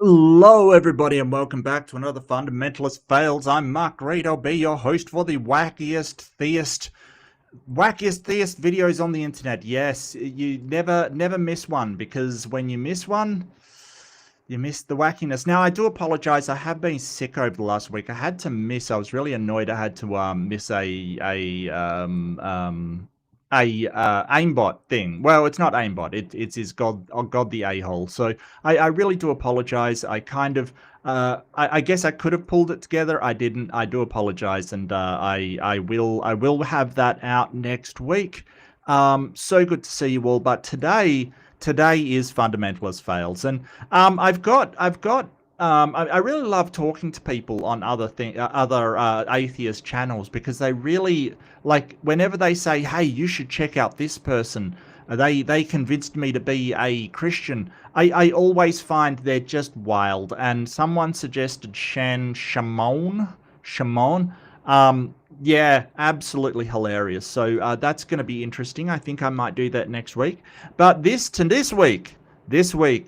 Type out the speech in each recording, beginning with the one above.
Hello, everybody, and welcome back to another Fundamentalist Fails. I'm Mark Reed. I'll be your host for the wackiest theist videos on the internet. Yes, you never miss one, because when you miss one, you miss the wackiness. Now, I do apologize. I have been sick over the last week. I was really annoyed. I had to miss a aimbot thing. Well, it's not aimbot. It's his God the a-hole. So I really do apologize. I guess I could have pulled it together. I didn't. I do apologize, and I will have that out next week. So good to see you all. But today is Fundamentalist Fails, and I really love talking to people on other atheist channels, because they really, like, whenever they say, "Hey, you should check out this person," they convinced me to be a Christian. I always find they're just wild. And someone suggested Shimon. Yeah, absolutely hilarious. So that's going to be interesting. I think I might do that next week. But this week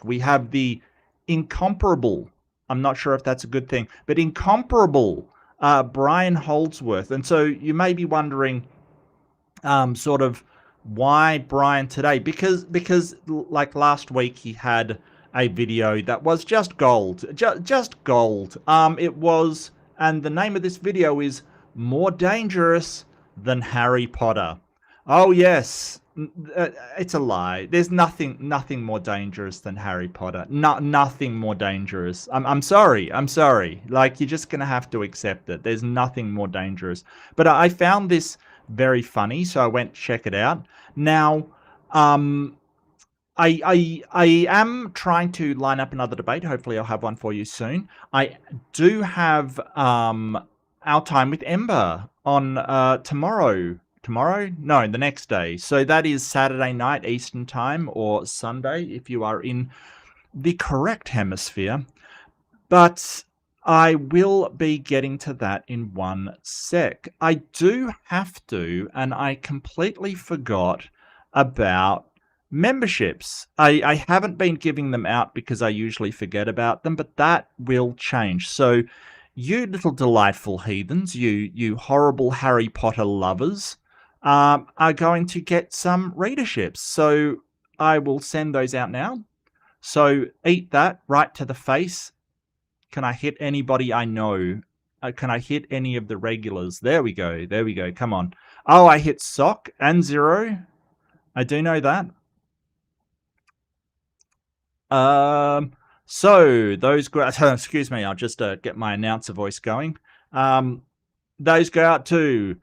we have the incomparable. I'm not sure if that's a good thing, but incomparable Brian Holdsworth. And so you may be wondering, sort of, why Brian today? Because like last week he had a video that was just gold, just gold. It was, and the name of this video is More Dangerous Than Harry Potter. Oh yes. It's a lie. There's nothing more dangerous than Harry Potter. Nothing more dangerous. I'm sorry. Like, you're just gonna have to accept it. There's nothing more dangerous. But I found this very funny, so I went to check it out. Now, I am trying to line up another debate. Hopefully, I'll have one for you soon. I do have Our Time with Ember on tomorrow. Tomorrow? No, the next day. So that is Saturday night Eastern Time, or Sunday if you are in the correct hemisphere. But I will be getting to that in one sec. I do have to, and I completely forgot about memberships. I haven't been giving them out because I usually forget about them, but that will change. So you little delightful heathens, you horrible Harry Potter lovers, are going to get some readerships. So I will send those out now. So eat that right to the face. Can I hit anybody I know? Can I hit any of the regulars? There we go. There we go. Come on. Oh, I hit Sock and Zero. I do know that. So those go out, excuse me, I'll just get my announcer voice going. Those go out to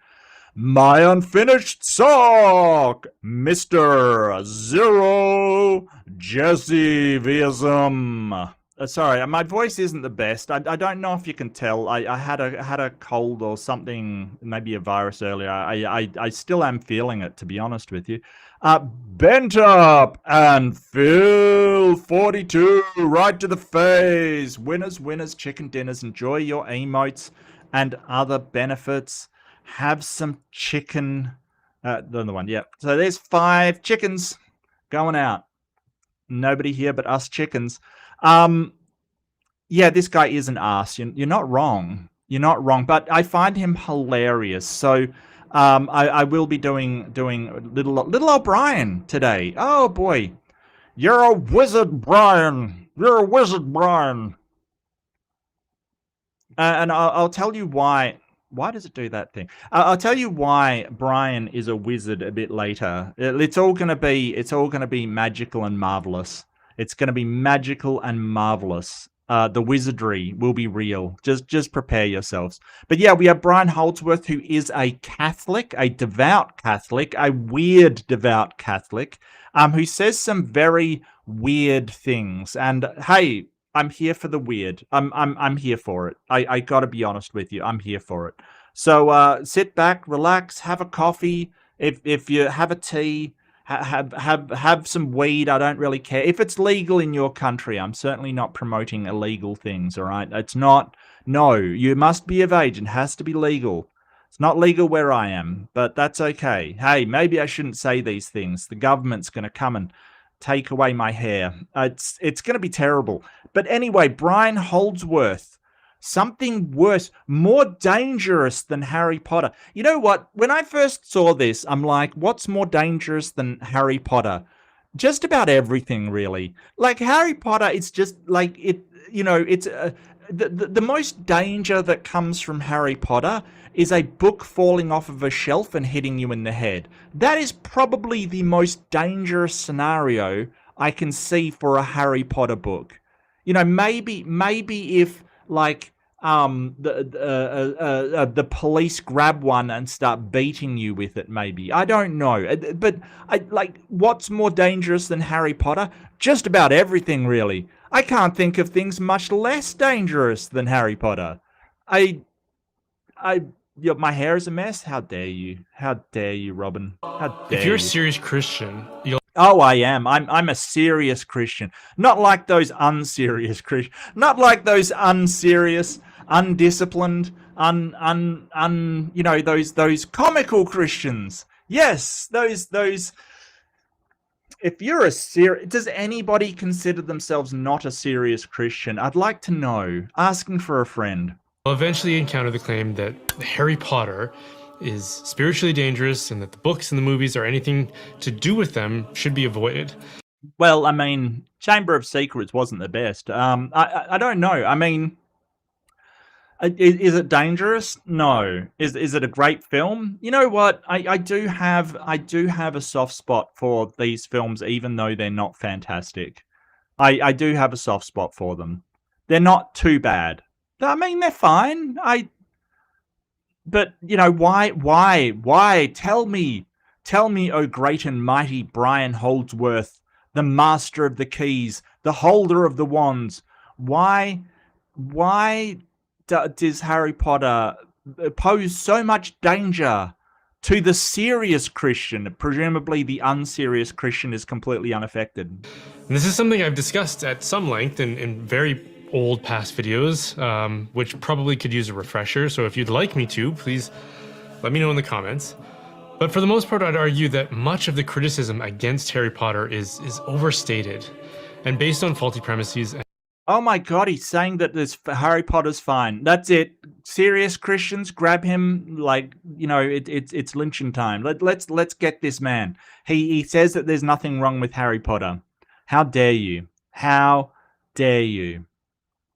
my unfinished sock, Mr. Zero Jesse Vism. Sorry, my voice isn't the best. I don't know if you can tell. I had a cold or something, maybe a virus earlier. I still am feeling it, to be honest with you. Bent up and Phil 42 right to the face. Winners, chicken dinners. Enjoy your emotes and other benefits. Have some chicken. The other one, yeah. So there's 5 chickens going out. Nobody here but us chickens. Yeah, this guy is an ass. You're not wrong. You're not wrong. But I find him hilarious. So I will be doing little O'Brien today. Oh boy, you're a wizard, Brian. You're a wizard, Brian. And I'll tell you why. Why does it do that thing? I'll tell you why Brian is a wizard a bit later. It's all gonna be magical and marvelous. It's gonna be magical and marvelous. The wizardry will be real. Just prepare yourselves. But yeah, we have Brian Holdsworth, who is a Catholic, a devout Catholic, a weird devout Catholic, who says some very weird things. And hey, I'm here for the weird. I'm here for it. I gotta be honest with you. I'm here for it. So sit back, relax, have a coffee. If you have a tea, have some weed. I don't really care if it's legal in your country. I'm certainly not promoting illegal things. All right, it's not. No, you must be of age. It has to be legal. It's not legal where I am, but that's okay. Hey, maybe I shouldn't say these things. The government's going to come and take away my hair. It's going to be terrible. But anyway, Brian Holdsworth. Something worse, more dangerous than Harry Potter. You know what? When I first saw this, I'm like, what's more dangerous than Harry Potter? Just about everything, really. Like Harry Potter, it's just like it. It's the most danger that comes from Harry Potter is a book falling off of a shelf and hitting you in the head. That is probably the most dangerous scenario I can see for a Harry Potter book. Maybe if like the police grab one and start beating you with it, maybe. I don't know. But what's more dangerous than Harry Potter? Just about everything, really. I can't think of things much less dangerous than Harry Potter. My hair is a mess. How dare you? How dare you, Robin? How dare you? If you're a serious Christian, you'll... Oh, I am. I'm a serious Christian. Not like those unserious Christians. Not like those unserious, undisciplined, those comical Christians. Yes, those. If you're a serious... Does anybody consider themselves not a serious Christian? I'd like to know. Asking for a friend. I'll eventually encounter the claim that Harry Potter is spiritually dangerous and that the books and the movies or anything to do with them should be avoided. Well, I mean, Chamber of Secrets wasn't the best. I don't know. I mean, is it dangerous? No. Is it a great film? You know what? I do have a soft spot for these films, even though they're not fantastic. I do have a soft spot for them. They're not too bad. I mean, they're fine. But, why? Tell me, O great and mighty Brian Holdsworth, the master of the keys, the holder of the wands. Why does Harry Potter pose so much danger to the serious Christian? Presumably the unserious Christian is completely unaffected. And this is something I've discussed at some length in very old past videos, which probably could use a refresher. So if you'd like me to, please let me know in the comments. But for the most part, I'd argue that much of the criticism against Harry Potter is overstated and based on faulty premises. Oh my God, he's saying that Harry Potter's fine. That's it. Serious Christians, grab him. It's lynching time. Let's get this man. He says that there's nothing wrong with Harry Potter. How dare you? How dare you?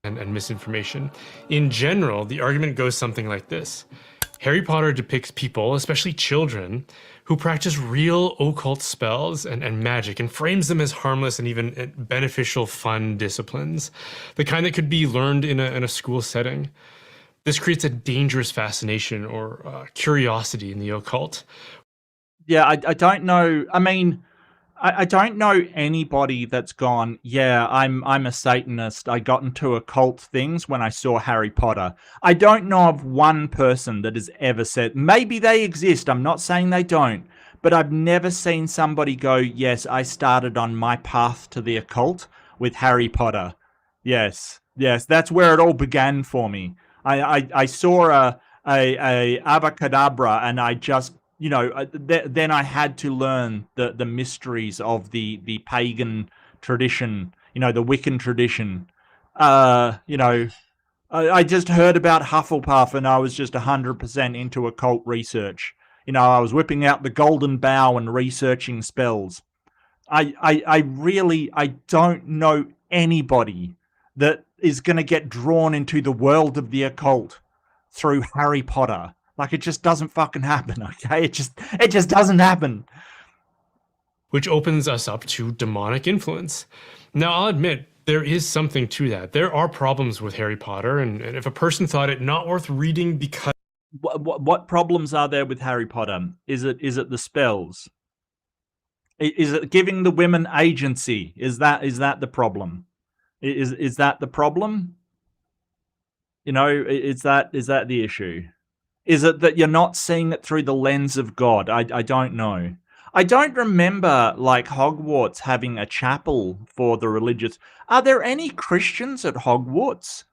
And misinformation. In general, the argument goes something like this. Harry Potter depicts people, especially children, who practice real occult spells and magic and frames them as harmless and even beneficial, fun disciplines, the kind that could be learned in a school setting. This creates a dangerous fascination or curiosity in the occult. Yeah, I don't know. I mean, I don't know anybody that's gone, yeah, I'm a Satanist. I got into occult things when I saw Harry Potter. I don't know of one person that has ever said, maybe they exist, I'm not saying they don't, but I've never seen somebody go, yes, I started on my path to the occult with Harry Potter. Yes, that's where it all began for me. I saw a abacadabra and I just... then I had to learn the mysteries of the pagan tradition, the Wiccan tradition. I just heard about Hufflepuff and I was just 100% into occult research. I was whipping out the golden bow and researching spells. I don't know anybody that is going to get drawn into the world of the occult through Harry Potter. Like, it just doesn't fucking happen, okay? It just doesn't happen. Which opens us up to demonic influence. Now, I'll admit, there is something to that. There are problems with Harry Potter, and if a person thought it not worth reading because... What problems are there with Harry Potter? Is it the spells? Is it giving the women agency? Is that the problem? Is that the problem? Is that the issue? Is it that you're not seeing it through the lens of God? I don't know. I don't remember, like, Hogwarts having a chapel for the religious. Are there any Christians at Hogwarts?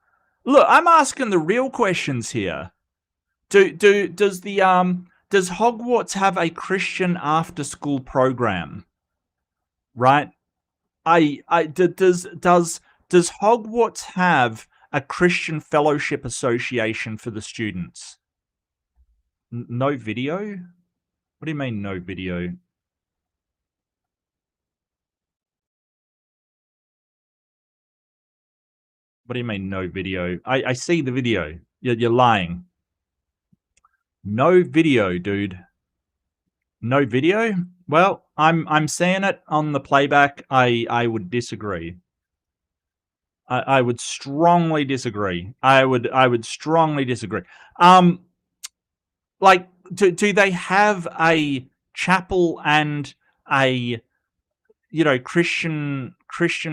Look, I'm asking the real questions here. Does Hogwarts have a Christian after-school program? Right? Does Hogwarts have a Christian Fellowship Association for the students? No video? What do you mean no video? What do you mean no video? I see the video. You're lying. No video, dude. No video? Well, I'm seeing it on the playback. I would disagree. I would strongly disagree. I would strongly disagree. Like, do they have a chapel and a Christian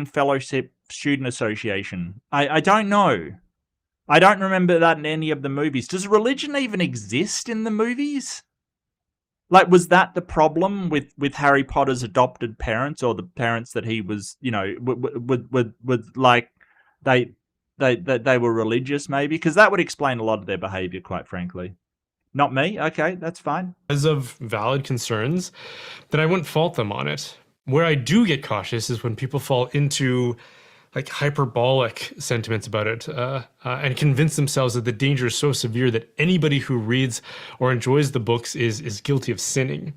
Fellowship Student Association? I don't know. I don't remember that in any of the movies. Does religion even exist in the movies? Like, was that the problem with Harry Potter's adopted parents, or the parents that he was, with like they were religious, maybe? Because that would explain a lot of their behavior, quite frankly. Not me. Okay, that's fine. As of valid concerns, then I wouldn't fault them on it. Where I do get cautious is when people fall into like hyperbolic sentiments about it and convince themselves that the danger is so severe that anybody who reads or enjoys the books is guilty of sinning.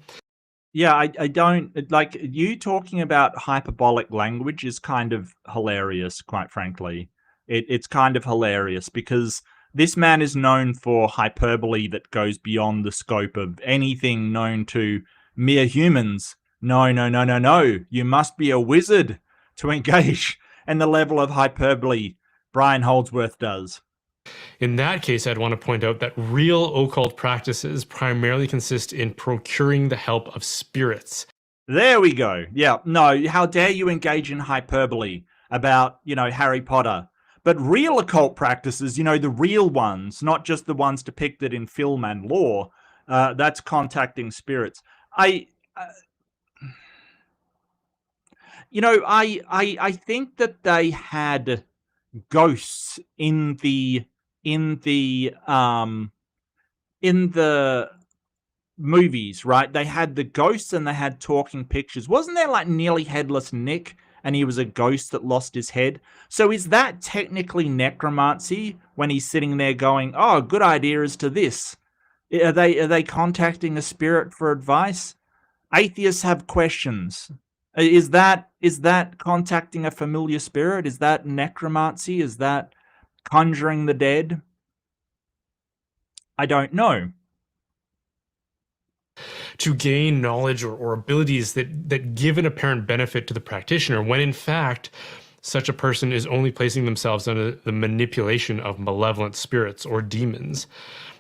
Yeah, I don't like you talking about hyperbolic language is kind of hilarious, quite frankly. It's kind of hilarious because this man is known for hyperbole that goes beyond the scope of anything known to mere humans. No, no, no, no, no. You must be a wizard to engage in the level of hyperbole Brian Holdsworth does. In that case, I'd want to point out that real occult practices primarily consist in procuring the help of spirits. There we go. Yeah, no, how dare you engage in hyperbole about, Harry Potter. But real occult practices, the real ones, not just the ones depicted in film and lore, that's contacting spirits. I think that they had ghosts in the movies, right? They had the ghosts and they had talking pictures. Wasn't there like Nearly Headless Nick, and he was a ghost that lost his head? So is that technically necromancy when he's sitting there going, "Oh, good idea as to this"? Are they contacting a spirit for advice? Atheists have questions. Is that contacting a familiar spirit? Is that necromancy? Is that conjuring the dead? I don't know. To gain knowledge or abilities that give an apparent benefit to the practitioner, when in fact, such a person is only placing themselves under the manipulation of malevolent spirits or demons.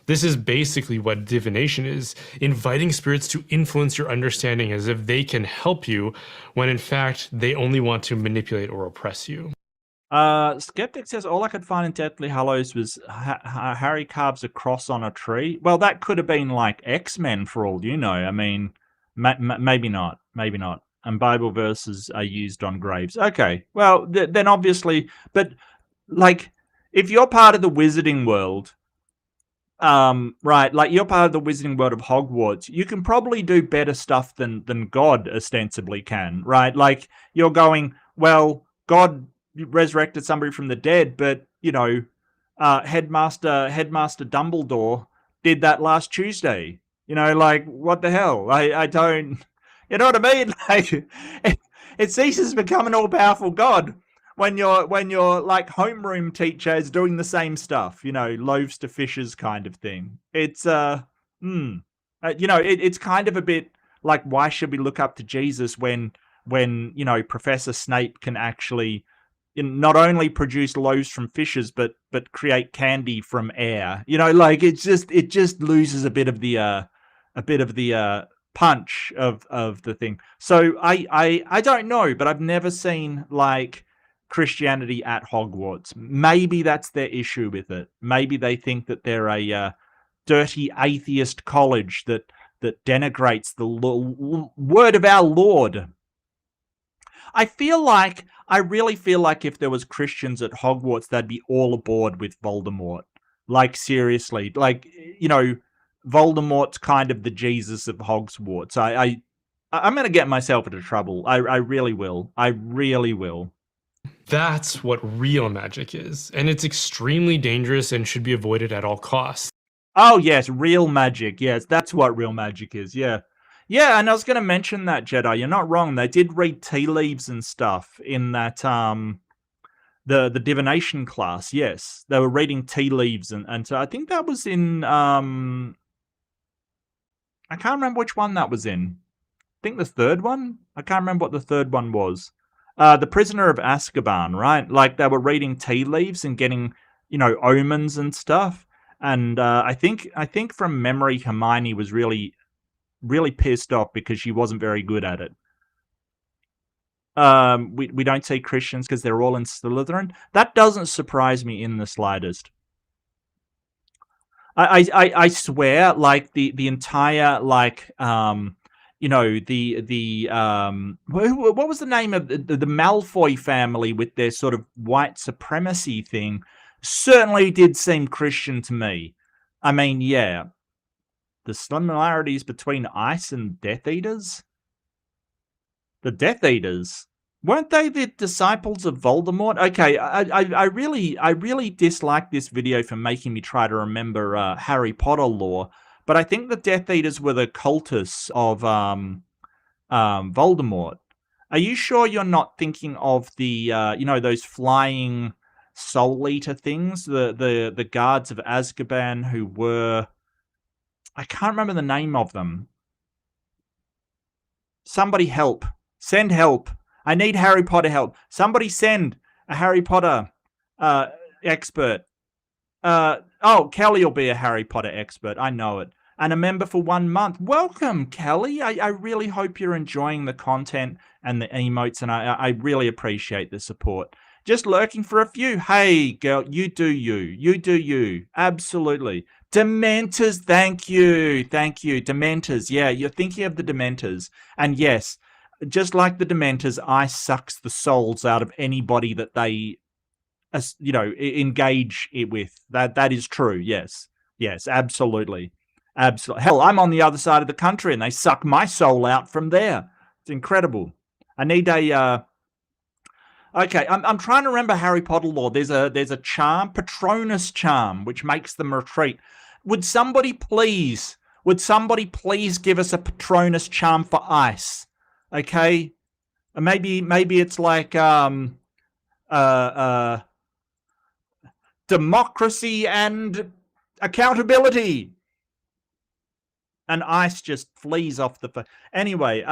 This is basically what divination is, inviting spirits to influence your understanding as if they can help you, when in fact, they only want to manipulate or oppress you. Skeptic says, all I could find in Deathly Hallows was Harry carves a cross on a tree. Well, that could have been like X-Men for all you know. I mean, maybe not. Maybe not. And Bible verses are used on graves. Okay, well, then obviously, but like, if you're part of the wizarding world, right, like you're part of the wizarding world of Hogwarts, you can probably do better stuff than God ostensibly can, right? Like, you're going, well, God resurrected somebody from the dead, but headmaster Dumbledore did that last Tuesday. Like, what the hell? I don't, you know what I mean? Like, it ceases to become an all-powerful God when your like homeroom teacher is doing the same stuff, loaves to fishes kind of thing. It's it's kind of a bit like, why should we look up to Jesus when Professor Snape can actually not only produce loaves from fishes but create candy from air? Like, it just loses a bit of the punch of the thing. So I don't know, but I've never seen like Christianity at Hogwarts. Maybe that's their issue with it. Maybe they think that they're a dirty atheist college that denigrates the word of our Lord. I really feel like if there was Christians at Hogwarts, they'd be all aboard with Voldemort. Like, seriously. Like, Voldemort's kind of the Jesus of Hogwarts. I'm going to get myself into trouble. I really will. I really will. That's what real magic is, and it's extremely dangerous and should be avoided at all costs. Oh, yes, real magic. Yes, that's what real magic is. Yeah. Yeah, and I was going to mention that, Jedi. You're not wrong. They did read tea leaves and stuff in that the divination class. Yes, they were reading tea leaves, and so I think that was in I can't remember which one that was in. I think the third one. I can't remember what the third one was. The Prisoner of Azkaban, right? Like they were reading tea leaves and getting, omens and stuff. And I think from memory, Hermione was really, really pissed off because she wasn't very good at it. We don't see Christians because they're all in Slytherin. That doesn't surprise me in the slightest. I swear, like the entire what was the name of the Malfoy family with their sort of white supremacy thing certainly did seem Christian to me. I mean, yeah, the similarities between ice and Death Eaters. The Death Eaters. Weren't they the disciples of Voldemort? Okay, I really dislike this video for making me try to remember Harry Potter lore, but I think the Death Eaters were the cultists of Voldemort. Are you sure you're not thinking of the those flying Soul Eater things, the guards of Azkaban who were, I can't remember the name of them. Somebody help! Send help! I need Harry Potter help. Somebody send a Harry Potter expert. Kelly will be a Harry Potter expert. I know it. And a member for 1 month. Welcome, Kelly. I really hope you're enjoying the content and the emotes, and I really appreciate the support. Just lurking for a few. Hey, girl, you do you. You do you. Absolutely. Dementors, thank you. Thank you. Dementors, yeah, you're thinking of the Dementors. And yes, just like the Dementors, ice sucks the souls out of anybody that they, engage it with. That is true. Yes, absolutely, absolutely. Hell, I'm on the other side of the country, and they suck my soul out from there. It's incredible. I need a. Okay, I'm trying to remember Harry Potter lore. There's a charm, Patronus charm, which makes them retreat. Would somebody please give us a Patronus charm for ice? Okay, maybe it's like democracy and accountability, and ice just flees off the. Anyway,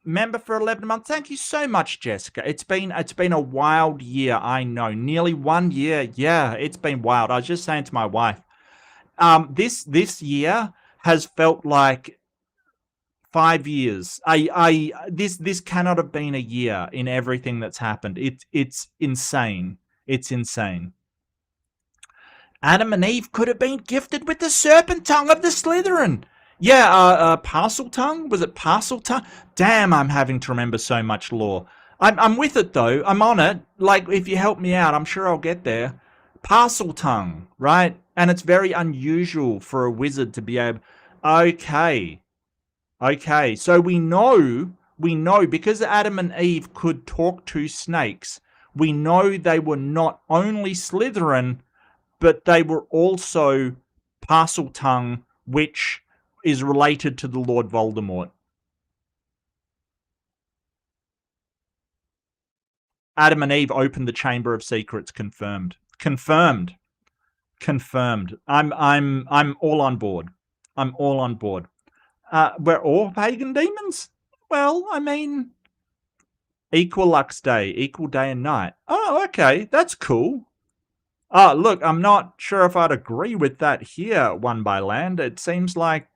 member for 11 months. Thank you so much, Jessica. It's been a wild year. I know, nearly 1 year. Yeah, it's been wild. I was just saying to my wife, this year has felt like 5 years. This cannot have been a year in everything that's happened. It's insane. It's insane. Adam and Eve could have been gifted with the serpent tongue of the Slytherin. Yeah, Parcel Tongue? Was it Parcel Tongue? Damn, I'm having to remember so much lore. I'm with it though. I'm on it. Like, if you help me out, I'm sure I'll get there. Parcel Tongue, right? And it's very unusual for a wizard to be able. Okay. Okay, so we know because Adam and Eve could talk to snakes, we know they were not only Slytherin, but they were also Parseltongue, which is related to the Lord Voldemort. Adam and Eve opened the Chamber of Secrets. Confirmed. Confirmed. Confirmed. I'm all on board. I'm all on board. We're all pagan demons? Well, I mean, equal lux day, equal day and night. Oh, okay, that's cool. Look, I'm not sure if I'd agree with that here, One by Land. It seems like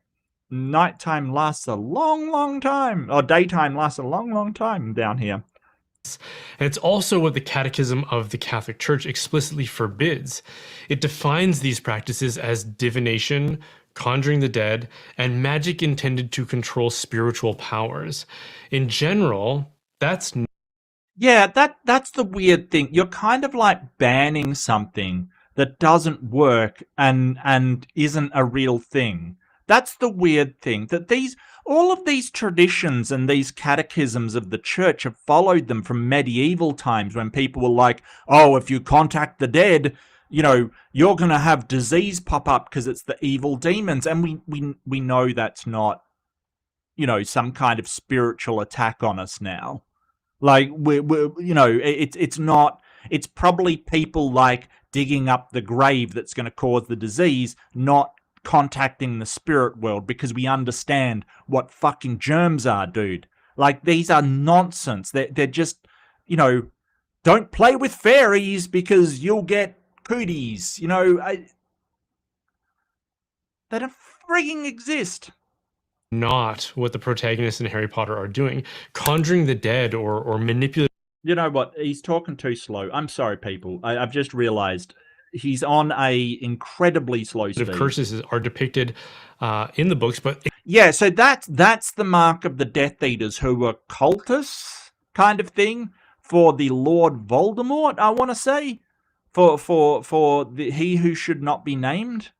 nighttime lasts a long, long time, or daytime lasts a long, long time down here. And it's also what the Catechism of the Catholic Church explicitly forbids. It defines these practices as divination, conjuring the dead, and magic intended to control spiritual powers. In general, that's... Yeah, that's the weird thing. You're kind of like banning something that doesn't work and isn't a real thing. That's the weird thing. That these all of these traditions and these catechisms of the church have followed them from medieval times when people were like, oh, if you contact the dead, you know, you're going to have disease pop up because it's the evil demons. And we know that's not, you know, some kind of spiritual attack on us now. Like, we're you know, it's not, it's probably people like digging up the grave that's going to cause the disease, not contacting the spirit world, because we understand what fucking germs are, dude. Like, these are nonsense. They're just, you know, don't play with fairies because you'll get cooties. You know, they don't frigging exist. Not what the protagonists in Harry Potter are doing. Conjuring the dead or manipulating. You know what? He's talking too slow. I'm sorry, people. I've just realized he's on a incredibly slow speed. Curses are depicted in the books, but yeah, so that's the mark of the Death Eaters, who were cultists kind of thing for the Lord Voldemort. I want to say for the he who should not be named.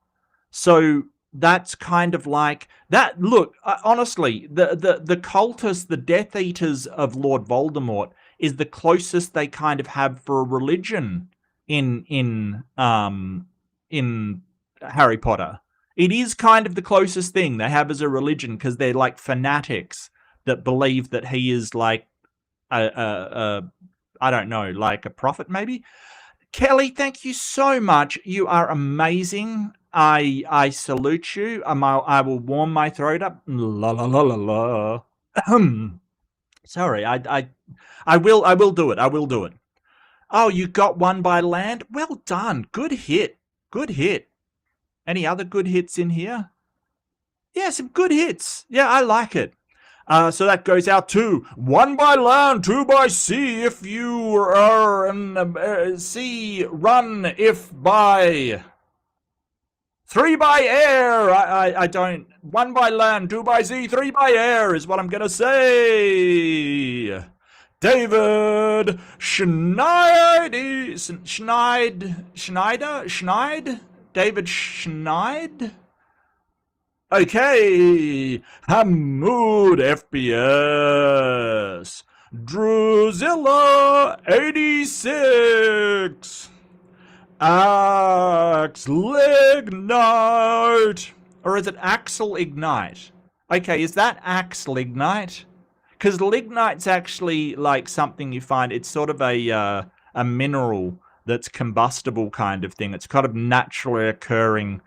So that's kind of like that. Look, honestly, the cultists, the Death Eaters of Lord Voldemort, is the closest they kind of have for a religion in Harry Potter. It is kind of the closest thing they have as a religion, because they're like fanatics that believe that he is like I don't know, like a prophet maybe. Kelly, thank you so much. You are amazing. I salute you. I will warm my throat up. La la la la la. Sorry, I will do it. I will do it. Oh, you got one by land? Well done. Good hit. Good hit. Any other good hits in here? Yeah, some good hits. Yeah, I like it. So that goes out to 1 by land, 2 by sea, if you are an sea, run if by 3 by air. I don't. 1 by land, 2 by sea, 3 by air is what I'm gonna say. David Schneider? David Schneid? Okay, Hamoud FPS, Druzilla 86, Axel Ignite, or is it Axel Ignite? Okay, is that Axel Ignite? Because lignite's actually like something you find. It's sort of a mineral that's combustible kind of thing. It's kind of naturally occurring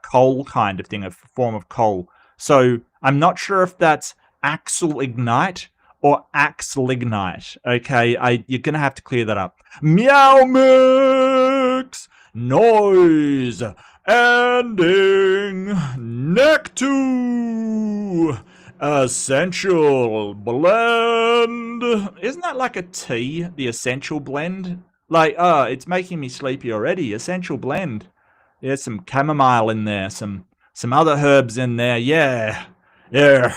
coal kind of thing, a form of coal. So I'm not sure if that's Axel Ignite or Axel Ignite. Okay, you're gonna have to clear that up. Meow Mix Noise Ending Neck 2 Essential Blend. Isn't that like a tea? The Essential Blend? Like, it's making me sleepy already. Essential Blend. There's some chamomile in there, some other herbs in there. Yeah. Ready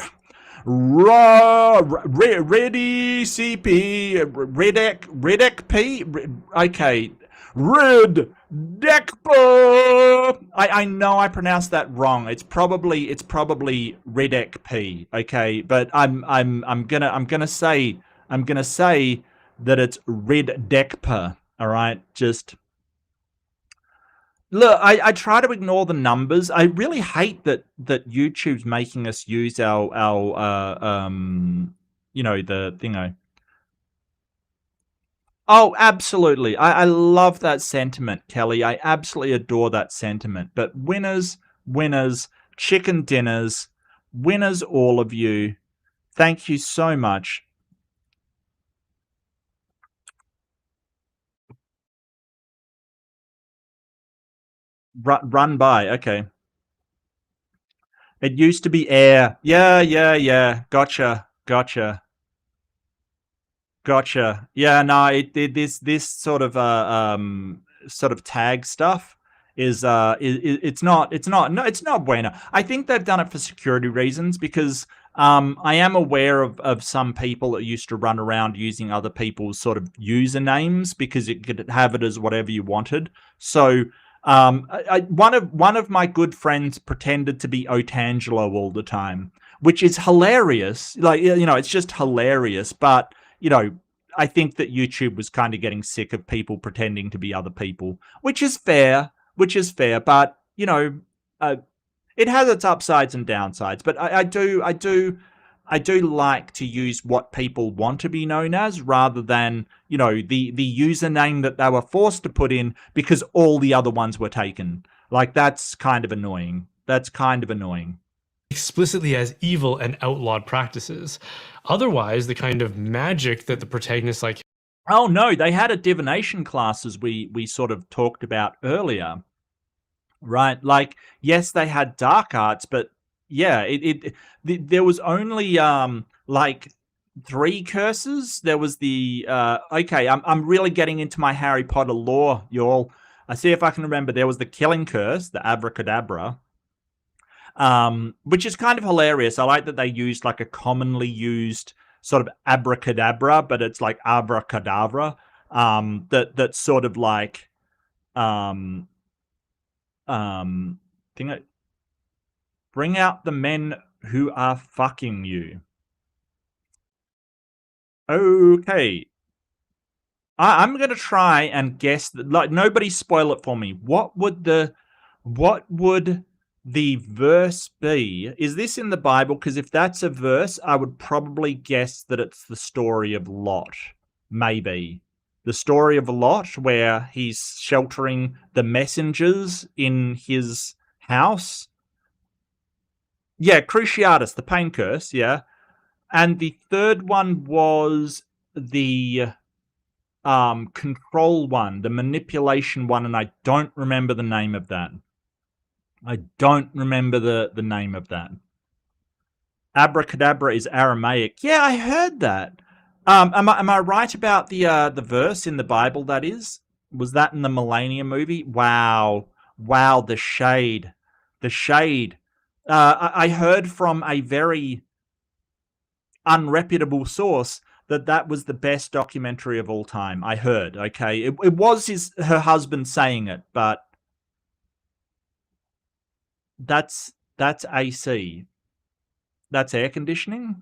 CP, Redek P. Okay, Red Dekpa. I know I pronounced that wrong. It's probably Redek P. Okay, but I'm gonna say that it's Red Dekpa. All right, just. Look, I try to ignore the numbers. I really hate that YouTube's making us use our you know, the thingo. Oh, absolutely. I love that sentiment, Kelly. I absolutely adore that sentiment. But winners, chicken dinners, winners, all of you. Thank you so much. Run by, okay. It used to be air. Yeah. Gotcha. Yeah, no, this sort of tag stuff is it's not bueno. I think they've done it for security reasons, because I am aware of some people that used to run around using other people's sort of usernames because you could have it as whatever you wanted. So one of my good friends pretended to be Otangelo all the time, which is hilarious. Like, it's just hilarious. But, I think that YouTube was kind of getting sick of people pretending to be other people, which is fair, but, it has its upsides and downsides. But I do like to use what people want to be known as rather than, the username that they were forced to put in because all the other ones were taken. Like, that's kind of annoying. Explicitly as evil and outlawed practices. Otherwise, the kind of magic that the protagonists like. Oh no, they had a divination class, as we sort of talked about earlier, right? Like, yes, they had dark arts, but yeah, there was only like 3 curses. There was the okay, I'm really getting into my Harry Potter lore, y'all. I see if I can remember. There was the killing curse, the abracadabra, which is kind of hilarious. I like that they used like a commonly used sort of abracadabra, but it's like abracadabra. That's sort of like thing. Bring out the men who are fucking you. Okay. I'm gonna try and guess that. Like, nobody spoil it for me. What would the verse be? Is this in the Bible? Because if that's a verse, I would probably guess that it's the story of Lot. Maybe the story of Lot, where he's sheltering the messengers in his house. Yeah, Cruciatus, the pain curse. Yeah, and the third one was the control one, the manipulation one, and I don't remember the name of that. The name of that. Abracadabra is Aramaic. Yeah, I heard that. Am I right about the verse in the Bible? That is, was that in the Millennium movie? Wow, the shade. I heard from a very unreputable source that was the best documentary of all time. I heard. Okay, it was her husband saying it, but that's AC. That's air conditioning.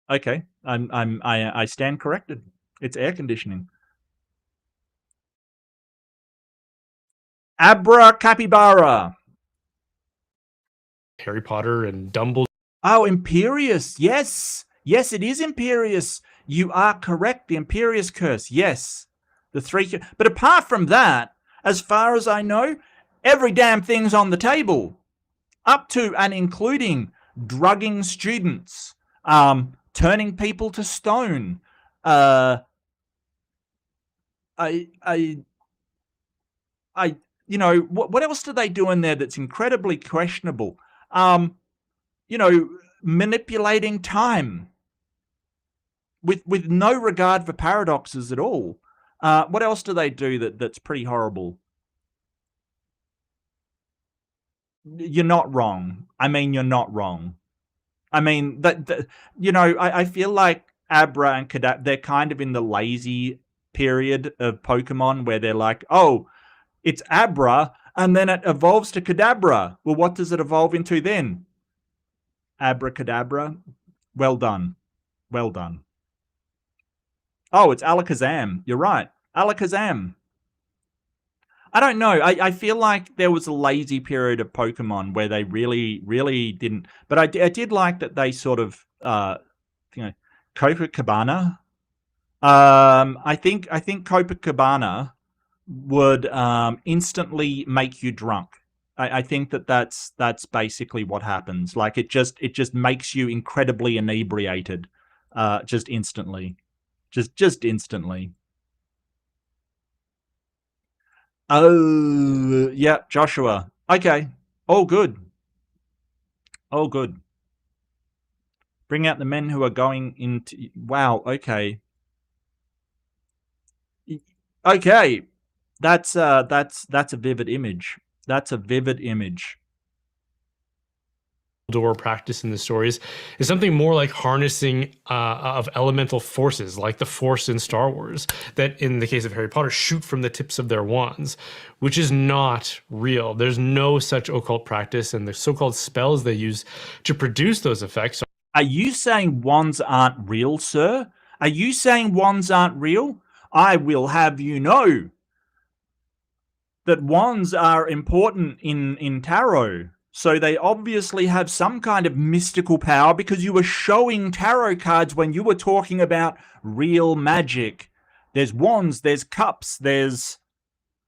Okay, I stand corrected. It's air conditioning. Abra capybara. Harry Potter and Dumbledore. Oh, Imperious. Yes, it is Imperious. You are correct. The Imperious curse. Yes, the 3. But apart from that, as far as I know, every damn thing's on the table, up to and including drugging students, turning people to stone. What else do they do in there that's incredibly questionable? Manipulating time with no regard for paradoxes at all. What else do they do that's pretty horrible? You're not wrong. I mean, you're not wrong. I mean, I feel like Abra and Kadabra, they're kind of in the lazy period of Pokemon where they're like, oh, it's Abra, and then it evolves to Kadabra. Well, what does it evolve into then? Abracadabra. Well done. Oh, it's Alakazam. You're right. Alakazam. I don't know. I feel like there was a lazy period of Pokemon where they really, really didn't. But I did like that they sort of, Copacabana. I think Copacabana would instantly make you drunk. I think that's basically what happens. Like, it just makes you incredibly inebriated, just instantly, just instantly. Oh, yeah, Joshua. Okay, all good. Bring out the men who are going into. Wow. Okay. Okay, that's a vivid image. door practice in the stories is something more like harnessing of elemental forces, like the Force in Star Wars, that in the case of Harry Potter shoot from the tips of their wands, which is not real. There's no such occult practice, and the so-called spells they use to produce those effects. Are you saying wands aren't real, sir? Are you saying wands aren't real? I will have you know that wands are important in tarot. So they obviously have some kind of mystical power, because you were showing tarot cards when you were talking about real magic. There's wands, there's cups, there's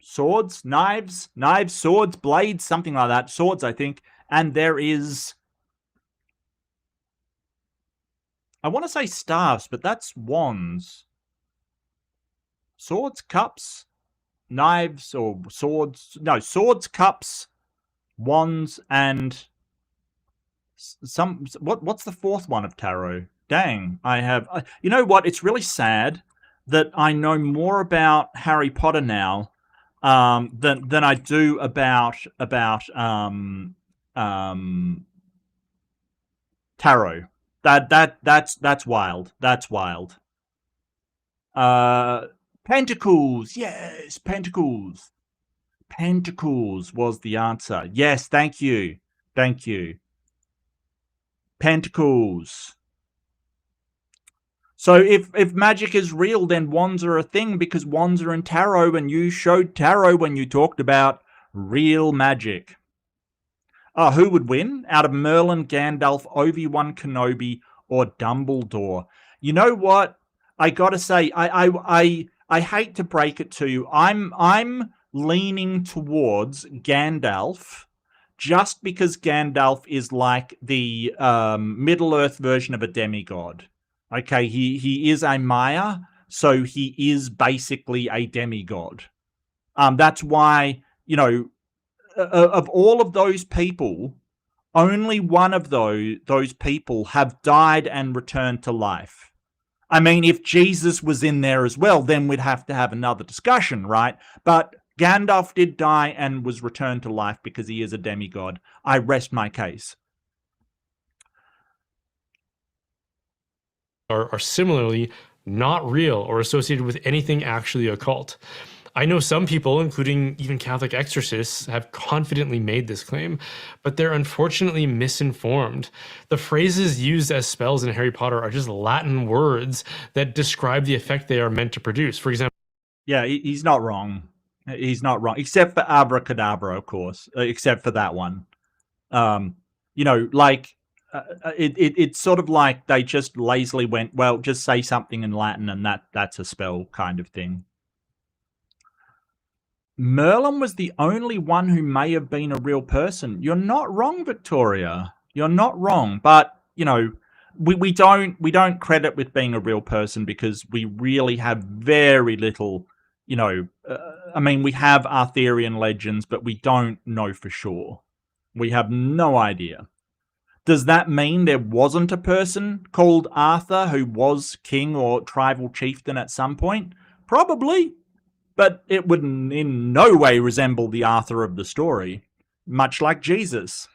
swords, knives, swords, blades, something like that. Swords, I think. And there is... I want to say staffs, but that's wands. Swords, cups, knives, or swords. No, swords, cups, wands, and some... What's the fourth one of tarot? Dang, I have... you know what? It's really sad that I know more about Harry Potter now than I do about tarot. That's wild. That's wild. Pentacles. Yes, pentacles. Pentacles was the answer. Yes, thank you. Thank you. Pentacles. So if magic is real, then wands are a thing, because wands are in tarot, and you showed tarot when you talked about real magic. Who would win out of Merlin, Gandalf, Obi-Wan Kenobi, or Dumbledore? You know what? I gotta say, I hate to break it to you. I'm leaning towards Gandalf, just because Gandalf is like the Middle-earth version of a demigod. Okay, he is a Maya, so he is basically a demigod. That's why, you know, of all of those people, only one of those people have died and returned to life. I mean, if Jesus was in there as well, then we'd have to have another discussion, right? But Gandalf did die and was returned to life because he is a demigod. I rest my case. Are similarly not real or associated with anything actually occult. I know some people, including even Catholic exorcists, have confidently made this claim, but they're unfortunately misinformed. The phrases used as spells in Harry Potter are just Latin words that describe the effect they are meant to produce. For example... Yeah, he's not wrong. He's not wrong, except for abracadabra, of course, except for that one. You know, like, it's sort of like they just lazily went, well, just say something in Latin and that's a spell kind of thing. Merlin was the only one who may have been a real person. You're not wrong, Victoria. You're not wrong. But, you know, we don't credit with being a real person, because we really have very little, you know, I mean, we have Arthurian legends, but we don't know for sure. We have no idea. Does that mean there wasn't a person called Arthur who was king or tribal chieftain at some point? Probably. But it would in no way resemble the Arthur of the story, much like Jesus.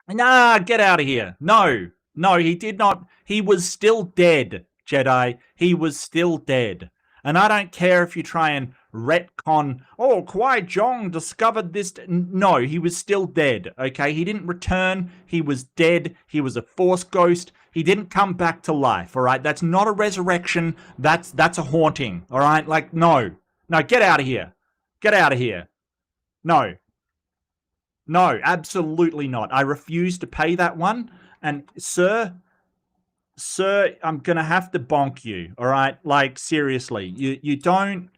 Nah, get out of here. No, he did not. He was still dead, Jedi. He was still dead. And I don't care if you try and retcon, oh, Qui-Gon discovered this. No, he was still dead, okay? He didn't return. He was dead. He was a Force ghost. He didn't come back to life, all right? That's not a resurrection. That's a haunting, all right? Like, no, get out of here. Get out of here. No, absolutely not. I refuse to pay that one. And sir, I'm gonna have to bonk you, all right? Like, seriously, you don't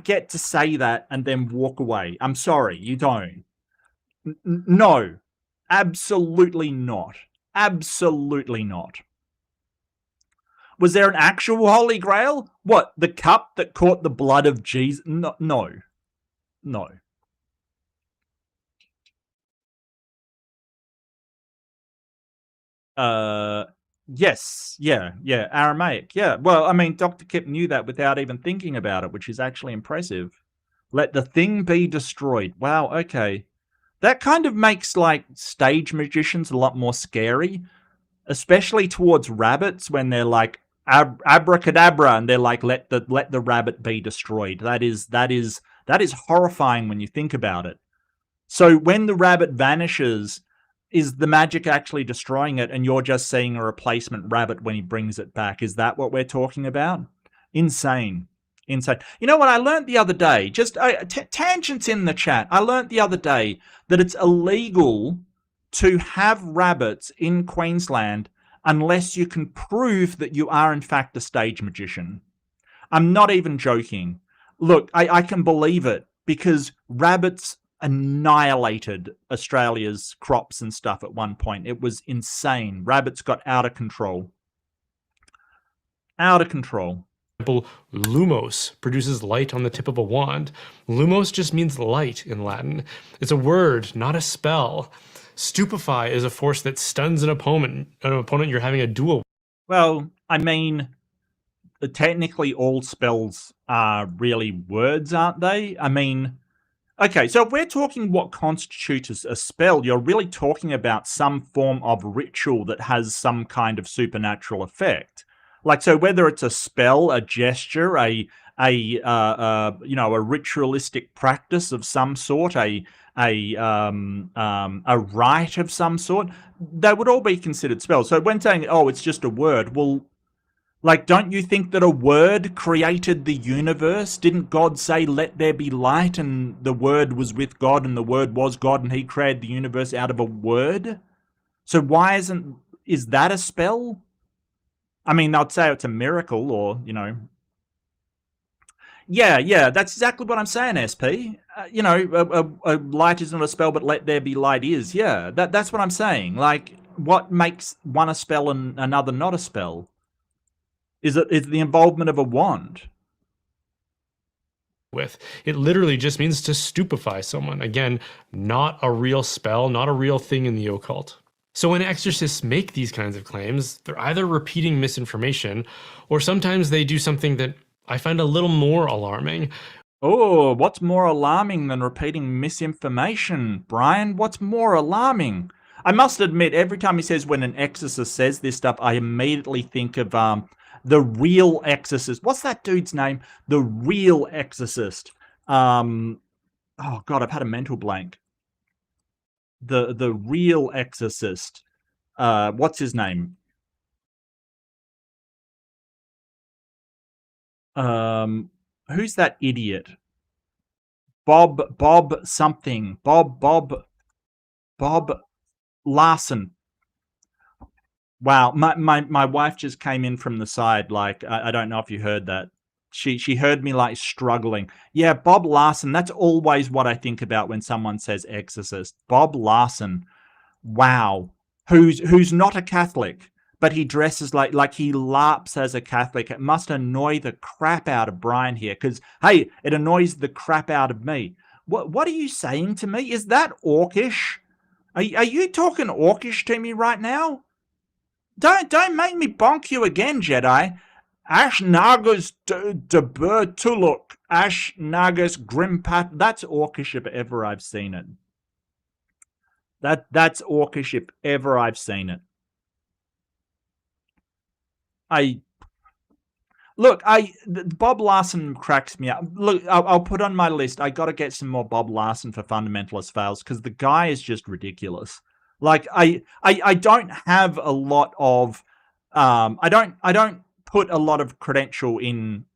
get to say that and then walk away. I'm sorry, you don't. No, absolutely not. Absolutely not. Was there an actual Holy Grail? What, the cup that caught the blood of Jesus? No. Yes, yeah, Aramaic, yeah. Well, I mean, Dr. Kip knew that without even thinking about it, which is actually impressive. Let the thing be destroyed. Wow, okay. That kind of makes like stage magicians a lot more scary, especially towards rabbits when they're like abracadabra and they're like let the rabbit be destroyed. That is horrifying when you think about it. So when the rabbit vanishes, is the magic actually destroying it and you're just seeing a replacement rabbit when he brings it back? Is that what we're talking about? Insane. Insane. You know what I learned the other day? Just tangents in the chat. I learned the other day that it's illegal to have rabbits in Queensland unless you can prove that you are in fact a stage magician. I'm not even joking. Look, I can believe it because rabbits annihilated Australia's crops and stuff at one point. It was insane. Rabbits got out of control. Out of control. Lumos produces light on the tip of a wand. Lumos just means light in Latin. It's a word, not a spell. Stupefy is a force that stuns an opponent you're having a duel with. Well, I mean, technically all spells are really words, aren't they? I mean, okay, so if we're talking what constitutes a spell, you're really talking about some form of ritual that has some kind of supernatural effect. Like, so whether it's a spell, a gesture, a ritualistic practice of some sort, a rite of some sort, they would all be considered spells. So when saying, oh, it's just a word, well, like, don't you think that a word created the universe? Didn't God say, let there be light, and the word was with God, and the word was God, and he created the universe out of a word? So why is that a spell? I mean, I'd say it's a miracle, or, Yeah, that's exactly what I'm saying, SP. A light isn't a spell, but let there be light is. Yeah, that's what I'm saying. Like, what makes one a spell and another not a spell? Is the involvement of a wand? It literally just means to stupefy someone. Again, not a real spell, not a real thing in the occult. So when exorcists make these kinds of claims, they're either repeating misinformation, or sometimes they do something that I find a little more alarming. Oh, what's more alarming than repeating misinformation, Brian? What's more alarming? I must admit, every time he says when an exorcist says this stuff, I immediately think of the real exorcist. What's that dude's name? The real exorcist. Oh God, I've had a mental blank. The real exorcist. What's his name? Who's that idiot? Bob something. Bob Larson. Wow, my wife just came in from the side. Like, I don't know if you heard that. She heard me like struggling. Yeah, Bob Larson. That's always what I think about when someone says exorcist. Bob Larson. Wow. Who's not a Catholic, but he dresses like he LARPs as a Catholic. It must annoy the crap out of Brian here, because hey, it annoys the crap out of me. What are you saying to me? Is that Orcish? Are you talking Orcish to me right now? Don't make me bonk you again, Jedi. Ash Nagas de Tuluk. Ash Nagas Grimpat. That's Orcish if ever I've seen it. That's Orcish if ever I've seen it. Bob Larson cracks me up. Look, I'll put on my list. I got to get some more Bob Larson for Fundamentalist fails, because the guy is just ridiculous. Like, I don't have a lot of I don't put a lot of credential in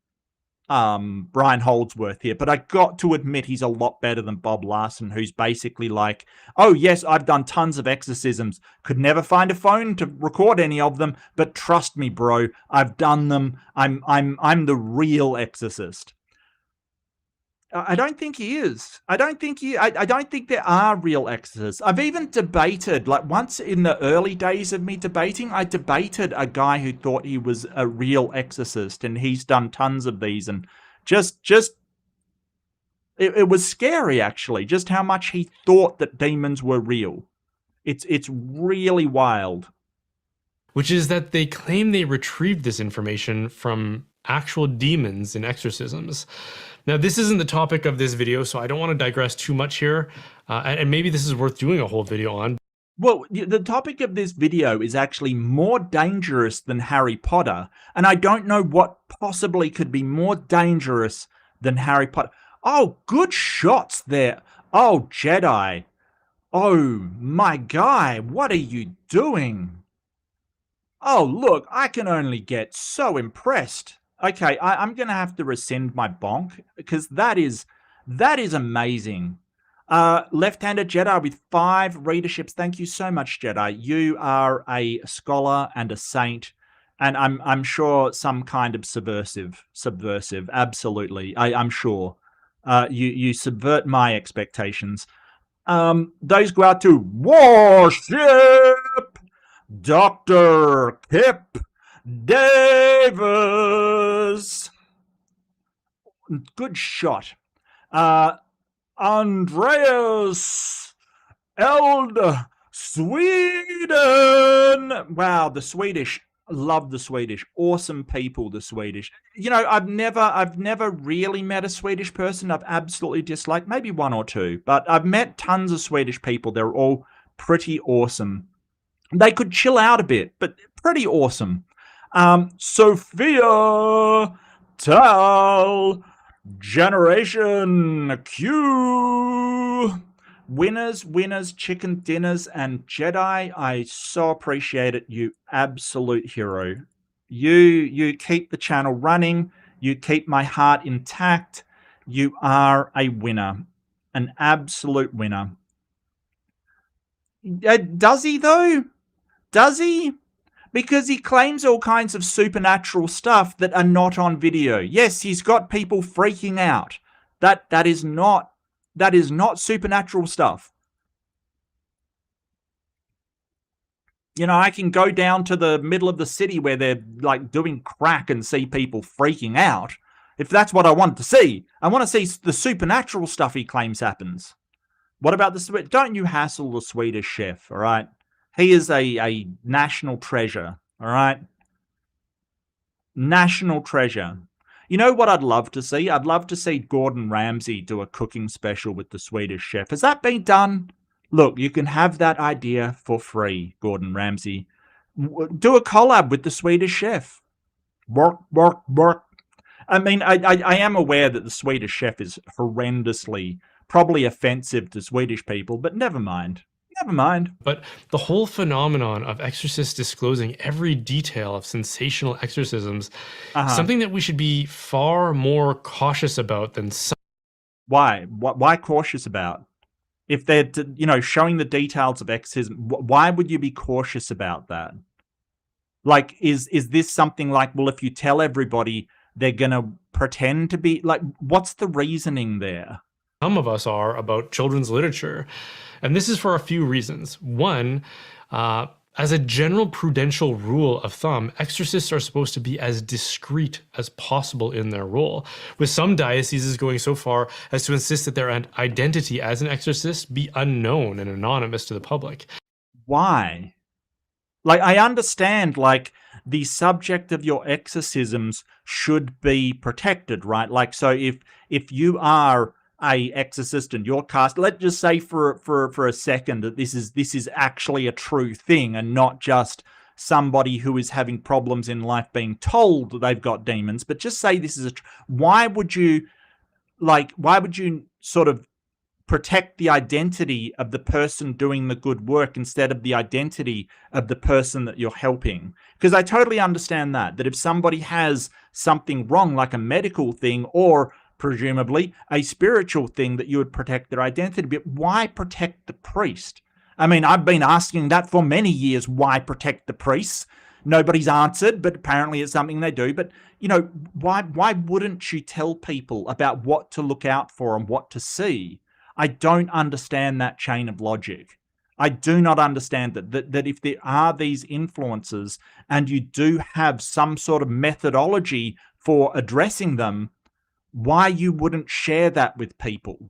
Brian Holdsworth here, but I got to admit he's a lot better than Bob Larson, who's basically like, oh yes, I've done tons of exorcisms, could never find a phone to record any of them, but trust me, bro, I've done them. I'm the real exorcist. I don't think he is. I don't think there are real exorcists. I've even debated, like once in the early days of me debating, I debated a guy who thought he was a real exorcist, and he's done tons of these, and it was scary actually, just how much he thought that demons were real. It's really wild. Which is that they claim they retrieved this information from actual demons in exorcisms. Now, this isn't the topic of this video, so I don't want to digress too much here. And maybe this is worth doing a whole video on. Well, the topic of this video is actually more dangerous than Harry Potter, and I don't know what possibly could be more dangerous than Harry Potter. Oh, good shots there. Oh, Jedi. Oh, my guy, what are you doing? Oh, look, I can only get so impressed. Okay, I'm going to have to rescind my bonk, because that is amazing. Left-handed Jedi with 5 readerships. Thank you so much, Jedi. You are a scholar and a saint, and I'm sure some kind of subversive. Absolutely, I'm sure. You subvert my expectations. Those go out to Warship Dr. Kip Davis. Good shot. Andreas Eld Sweden. Wow, the Swedish. Love the Swedish. Awesome people, the Swedish. You know, I've never really met a Swedish person I've absolutely disliked. Maybe one or two, but I've met tons of Swedish people. They're all pretty awesome. They could chill out a bit, but pretty awesome. Sophia Tal, Generation Q. Winners, chicken dinners, and Jedi. I so appreciate it, you absolute hero. You keep the channel running. You keep my heart intact. You are a winner, an absolute winner. Does he though? Does he? Because he claims all kinds of supernatural stuff that are not on video. Yes, he's got people freaking out. That is not supernatural stuff. You know, I can go down to the middle of the city where they're like doing crack and see people freaking out. If that's what I want to see. I want to see the supernatural stuff he claims happens. What about the... Don't you hassle the Swedish chef, all right? He is a national treasure, all right? National treasure. You know what I'd love to see? I'd love to see Gordon Ramsay do a cooking special with the Swedish chef. Has that been done? Look, you can have that idea for free, Gordon Ramsay. Do a collab with the Swedish chef. Work. I mean, I am aware that the Swedish chef is horrendously, probably offensive to Swedish people, but never mind. Never mind. But the whole phenomenon of exorcists disclosing every detail of sensational exorcisms, something that we should be far more cautious about than some. Why? Why cautious about? If they're, you know, showing the details of exorcism, why would you be cautious about that? Like, is this something like, well, if you tell everybody, they're going to pretend to be, like, what's the reasoning there? Some of us are about children's literature. And this is for a few reasons. One, as a general prudential rule of thumb, exorcists are supposed to be as discreet as possible in their role, with some dioceses going so far as to insist that their identity as an exorcist be unknown and anonymous to the public. Why? Like, I understand, like, the subject of your exorcisms should be protected, right? Like, so if you are a exorcist and you're cast, let's just say for a second that this is actually a true thing and not just somebody who is having problems in life being told that they've got demons, but just say this is why would you sort of protect the identity of the person doing the good work instead of the identity of the person that you're helping? Because I totally understand that if somebody has something wrong, like a medical thing or presumably a spiritual thing, that you would protect their identity. But why protect the priest? I mean, I've been asking that for many years. Why protect the priests? Nobody's answered, but apparently it's something they do. But, you know, why wouldn't you tell people about what to look out for and what to see? I don't understand that chain of logic. I do not understand that if there are these influences and you do have some sort of methodology for addressing them, why you wouldn't share that with people.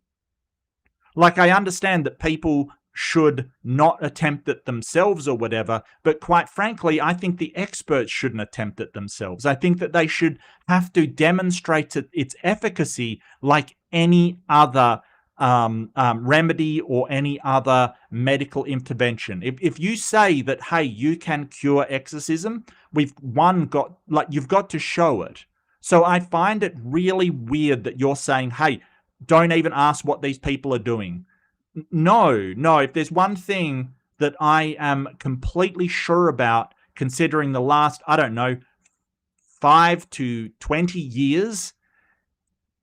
Like, I understand that people should not attempt it themselves or whatever, but quite frankly, I think the experts shouldn't attempt it themselves. I think that they should have to demonstrate its efficacy like any other remedy or any other medical intervention. If you say that, hey, you can cure exorcism, you've got to show it. So I find it really weird that you're saying, hey, don't even ask what these people are doing. No, if there's one thing that I am completely sure about, considering the last, I don't know, 5 to 20 years,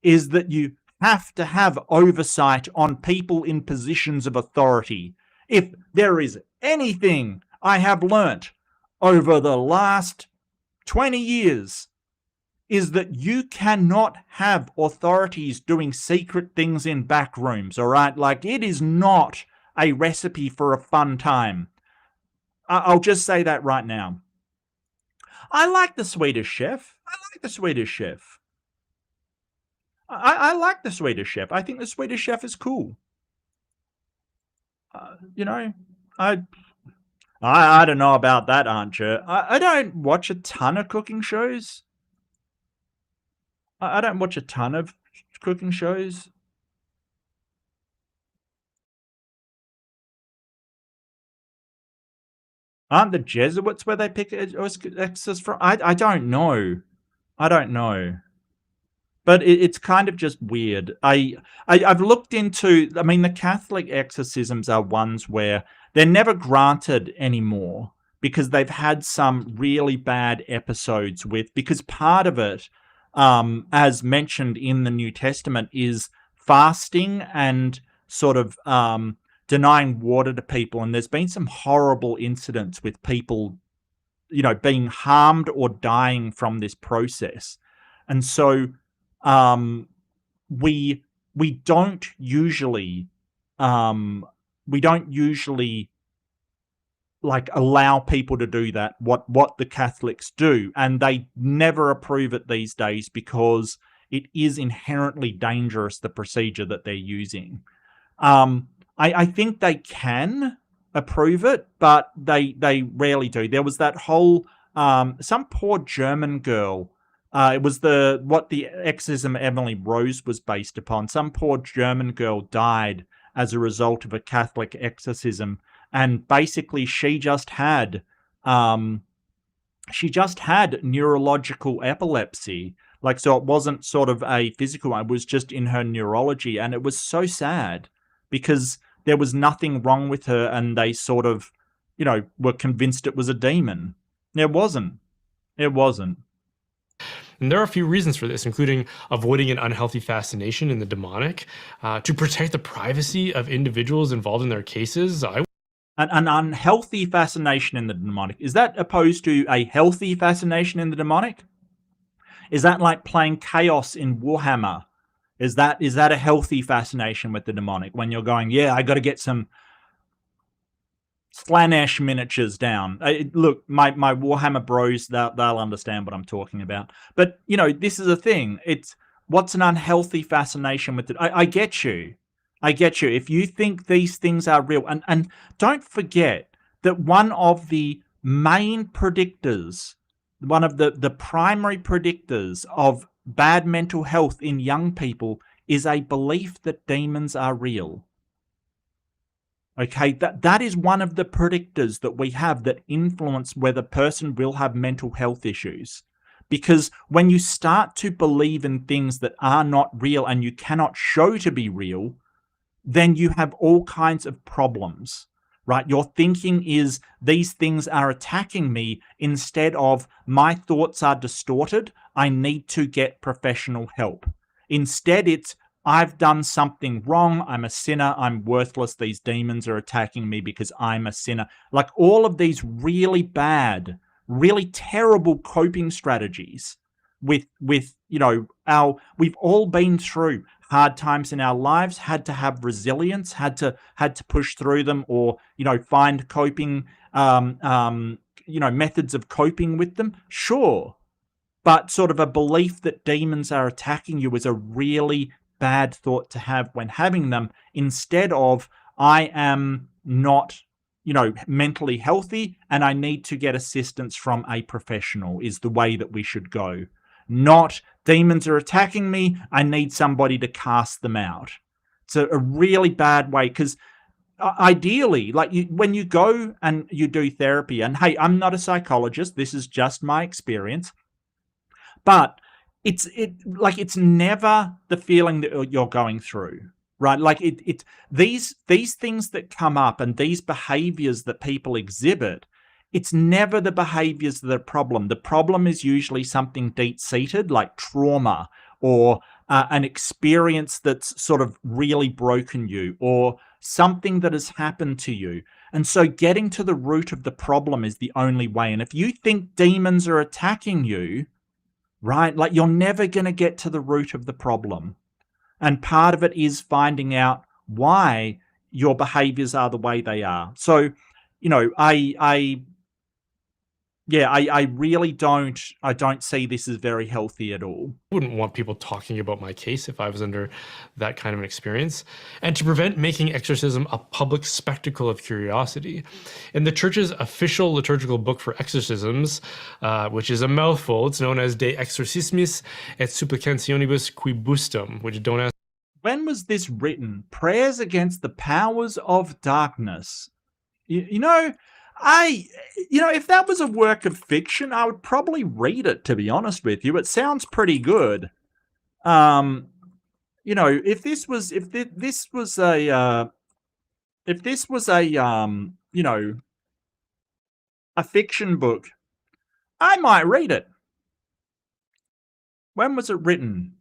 is that you have to have oversight on people in positions of authority. If there is anything I have learnt over the last 20 years, is that you cannot have authorities doing secret things in back rooms, all right? Like, it is not a recipe for a fun time. I'll just say that right now. I like the Swedish Chef. I like the Swedish Chef. I like the Swedish Chef. I think the Swedish Chef is cool. I don't know about that, Archer. I don't watch a ton of cooking shows. I don't watch a ton of cooking shows. Aren't the Jesuits where they pick exes from? I don't know. I don't know. But it's kind of just weird. I've looked into, I mean, the Catholic exorcisms are ones where they're never granted anymore because they've had some really bad episodes because part of it, as mentioned in the New Testament, is fasting and sort of denying water to people. And there's been some horrible incidents with people, being harmed or dying from this process. And so we don't usually like allow people to do that, what the Catholics do, and they never approve it these days because it is inherently dangerous, the procedure that they're using. I think they can approve it, but they rarely do. There was that whole some poor German girl. It was what the exorcism Emily Rose was based upon. Some poor German girl died as a result of a Catholic exorcism, and basically she just had neurological epilepsy. Like, so it wasn't sort of a physical one, it was just in her neurology, and it was so sad because there was nothing wrong with her, and they sort of, were convinced it was a demon. It wasn't. And there are a few reasons for this, including avoiding an unhealthy fascination in the demonic, to protect the privacy of individuals involved in their cases. An unhealthy fascination in the demonic. Is that opposed to a healthy fascination in the demonic? Is that like playing Chaos in Warhammer? Is that a healthy fascination with the demonic? When you're going, yeah, I got to get some Slanesh miniatures down. Look, my Warhammer bros, they'll understand what I'm talking about. But, this is a thing. It's, what's an unhealthy fascination with it? I get you. If you think these things are real, and don't forget that one of the main predictors, one of the primary predictors of bad mental health in young people is a belief that demons are real. Okay, that is one of the predictors that we have that influence whether a person will have mental health issues. Because when you start to believe in things that are not real and you cannot show to be real, then you have all kinds of problems, right? Your thinking is, these things are attacking me, instead of, my thoughts are distorted, I need to get professional help. Instead, it's, I've done something wrong, I'm a sinner, I'm worthless, these demons are attacking me because I'm a sinner. Like, all of these really bad, really terrible coping strategies with we've all been through hard times in our lives, had to have resilience, had to push through them, or find coping methods of coping with them. Sure, but sort of a belief that demons are attacking you is a really bad thought to have when having them, instead of, I am not, mentally healthy, and I need to get assistance from a professional is the way that we should go. Not demons are attacking me, I need somebody to cast them out. It's a really bad way, because ideally, like when you go and you do therapy, and hey, I'm not a psychologist, this is just my experience, but it's never the feeling that you're going through, right? Like these things that come up and these behaviors that people exhibit, it's never the behaviors that are the problem. The problem is usually something deep-seated, like trauma, or an experience that's sort of really broken you, or something that has happened to you. And so getting to the root of the problem is the only way. And if you think demons are attacking you, right, like you're never going to get to the root of the problem. And part of it is finding out why your behaviors are the way they are. So, I really don't see this as very healthy at all. I wouldn't want people talking about my case if I was under that kind of an experience. And to prevent making exorcism a public spectacle of curiosity, in the church's official liturgical book for exorcisms, which is a mouthful, it's known as De Exorcismis et Supplicationibus Quibustum, which don't ask. When was this written? Prayers against the powers of darkness. If that was a work of fiction, I would probably read it, to be honest with you. It sounds pretty good. If this was a fiction book, I might read it. When was it written?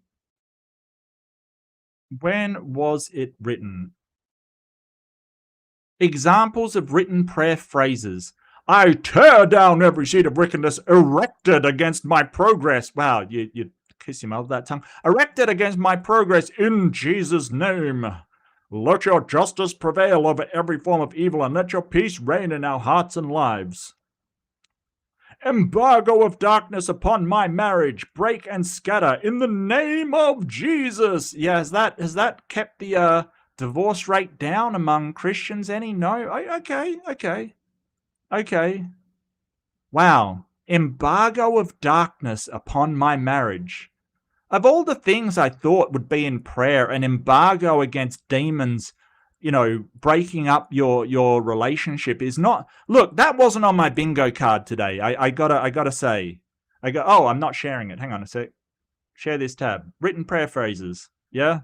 When was it written? Examples of written prayer phrases. I tear down every seed of wickedness erected against my progress. Wow, you kiss your mother that tongue. Erected against my progress in Jesus' name. Let your justice prevail over every form of evil, and let your peace reign in our hearts and lives. Embargo of darkness upon my marriage, break and scatter in the name of Jesus. Yeah, has that kept the divorce rate down among Christians any? No? Okay. Wow. Embargo of darkness upon my marriage. Of all the things I thought would be in prayer, an embargo against demons, breaking up your relationship is not. Look, that wasn't on my bingo card today. I gotta say. I'm not sharing it. Hang on a sec. Share this tab. Written prayer phrases. Yeah?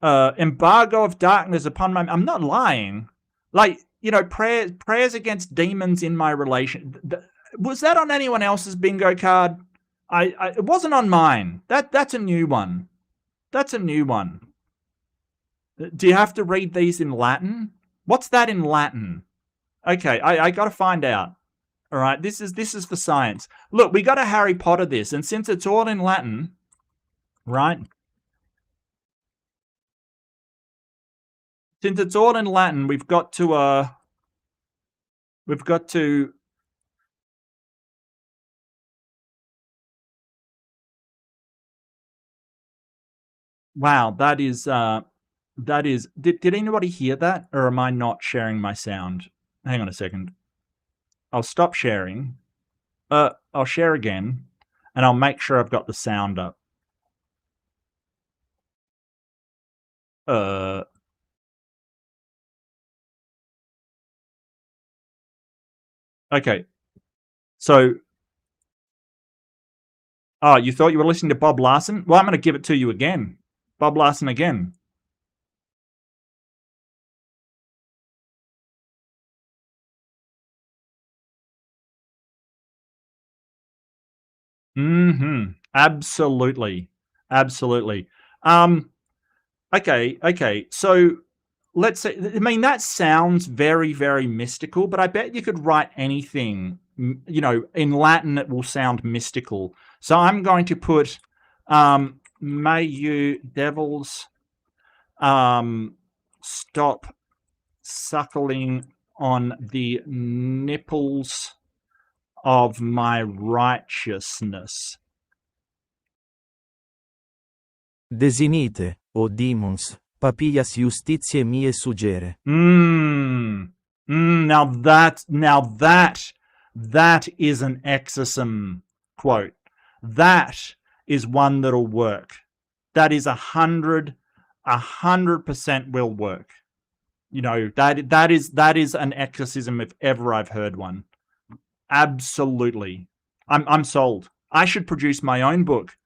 Embargo of darkness upon my. I'm not lying. Like, prayers against demons in my relation. Was that on anyone else's bingo card? It wasn't on mine. That's a new one. That's a new one. Do you have to read these in Latin? What's that in Latin? Okay, I got to find out. All right, this is for science. Look, we got to Harry Potter this, and since it's all in Latin, right? Since it's all in Latin, we've got to. Wow, that is. Did anybody hear that, or am I not sharing my sound? Hang on a second. I'll stop sharing. I'll share again, and I'll make sure I've got the sound up. Okay. So, you thought you were listening to Bob Larson? Well, I'm going to give it to you again. Bob Larson again. Absolutely. Okay. So let's say, that sounds very, very mystical, but I bet you could write anything, in Latin that will sound mystical. So I'm going to put, may you devils stop suckling on the nipples of my righteousness. Desinite, O demons, papillas justitiae miae suggere. Now that is an exorcism quote. That is one that'll work. That is 100% will work. You know, that is an exorcism if ever I've heard one. Absolutely. I'm sold. I should produce my own book.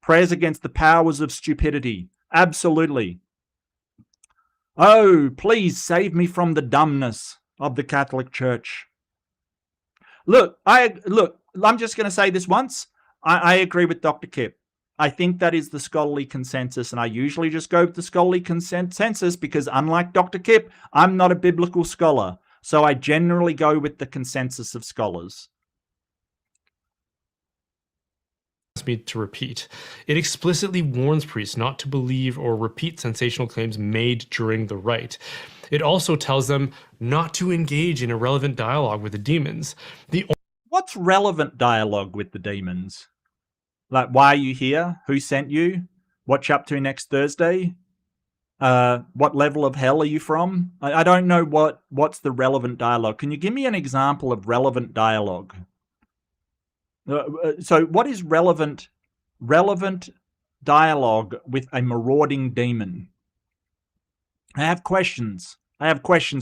Prayers Against the Powers of Stupidity. Absolutely. Oh, please save me from the dumbness of the Catholic Church. Look, I'm just going to say this once. I agree with Dr. Kip. I think that is the scholarly consensus, and I usually just go with the scholarly consensus because, unlike Dr. Kip, I'm not a biblical scholar. So I generally go with the consensus of scholars. Me to repeat. It explicitly warns priests not to believe or repeat sensational claims made during the rite. It also tells them not to engage in irrelevant dialogue with the demons. What's relevant dialogue with the demons? Like, why are you here? Who sent you? What you up to next Thursday? What level of hell are you from? I don't know what's the relevant dialogue. Can you give me an example of relevant dialogue? So what is relevant dialogue with a marauding demon? I have questions,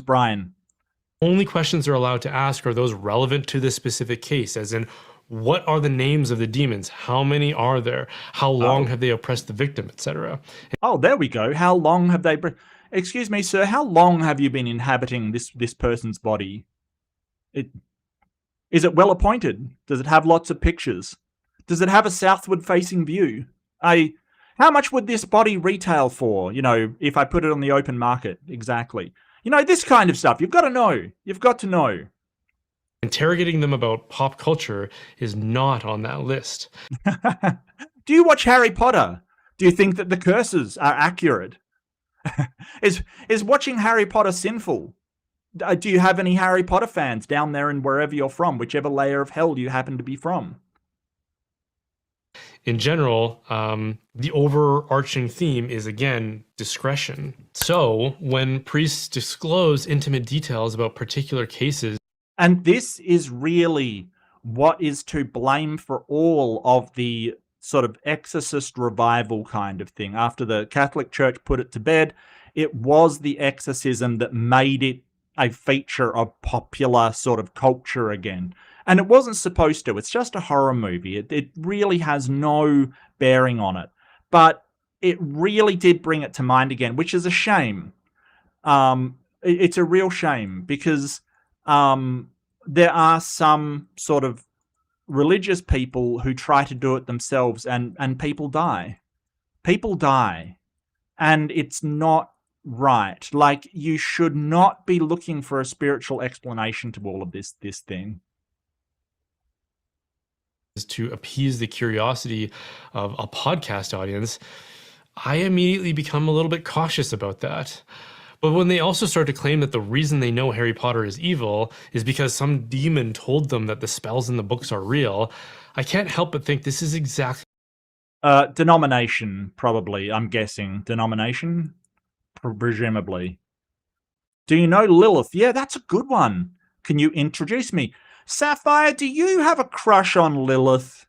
Brian. Only questions they're allowed to ask are those relevant to this specific case, as in, what are the names of the demons? How many are there? How long have they oppressed the victim, etc.? Oh, there we go. How long have they... Excuse me, sir, how long have you been inhabiting this person's body? Is it well appointed? Does it have lots of pictures? Does it have a southward facing view? How much would this body retail for, you know, if I put it on the open market? Exactly. You know, this kind of stuff. You've got to know. You've got to know. Interrogating them about pop culture is not on that list. Do you watch Harry Potter? Do you think that the curses are accurate? Is watching Harry Potter sinful? Do you have any Harry Potter fans down there in wherever you're from, whichever layer of hell you happen to be from? In general, the overarching theme is, again, discretion. So when priests disclose intimate details about particular cases... And this is really what is to blame for all of the sort of exorcist revival kind of thing. After the Catholic Church put it to bed, it was the exorcism that made it a feature of popular sort of culture again. And it wasn't supposed to. It's just a horror movie. It really has no bearing on it. But it really did bring it to mind again, which is a shame. It's a real shame because there are some sort of religious people who try to do it themselves and people die. People die. And it's not right. Like, you should not be looking for a spiritual explanation to all of this thing. To appease the curiosity of a podcast audience, I immediately become a little bit cautious about that. But when they also start to claim that the reason they know Harry Potter is evil is because some demon told them that the spells in the books are real, I can't help but think this is exactly... Denomination, probably, I'm guessing. Denomination? Presumably. Do you know Lilith? Yeah, that's a good one. Can you introduce me? Sapphire, do you have a crush on Lilith?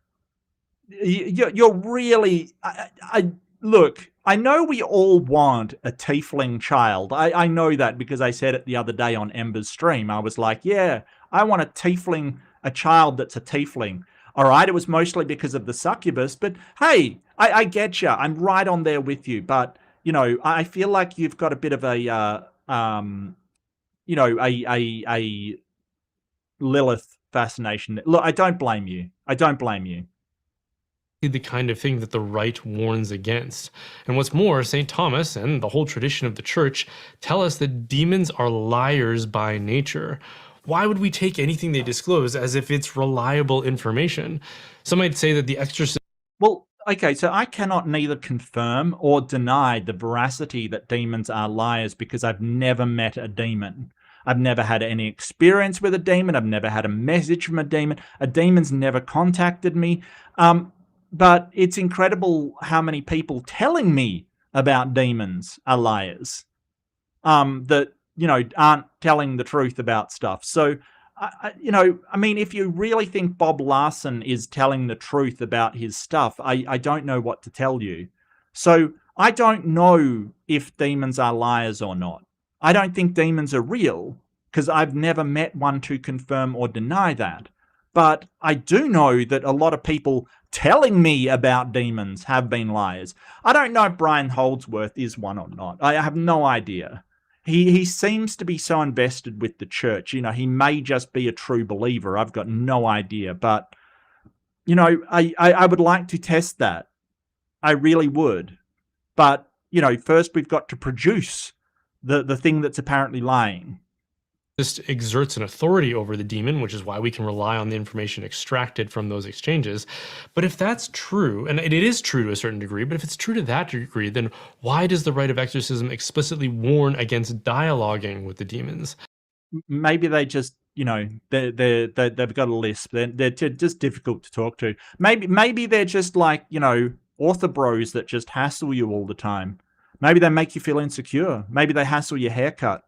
You're really... Look, I know we all want a tiefling child. I know that because I said it the other day on Ember's stream. I was like, yeah, I want a child that's a tiefling. All right, it was mostly because of the succubus, but hey, I get you. I'm right on there with you. But, you know, I feel like you've got a bit of a, you know, a Lilith fascination. Look, I don't blame you. I don't blame you. The kind of thing that the rite warns against. And what's more, St. Thomas and the whole tradition of the church tell us that demons are liars by nature. Why would we take anything they disclose as if it's reliable information? Some might say that the exorcism... Well, okay, so I cannot neither confirm or deny the veracity that demons are liars because I've never met a demon. I've never had any experience with a demon. I've never had a message from a demon. A demon's never contacted me. But it's incredible how many people telling me about demons are liars, that, aren't telling the truth about stuff. So, I mean, if you really think Bob Larson is telling the truth about his stuff, I don't know what to tell you. So I don't know if demons are liars or not. I don't think demons are real, because I've never met one to confirm or deny that. But I do know that a lot of people telling me about demons have been liars. I don't know if Brian Holdsworth is one or not. I have no idea. He seems to be so invested with the church. He may just be a true believer. I've got no idea. But, I would like to test that. I really would. But, first we've got to produce the thing that's apparently lying. This exerts an authority over the demon, which is why we can rely on the information extracted from those exchanges. But if that's true, and it is true to a certain degree, but if it's true to that degree, then why does the rite of exorcism explicitly warn against dialoguing with the demons? Maybe they just, they've got a lisp. They're just difficult to talk to. Maybe they're just like, author bros that just hassle you all the time. Maybe they make you feel insecure. Maybe they hassle your haircut.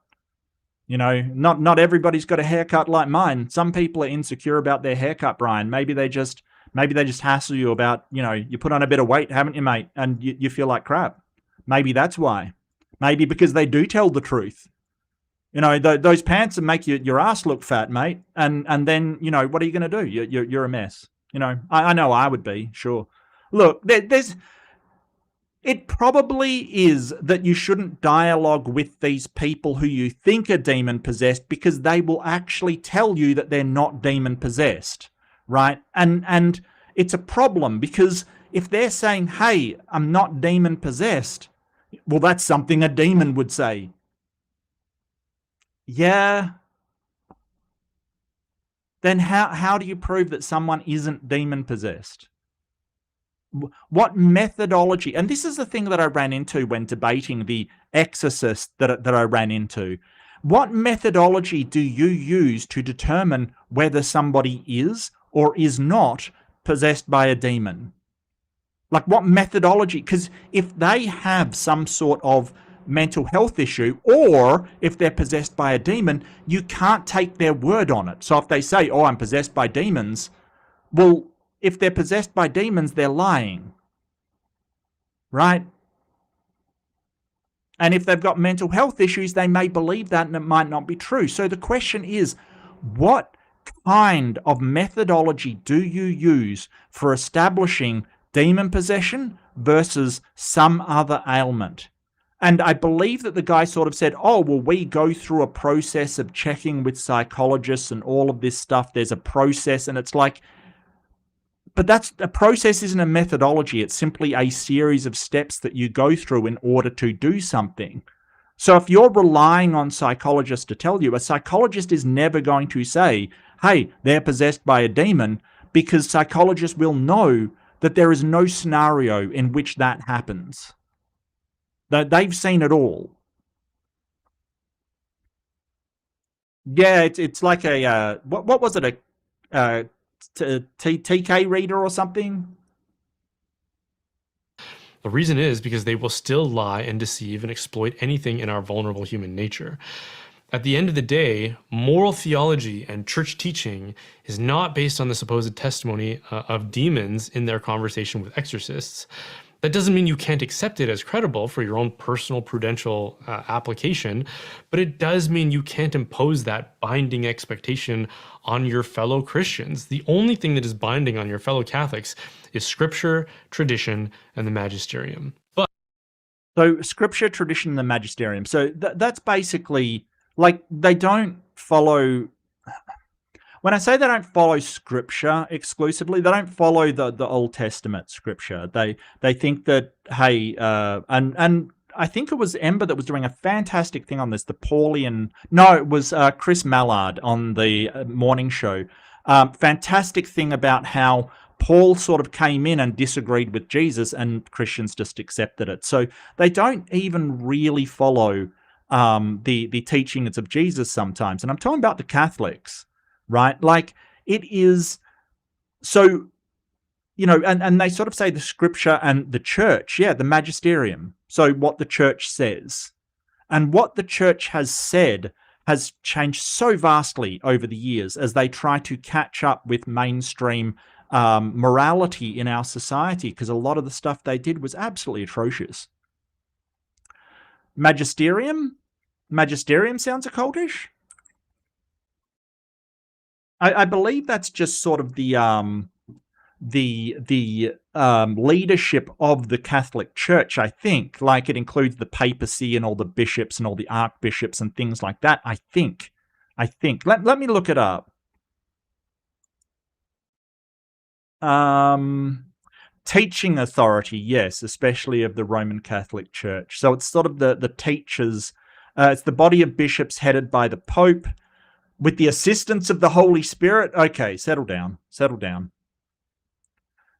Not everybody's got a haircut like mine. Some people are insecure about their haircut, Brian. Maybe they just hassle you about, you put on a bit of weight, haven't you, mate? And you feel like crap. Maybe that's why. Maybe because they do tell the truth. Those pants that make your ass look fat, mate. And then, what are you going to do? You're a mess. I know I would be, sure. Look, it probably is that you shouldn't dialogue with these people who you think are demon-possessed, because they will actually tell you that they're not demon-possessed, right? And it's a problem, because if they're saying, hey, I'm not demon-possessed, well, that's something a demon would say. Yeah. Then how do you prove that someone isn't demon-possessed? What methodology, and this is the thing that I ran into when debating The Exorcist that I ran into. What methodology do you use to determine whether somebody is or is not possessed by a demon? Like, what methodology? Because if they have some sort of mental health issue, or if they're possessed by a demon, you can't take their word on it. So if they say, oh, I'm possessed by demons, well, if they're possessed by demons, they're lying, right? And if they've got mental health issues, they may believe that and it might not be true. So the question is, what kind of methodology do you use for establishing demon possession versus some other ailment? And I believe that the guy sort of said, oh, well, we go through a process of checking with psychologists and all of this stuff. There's a process, and it's like, but that's a process, isn't a methodology. It's simply a series of steps that you go through in order to do something. So if you're relying on psychologists to tell you, a psychologist is never going to say, hey, they're possessed by a demon, because psychologists will know that there is no scenario in which that happens. They've seen it all. Yeah, it's like a, what was it, a TK reader or something? The reason is because they will still lie and deceive and exploit anything in our vulnerable human nature. At the end of the day, moral theology and church teaching is not based on the supposed testimony of demons in their conversation with exorcists. That doesn't mean you can't accept it as credible for your own personal prudential application, but it does mean you can't impose that binding expectation on your fellow Christians. The only thing that is binding on your fellow Catholics is scripture, tradition, and the magisterium. So scripture, tradition, and the magisterium. So that's basically, like, they don't follow... When I say they don't follow scripture exclusively, they don't follow the Old Testament scripture. They think that, hey, and I think it was Ember that was doing a fantastic thing on this. The Paulian, no, it was Chris Mallard on the morning show. Fantastic thing about how Paul sort of came in and disagreed with Jesus, and Christians just accepted it. So they don't even really follow the teachings of Jesus sometimes. And I'm talking about the Catholics. Right? Like, it is... So and they sort of say the scripture and the church, the magisterium. So what the church says. And what the church has said has changed so vastly over the years as they try to catch up with mainstream morality in our society, because a lot of the stuff they did was absolutely atrocious. Magisterium? Magisterium sounds occultish? I believe that's just sort of the leadership of the Catholic Church, I think. Like, it includes the papacy and all the bishops and all the archbishops and things like that, I think. Let me look it up. Teaching authority, yes, especially of the Roman Catholic Church. So it's sort of the teachers. It's the body of bishops headed by the Pope with the assistance of the Holy Spirit. Okay, settle down.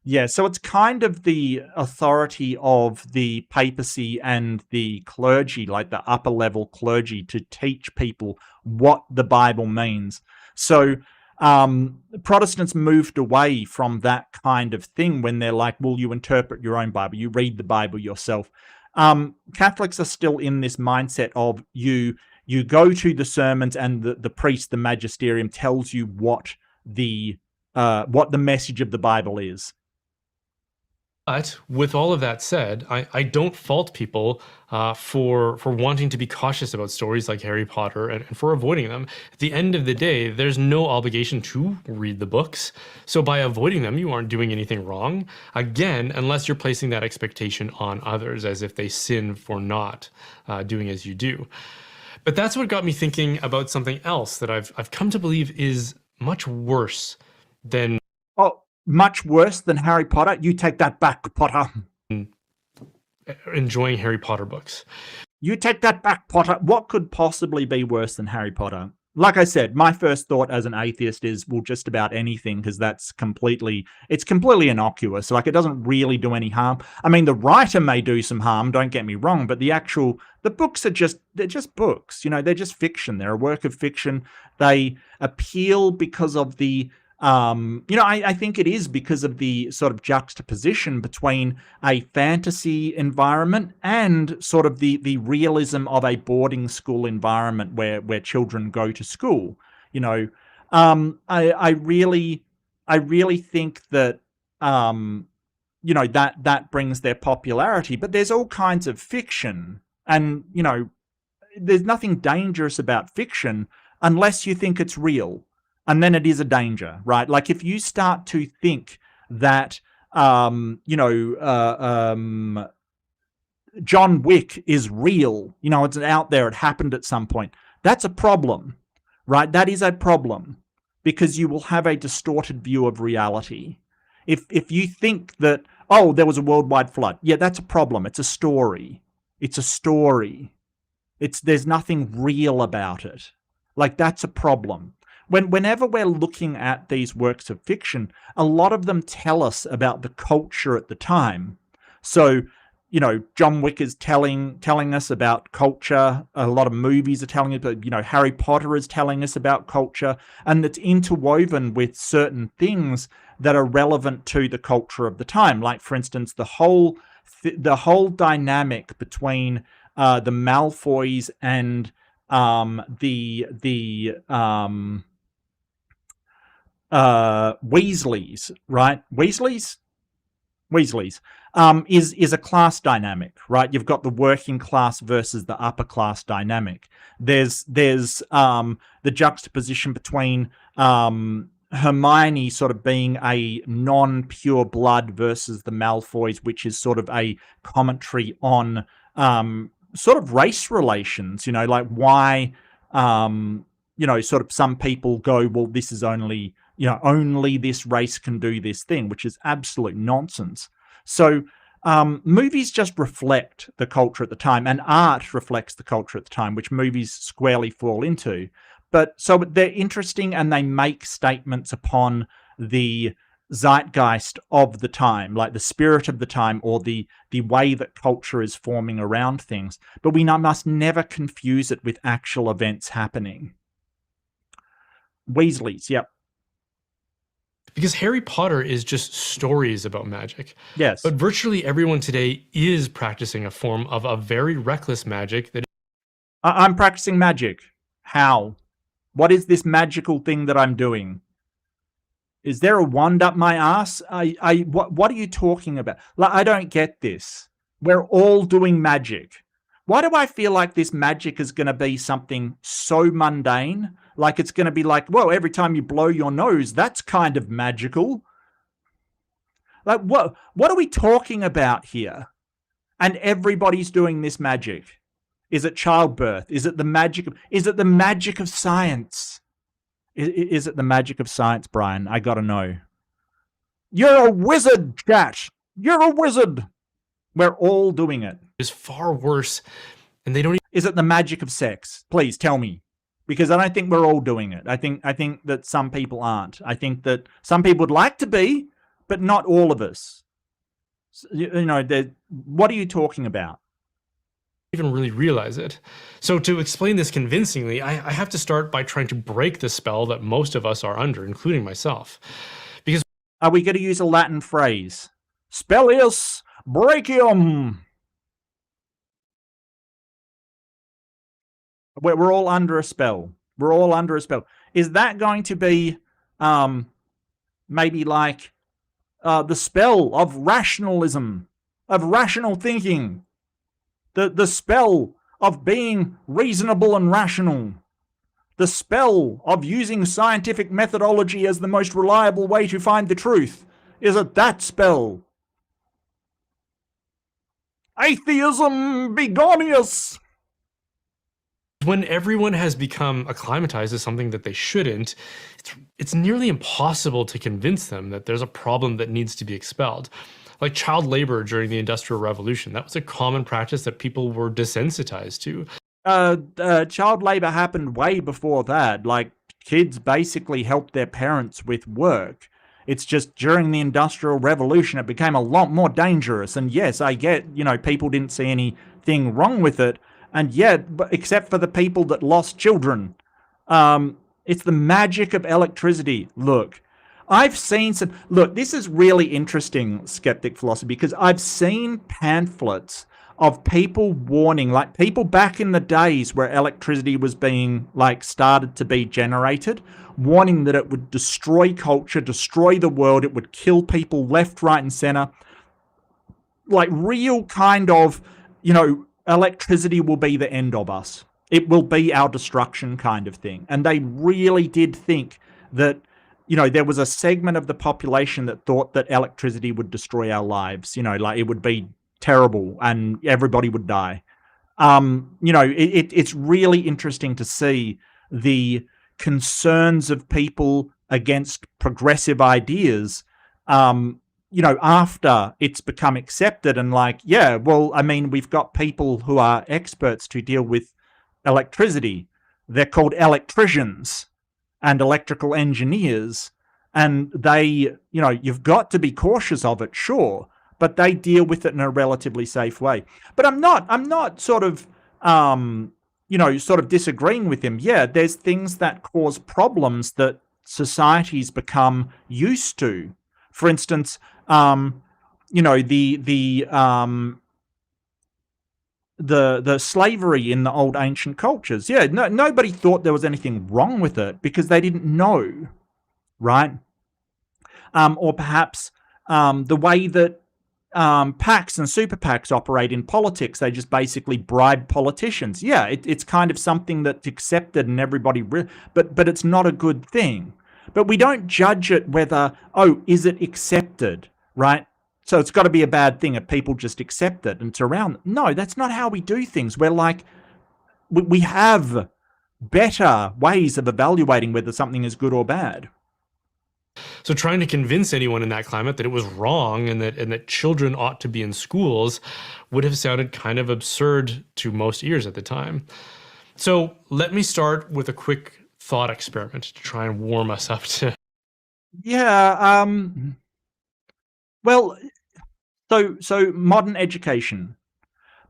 Yeah, so it's kind of the authority of the papacy and the clergy, like the upper level clergy, to teach people what the Bible means. So Protestants moved away from that kind of thing when they're like, well, you interpret your own Bible, you read the Bible yourself. Catholics are still in this mindset of you go to the sermons and the priest, the magisterium, tells you what the message of the Bible is. But with all of that said, I don't fault people for wanting to be cautious about stories like Harry Potter and for avoiding them. At the end of the day, there's no obligation to read the books. So by avoiding them, you aren't doing anything wrong. Again, unless you're placing that expectation on others as if they sin for not doing as you do. But that's what got me thinking about something else that I've come to believe is much worse than... Oh, much worse than Harry Potter? You take that back, Potter. Enjoying Harry Potter books. You take that back, Potter. What could possibly be worse than Harry Potter? Like I said, my first thought as an atheist is, well, just about anything, because it's completely innocuous. Like, it doesn't really do any harm. I mean, the writer may do some harm, don't get me wrong, but the books they're just books. They're just fiction. They're a work of fiction. They appeal because of the I think it is because of the sort of juxtaposition between a fantasy environment and sort of the realism of a boarding school environment where children go to school. I really think that that brings their popularity. But there's all kinds of fiction, and there's nothing dangerous about fiction unless you think it's real. And then it is a danger, right? Like, if you start to think that, John Wick is real, it's out there, it happened at some point, that's a problem, right? That is a problem, because you will have a distorted view of reality. If you think that, oh, there was a worldwide flood, that's a problem. It's a story. There's nothing real about it. Like, that's a problem. Whenever we're looking at these works of fiction, a lot of them tell us about the culture at the time. So, John Wick is telling us about culture. A lot of movies are telling us, but, Harry Potter is telling us about culture, and it's interwoven with certain things that are relevant to the culture of the time. Like, for instance, the whole dynamic between the Malfoys and Weasleys, right? Weasleys is a class dynamic, right? You've got the working class versus the upper class dynamic. There's the juxtaposition between Hermione sort of being a non-pure blood versus the Malfoys, which is sort of a commentary on sort of race relations, like why sort of some people go, well, this is only this race can do this thing, which is absolute nonsense. So movies just reflect the culture at the time, and art reflects the culture at the time, which movies squarely fall into. But so they're interesting, and they make statements upon the zeitgeist of the time, like the spirit of the time, or the way that culture is forming around things. But we must never confuse it with actual events happening. Weasleys, yep. Because Harry Potter is just stories about magic. Yes. But virtually everyone today is practicing a form of a very reckless magic that I'm practicing magic. How? What is this magical thing that I'm doing? Is there a wand up my ass? What are you talking about? Like, I don't get this. We're all doing magic. Why do I feel like this magic is going to be something so mundane? Like it's going to be like, well, every time you blow your nose, that's kind of magical. Like, what are we talking about here? And everybody's doing this magic. Is it childbirth? Is it the magic of science? Is it the magic of science, Brian? I gotta know. You're a wizard, chat. You're a wizard. We're all doing it. is far worse, and they don't. Is it the magic of sex? Please tell me, because I don't think we're all doing it. I think that some people aren't. I think that some people would like to be, but not all of us. You know, what are you talking about? Even really realize it. So to explain this convincingly, I have to start by trying to break the spell that most of us are under, including myself. Because are we going to use a Latin phrase? Spellius brachium. We're all under a spell. We're all under a spell. Is that going to be maybe like the spell of rationalism, of rational thinking? The spell of being reasonable and rational. The spell of using scientific methodology as the most reliable way to find the truth. Is it that spell? Atheism begonius! when everyone has become acclimatized to something that they shouldn't, it's nearly impossible to convince them that there's a problem that needs to be expelled. Like child labor during the Industrial Revolution, that was a common practice that people were desensitized to. Child labor happened way before that. Like, kids basically helped their parents with work. It's just during the Industrial Revolution, it became a lot more dangerous. And yes, I get, people didn't see anything wrong with it. And yet, except for the people that lost children. It's the magic of electricity. Look, I've seen some... Look, this is really interesting, skeptic philosophy, because I've seen pamphlets of people warning, like people back in the days where electricity was being, started to be generated, warning that it would destroy culture, destroy the world, it would kill people left, right, and center. Like real kind of, electricity will be the end of us. It will be our destruction kind of thing. And they really did think that, there was a segment of the population that thought that electricity would destroy our lives, it would be terrible and everybody would die. It's really interesting to see the concerns of people against progressive ideas, after it's become accepted and we've got people who are experts to deal with electricity. They're called electricians and electrical engineers, and they, you've got to be cautious of it, sure, but they deal with it in a relatively safe way. But I'm not sort of, disagreeing with him. Yeah, there's things that cause problems that societies become used to. For instance, the slavery in the old ancient cultures. Yeah, nobody thought there was anything wrong with it because they didn't know, right? Or perhaps the way that PACs and super PACs operate in politics, they just basically bribe politicians. Yeah, it's kind of something that's accepted and everybody, but it's not a good thing. But we don't judge it whether, is it accepted, right? So it's got to be a bad thing if people just accept it and it's around. No, that's not how we do things. We're like, we have better ways of evaluating whether something is good or bad. So trying to convince anyone in that climate that it was wrong and that children ought to be in schools would have sounded kind of absurd to most ears at the time. So let me start with a quick thought experiment to try and warm us up to. Yeah. Well, so modern education.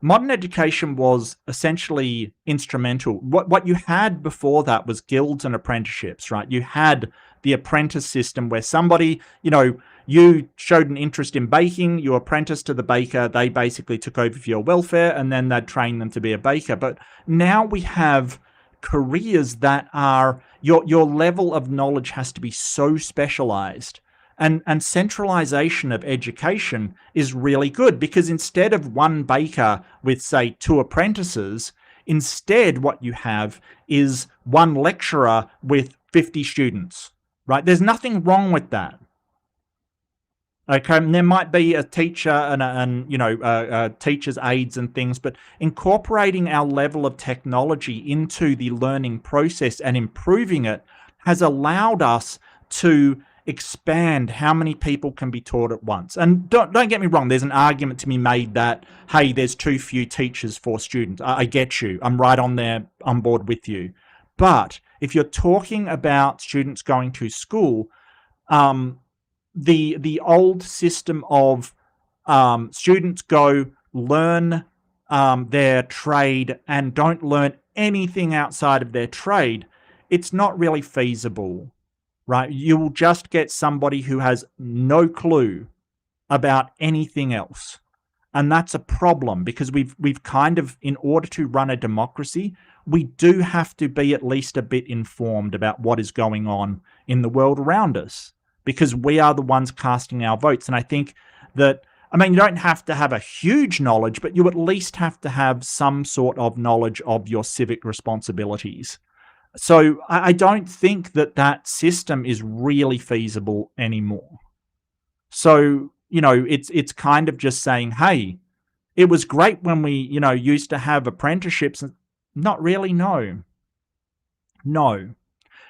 modern education was essentially instrumental. What you had before that was guilds and apprenticeships, right? You had the apprentice system where somebody, you showed an interest in baking, you apprenticed to the baker, they basically took over for your welfare, and then they'd train them to be a baker. But now we have careers that are, your level of knowledge has to be so specialized. And centralization of education is really good, because instead of one baker with, say, 2 apprentices, instead what you have is one lecturer with 50 students, right? There's nothing wrong with that. Okay, and there might be a teacher and teacher's aides and things, but incorporating our level of technology into the learning process and improving it has allowed us to expand how many people can be taught at once. And don't get me wrong, there's an argument to be made that, hey, there's too few teachers for students. I get you. I'm right on board with you. But if you're talking about students going to school, the old system of students go learn their trade and don't learn anything outside of their trade, it's not really feasible, right? You will just get somebody who has no clue about anything else. And that's a problem, because we've kind of, in order to run a democracy, we do have to be at least a bit informed about what is going on in the world around us, because we are the ones casting our votes. And I think that, you don't have to have a huge knowledge, but you at least have to have some sort of knowledge of your civic responsibilities. So I don't think that system is really feasible anymore. So, it's kind of just saying, hey, it was great when we, used to have apprenticeships. Not really, no.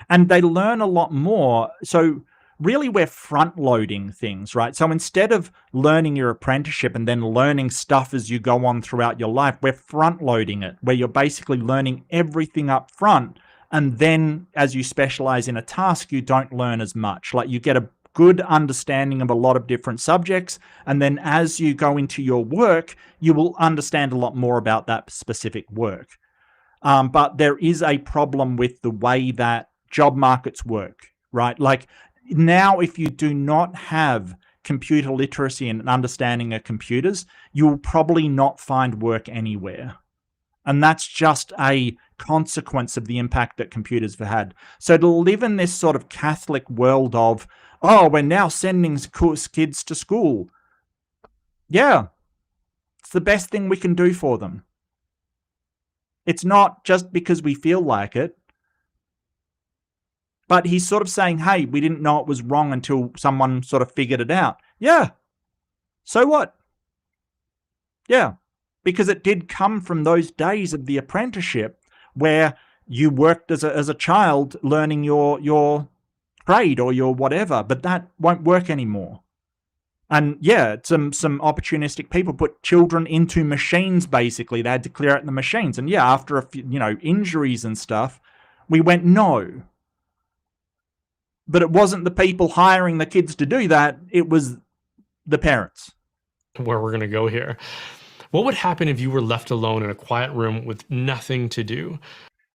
And they learn a lot more. So really, we're front-loading things, right? So instead of learning your apprenticeship and then learning stuff as you go on throughout your life, we're front-loading it, where you're basically learning everything up front. And then as you specialize in a task, you don't learn as much. Like, you get a good understanding of a lot of different subjects. And then as you go into your work, you will understand a lot more about that specific work. But there is a problem with the way that job markets work, right? Like, now, if you do not have computer literacy and an understanding of computers, you will probably not find work anywhere. And that's just a consequence of the impact that computers have had. So to live in this sort of Catholic world of, oh, we're now sending kids to school. Yeah, it's the best thing we can do for them. It's not just because we feel like it. But he's sort of saying, hey, we didn't know it was wrong until someone sort of figured it out. Yeah. So what? Yeah. Because it did come from those days of the apprenticeship where you worked as a child learning your trade or your whatever, but that won't work anymore. And yeah, some opportunistic people put children into machines, basically. They had to clear out the machines. And yeah, after a few, injuries and stuff, we went, no. But it wasn't the people hiring the kids to do that. It was the parents. Where we're going to go here. What would happen if you were left alone in a quiet room with nothing to do?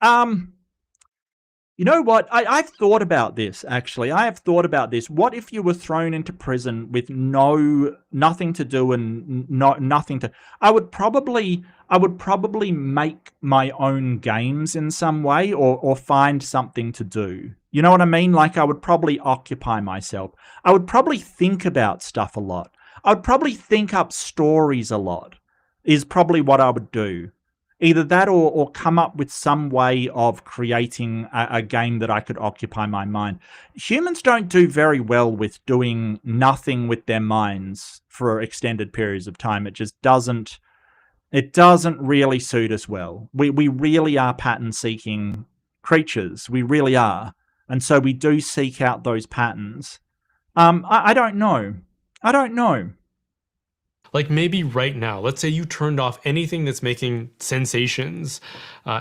You know what? I've thought about this, actually. I have thought about this. What if you were thrown into prison with nothing to do and nothing to... I would probably make my own games in some way, or find something to do. You know what I mean? Like, I would probably occupy myself. I would probably think about stuff a lot. I would probably think up stories a lot, is probably what I would do. Either that or come up with some way of creating a game that I could occupy my mind. Humans don't do very well with doing nothing with their minds for extended periods of time. It just doesn't really suit us well. We really are pattern-seeking creatures. We really are. And so we do seek out those patterns. I don't know. Like, maybe right now, let's say you turned off anything that's making sensations,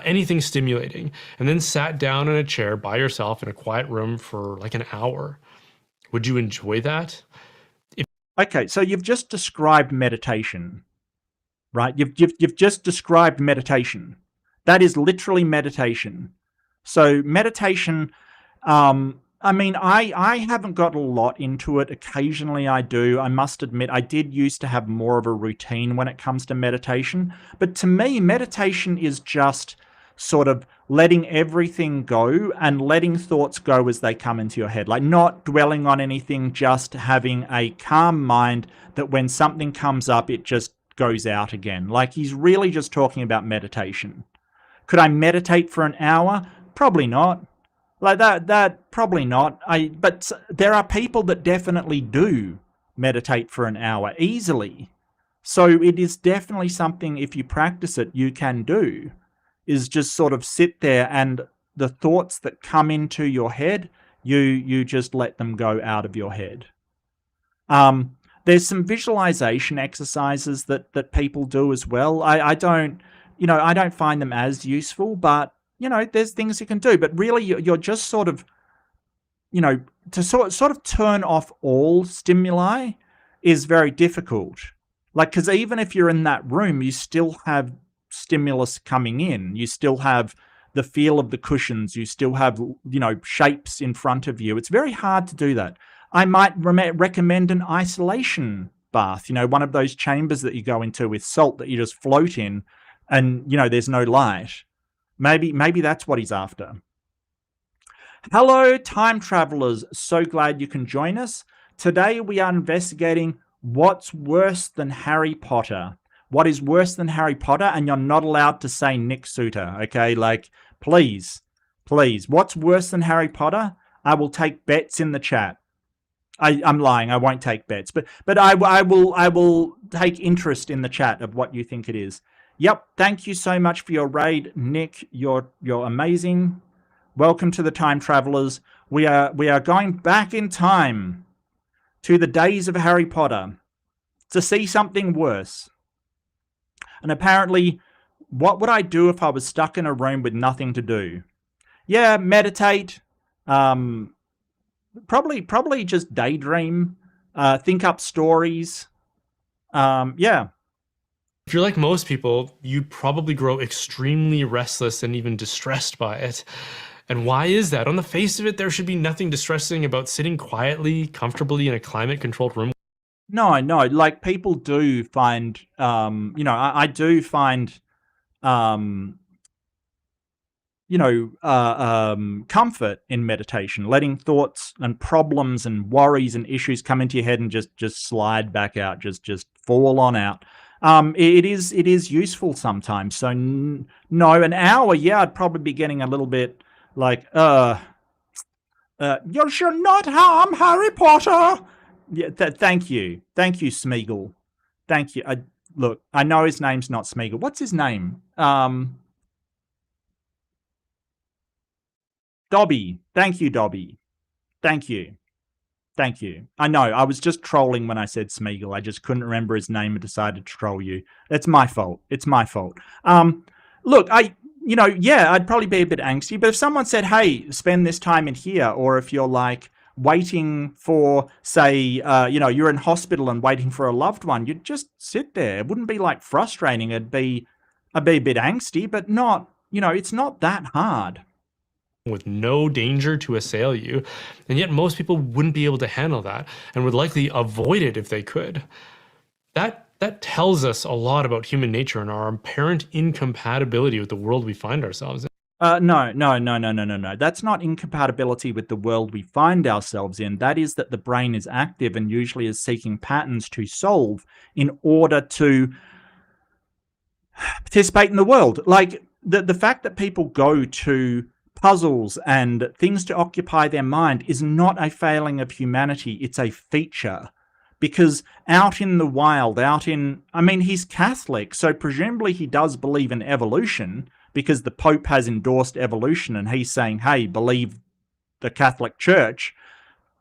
anything stimulating, and then sat down in a chair by yourself in a quiet room for like an hour. Would you enjoy that? Okay, so you've just described meditation. right? You've just described meditation. That is literally meditation. So meditation, I mean, I haven't got a lot into it. Occasionally I do. I must admit, I did used to have more of a routine when it comes to meditation. But to me, meditation is just sort of letting everything go and letting thoughts go as they come into your head. Like not dwelling on anything, just having a calm mind that when something comes up, it just goes out again. Like he's really just talking about meditation. Could I meditate for an hour? Probably not. Like that probably not. But there are people that definitely do meditate for an hour easily. So it is definitely something, if you practice it, you can do, is just sort of sit there and the thoughts that come into your head, you just let them go out of your head. There's some visualization exercises that people do as well. I don't find them as useful, but there's things you can do, but really you're just sort of, to sort of turn off all stimuli is very difficult. Like, because even if you're in that room, you still have stimulus coming in. You still have the feel of the cushions. You still have, shapes in front of you. It's very hard to do that. I might recommend an isolation bath, one of those chambers that you go into with salt that you just float in and, there's no light. Maybe that's what he's after. Hello, time travelers. So glad you can join us. Today we are investigating what's worse than Harry Potter. What is worse than Harry Potter? And you're not allowed to say Nick Suter, okay? Like, please. What's worse than Harry Potter? I will take bets in the chat. I'm lying. I won't take bets, but I will take interest in the chat of what you think it is. Yep, thank you so much for your raid, Nick. You're amazing. Welcome to the Time Travelers. We are going back in time to the days of Harry Potter to see something worse. And apparently, what would I do if I was stuck in a room with nothing to do? Yeah, meditate. Probably just daydream. Think up stories. Yeah. If you're like most people, you'd probably grow extremely restless and even distressed by it. And why is that? On the face of it, there should be nothing distressing about sitting quietly, comfortably in a climate-controlled room. No, like people do find, I do find, comfort in meditation, letting thoughts and problems and worries and issues come into your head and just slide back out, just fall on out. It is useful sometimes. So no, an hour, yeah, I'd probably be getting a little bit like, you should not harm Harry Potter. Yeah, thank you, Smeagol. Thank you. Look, I know his name's not Smeagol. What's his name? Dobby. Thank you, Dobby. Thank you. I know, I was just trolling when I said Smeagol. I just couldn't remember his name and decided to troll you. That's my fault. It's my fault. Look, I'd probably be a bit angsty, but if someone said, hey, spend this time in here, or if you're like waiting for, say, you're in hospital and waiting for a loved one, you'd just sit there. It wouldn't be like frustrating. I'd be a bit angsty, but not, it's not that hard. With no danger to assail you, and yet most people wouldn't be able to handle that and would likely avoid it if they could. That tells us a lot about human nature and our apparent incompatibility with the world we find ourselves in. No. That's not incompatibility with the world we find ourselves in. That is that the brain is active and usually is seeking patterns to solve in order to participate in the world. Like the fact that people go to puzzles and things to occupy their mind is not a failing of humanity. It's a feature. Because out in the wild, he's Catholic, so presumably he does believe in evolution, because the Pope has endorsed evolution and he's saying, hey, believe the Catholic Church,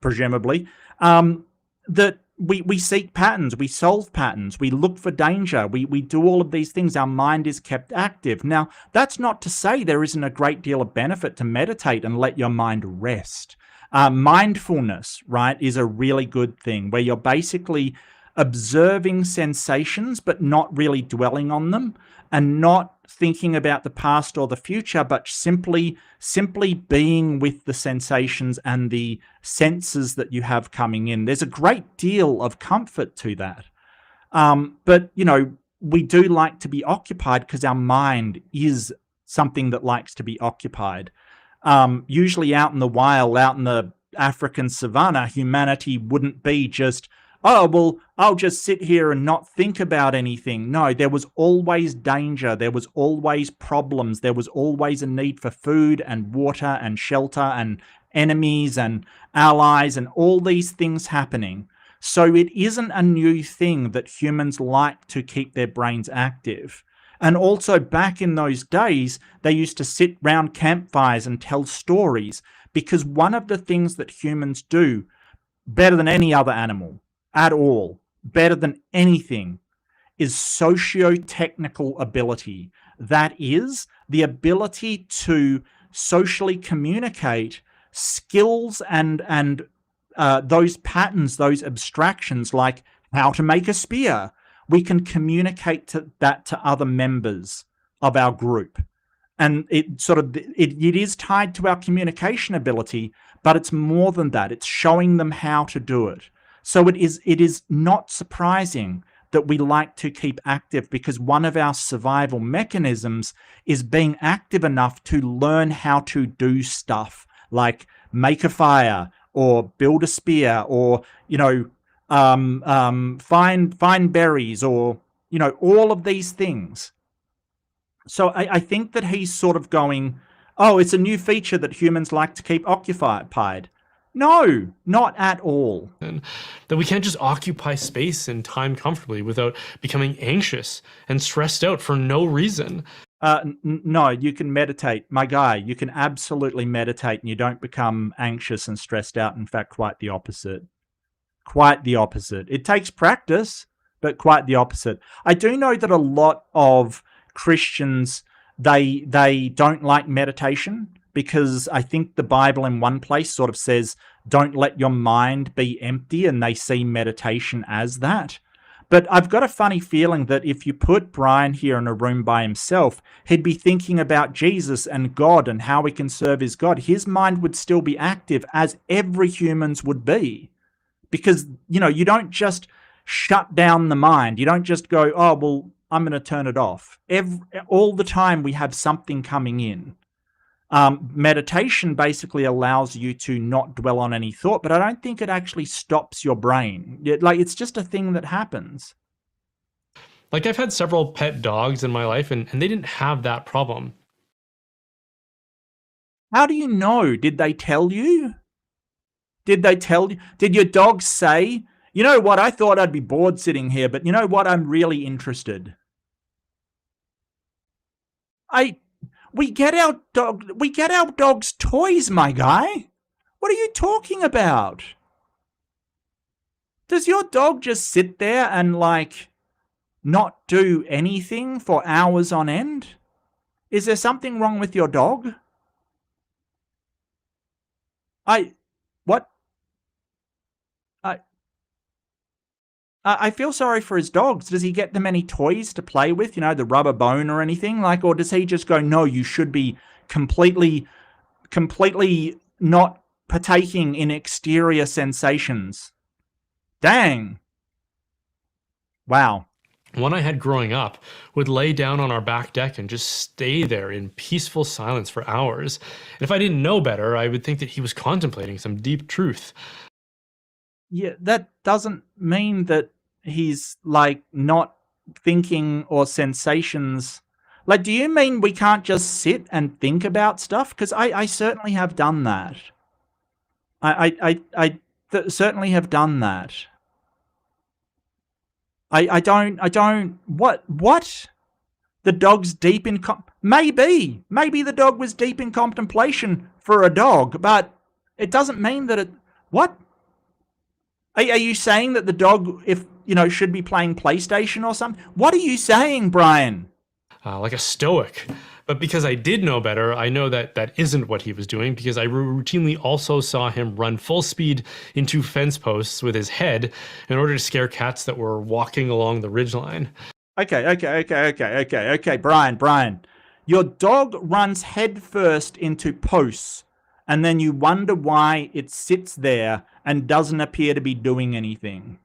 presumably, that we seek patterns, we solve patterns, we look for danger, we do all of these things. Our mind is kept active. Now, that's not to say there isn't a great deal of benefit to meditate and let your mind rest. Mindfulness, right, is a really good thing where you're basically observing sensations but not really dwelling on them, and not thinking about the past or the future, but simply being with the sensations and the senses that you have coming in. There's a great deal of comfort to that. But, you know, we do like to be occupied because our mind is something that likes to be occupied. Usually out in the wild, out in the African savannah, humanity wouldn't be just, oh, well, I'll just sit here and not think about anything. No, there was always danger. There was always problems. There was always a need for food and water and shelter and enemies and allies and all these things happening. So it isn't a new thing that humans like to keep their brains active. And also back in those days, they used to sit round campfires and tell stories, because one of the things that humans do better than any other animal at all, better than anything, is socio-technical ability. That is the ability to socially communicate skills and those patterns, those abstractions, like how to make a spear. We can communicate that to other members of our group. And it is tied to our communication ability, but it's more than that. It's showing them how to do it. So it is not surprising that we like to keep active, because one of our survival mechanisms is being active enough to learn how to do stuff like make a fire or build a spear, or, you know, find berries, or, you know, all of these things. So I think that he's sort of going, oh, it's a new feature that humans like to keep occupied. No, not at all. And that we can't just occupy space and time comfortably without becoming anxious and stressed out for no reason. No, you can meditate. My guy, you can absolutely meditate and you don't become anxious and stressed out. In fact, quite the opposite. Quite the opposite. It takes practice, but quite the opposite. I do know that a lot of Christians, they don't like meditation, because I think the Bible in one place sort of says, don't let your mind be empty, and they see meditation as that. But I've got a funny feeling that if you put Brian here in a room by himself, he'd be thinking about Jesus and God and how he can serve his God. His mind would still be active, as every human's would be. Because, you know, you don't just shut down the mind. You don't just go, oh, well, I'm going to turn it off. All the time we have something coming in. Meditation basically allows you to not dwell on any thought, but I don't think it actually stops your brain. It's just a thing that happens. Like, I've had several pet dogs in my life, and they didn't have that problem. How do you know? Did they tell you? Did they tell you? Did your dog say, you know what, I thought I'd be bored sitting here, but you know what, I'm really interested? We get our dogs toys, my guy. What are you talking about? Does your dog just sit there and, like, not do anything for hours on end? Is there something wrong with your dog? What? I feel sorry for his dogs. Does he get them any toys to play with, you know, the rubber bone or anything? Like, or does he just go, no, you should be completely not partaking in exterior sensations? Dang. Wow. One I had growing up would lay down on our back deck and just stay there in peaceful silence for hours. And if I didn't know better, I would think that he was contemplating some deep truth. Yeah, that doesn't mean that he's, like, not thinking or sensations. Like, do you mean we can't just sit and think about stuff? Because I certainly have done that. I certainly have done that. I don't, what? The dog's deep in, maybe the dog was deep in contemplation for a dog, but it doesn't mean that it, what? Are you saying that the dog, if, you know, should be playing PlayStation or something? What are you saying, Brian? Like a stoic. But because I did know better, I know that that isn't what he was doing, because I routinely also saw him run full speed into fence posts with his head in order to scare cats that were walking along the ridgeline. Okay, Brian. Your dog runs headfirst into posts, and then you wonder why it sits there and doesn't appear to be doing anything.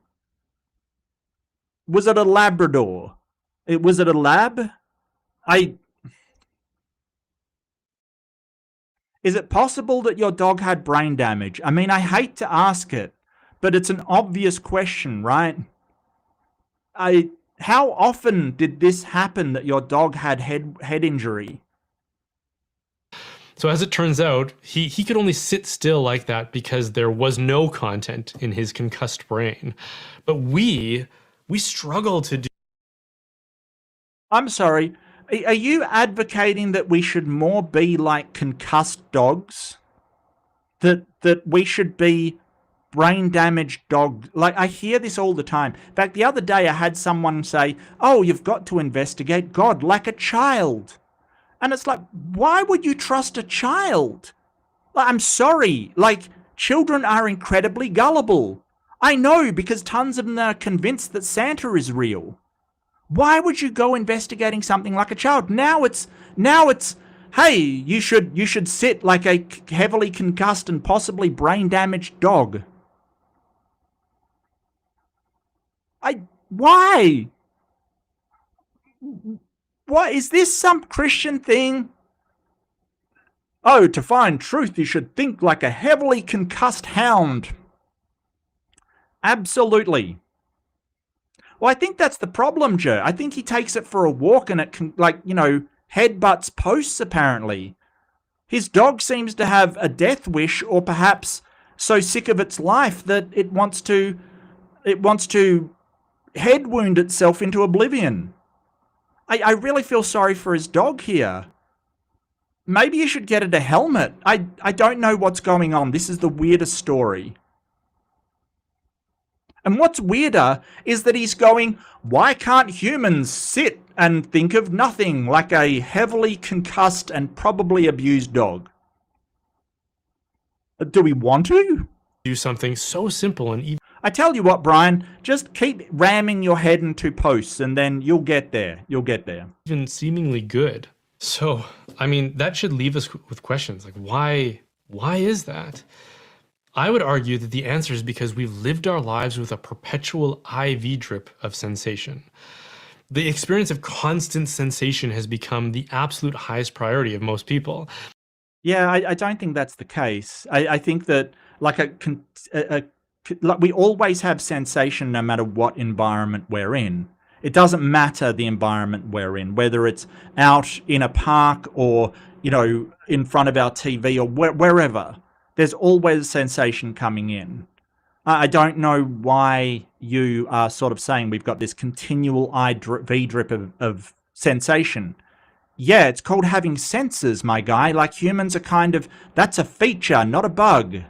Was it a Labrador? Was it a lab? Is it possible that your dog had brain damage? I mean, I hate to ask it, but it's an obvious question, right? How often did this happen that your dog had head injury? So as it turns out, he could only sit still like that because there was no content in his concussed brain. But we struggle to do. I'm sorry, are you advocating that we should more be like concussed dogs? That we should be brain damaged dogs? Like, I hear this all the time. In fact, the other day I had someone say, oh, you've got to investigate God like a child. And it's like, why would you trust a child? Like, I'm sorry, like, children are incredibly gullible. I know, because tons of them are convinced that Santa is real. Why would you go investigating something like a child? Now it's, hey, you should sit like a heavily concussed and possibly brain damaged dog. Why? What is this, some Christian thing? Oh, to find truth, you should think like a heavily concussed hound. Absolutely. Well, I think that's the problem, Joe. I think he takes it for a walk and it can, like, headbutts posts, apparently. His dog seems to have a death wish, or perhaps so sick of its life that it wants to head wound itself into oblivion. I really feel sorry for his dog here. Maybe you should get it a helmet. I don't know what's going on. This is the weirdest story. And what's weirder is that he's going, why can't humans sit and think of nothing like a heavily concussed and probably abused dog? Do we want to? Do something so simple and even. I tell you what, Brian, just keep ramming your head into posts and then you'll get there. You'll get there. Even seemingly good. So, I mean, that should leave us with questions like, why is that? I would argue that the answer is because we've lived our lives with a perpetual IV drip of sensation. The experience of constant sensation has become the absolute highest priority of most people. Yeah, I don't think that's the case. I think that like like we always have sensation no matter what environment we're in. It doesn't matter the environment we're in, whether it's out in a park or, in front of our TV or wherever. There's always sensation coming in. I don't know why you are sort of saying we've got this continual IV drip of sensation. Yeah, it's called having senses, my guy. Like humans are that's a feature, not a bug.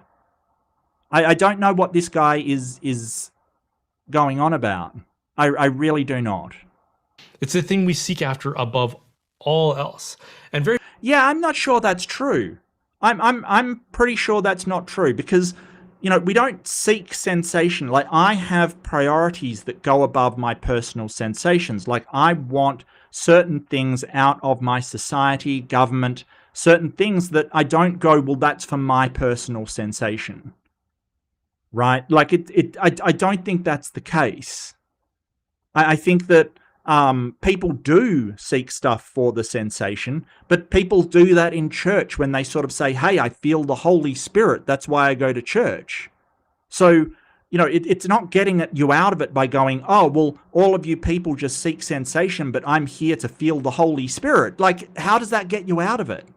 I don't know what this guy is going on about. I really do not. It's the thing we seek after above all else. And yeah, I'm not sure that's true. I'm pretty sure that's not true because, we don't seek sensation. Like, I have priorities that go above my personal sensations. Like, I want certain things out of my society, government, certain things that I don't go, well, that's for my personal sensation. Right? Like, I don't think that's the case. I think that people do seek stuff for the sensation, but people do that in church when they sort of say, hey, I feel the Holy Spirit. That's why I go to church. So, it's not getting you out of it by going, oh, well, all of you people just seek sensation, but I'm here to feel the Holy Spirit. Like, how does that get you out of it?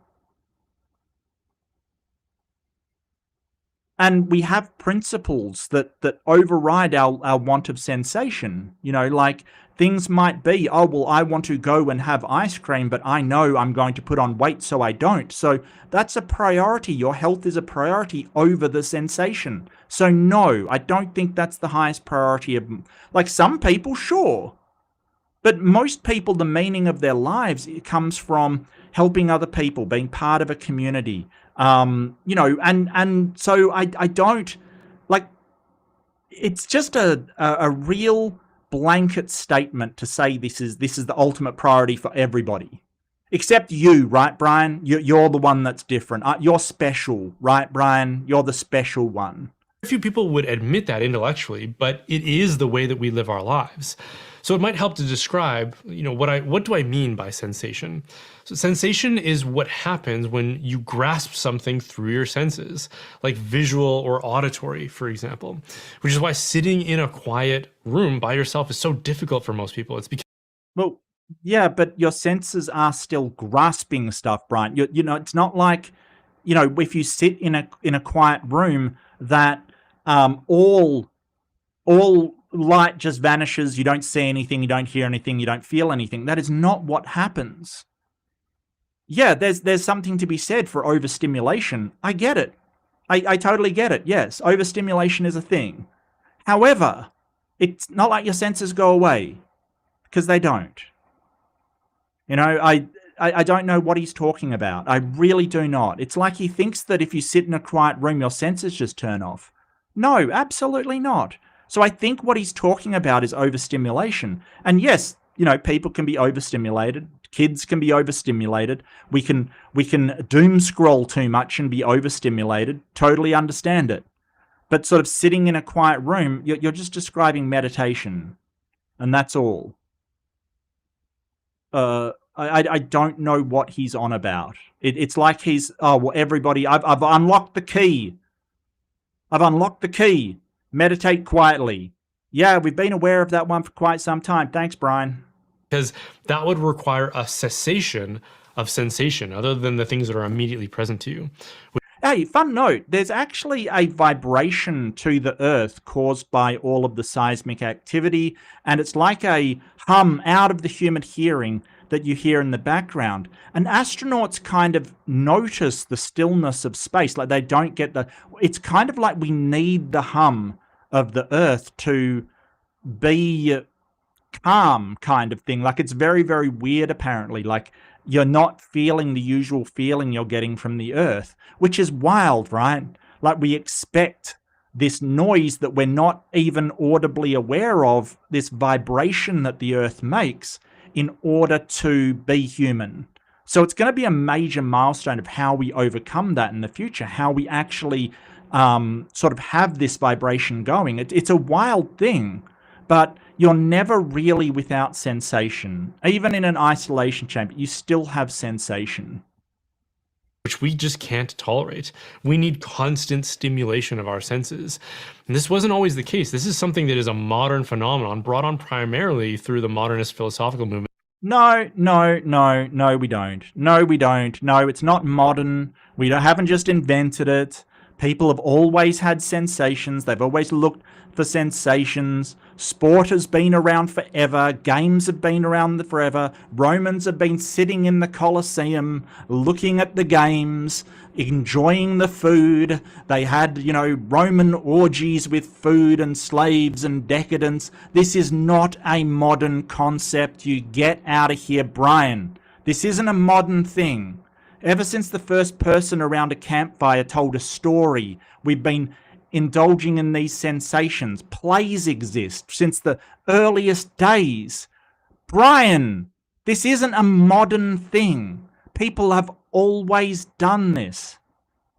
And we have principles that override our want of sensation. Like things might be, oh, well, I want to go and have ice cream, but I know I'm going to put on weight, so I don't. So that's a priority. Your health is a priority over the sensation. So no, I don't think that's the highest priority of, like some people, sure. But most people, the meaning of their lives, it comes from helping other people, being part of a community. You know, and so I don't like. It's just a real blanket statement to say this is the ultimate priority for everybody, except you, right, Brian? You're the one that's different. You're special, right, Brian? You're the special one. A few people would admit that intellectually, but it is the way that we live our lives. So it might help to describe, you know, what do I mean by sensation? So sensation is what happens when you grasp something through your senses, like visual or auditory, for example, which is why sitting in a quiet room by yourself is so difficult for most people. It's because, well, yeah, but your senses are still grasping stuff, Brian. You know, it's not like, you know, if you sit in a quiet room that all light just vanishes, you don't see anything, you don't hear anything, you don't feel anything. That is not what happens. Yeah, there's something to be said for overstimulation. I get it. I totally get it. Yes, overstimulation is a thing. However, it's not like your senses go away, because they don't. You know, I don't know what he's talking about. I really do not. It's like he thinks that if you sit in a quiet room, your senses just turn off. No, absolutely not. So I think what he's talking about is overstimulation. And yes, you know, people can be overstimulated. Kids can be overstimulated. We can doom scroll too much and be overstimulated. Totally understand it. But sort of sitting in a quiet room, you're just describing meditation. And that's all. I don't know what he's on about. It's like he's, oh, well, everybody, I've unlocked the key. I've unlocked the key. Meditate quietly. Yeah, we've been aware of that one for quite some time. Thanks, Brian. because that would require a cessation of sensation other than the things that are immediately present to you. Hey, fun note, there's actually a vibration to the Earth caused by all of the seismic activity, and it's like a hum out of the human hearing that you hear in the background. And astronauts kind of notice the stillness of space, like they don't get the... It's kind of like we need the hum of the Earth to be calm kind of thing. Like it's very, very weird apparently, like you're not feeling the usual feeling you're getting from the Earth, which is wild, right? Like we expect this noise that we're not even audibly aware of, this vibration that the Earth makes in order to be human. So it's going to be a major milestone of how we overcome that in the future, how we actually sort of have this vibration going. It's a wild thing, but you're never really without sensation. Even in an isolation chamber, you still have sensation. Which we just can't tolerate. We need constant stimulation of our senses. And this wasn't always the case. This is something that is a modern phenomenon brought on primarily through the modernist philosophical movement. No, we don't. No, we don't. No, it's not modern. We haven't just invented it. People have always had sensations. They've always looked for sensations. Sport has been around forever. Games have been around forever. Romans have been sitting in the Colosseum, looking at the games, enjoying the food. They had, you know, Roman orgies with food and slaves and decadence. This is not a modern concept. You get out of here, Brian. This isn't a modern thing. Ever since the first person around a campfire told a story, we've been indulging in these sensations. Plays exist since the earliest days. Brian, this isn't a modern thing. People have always done this,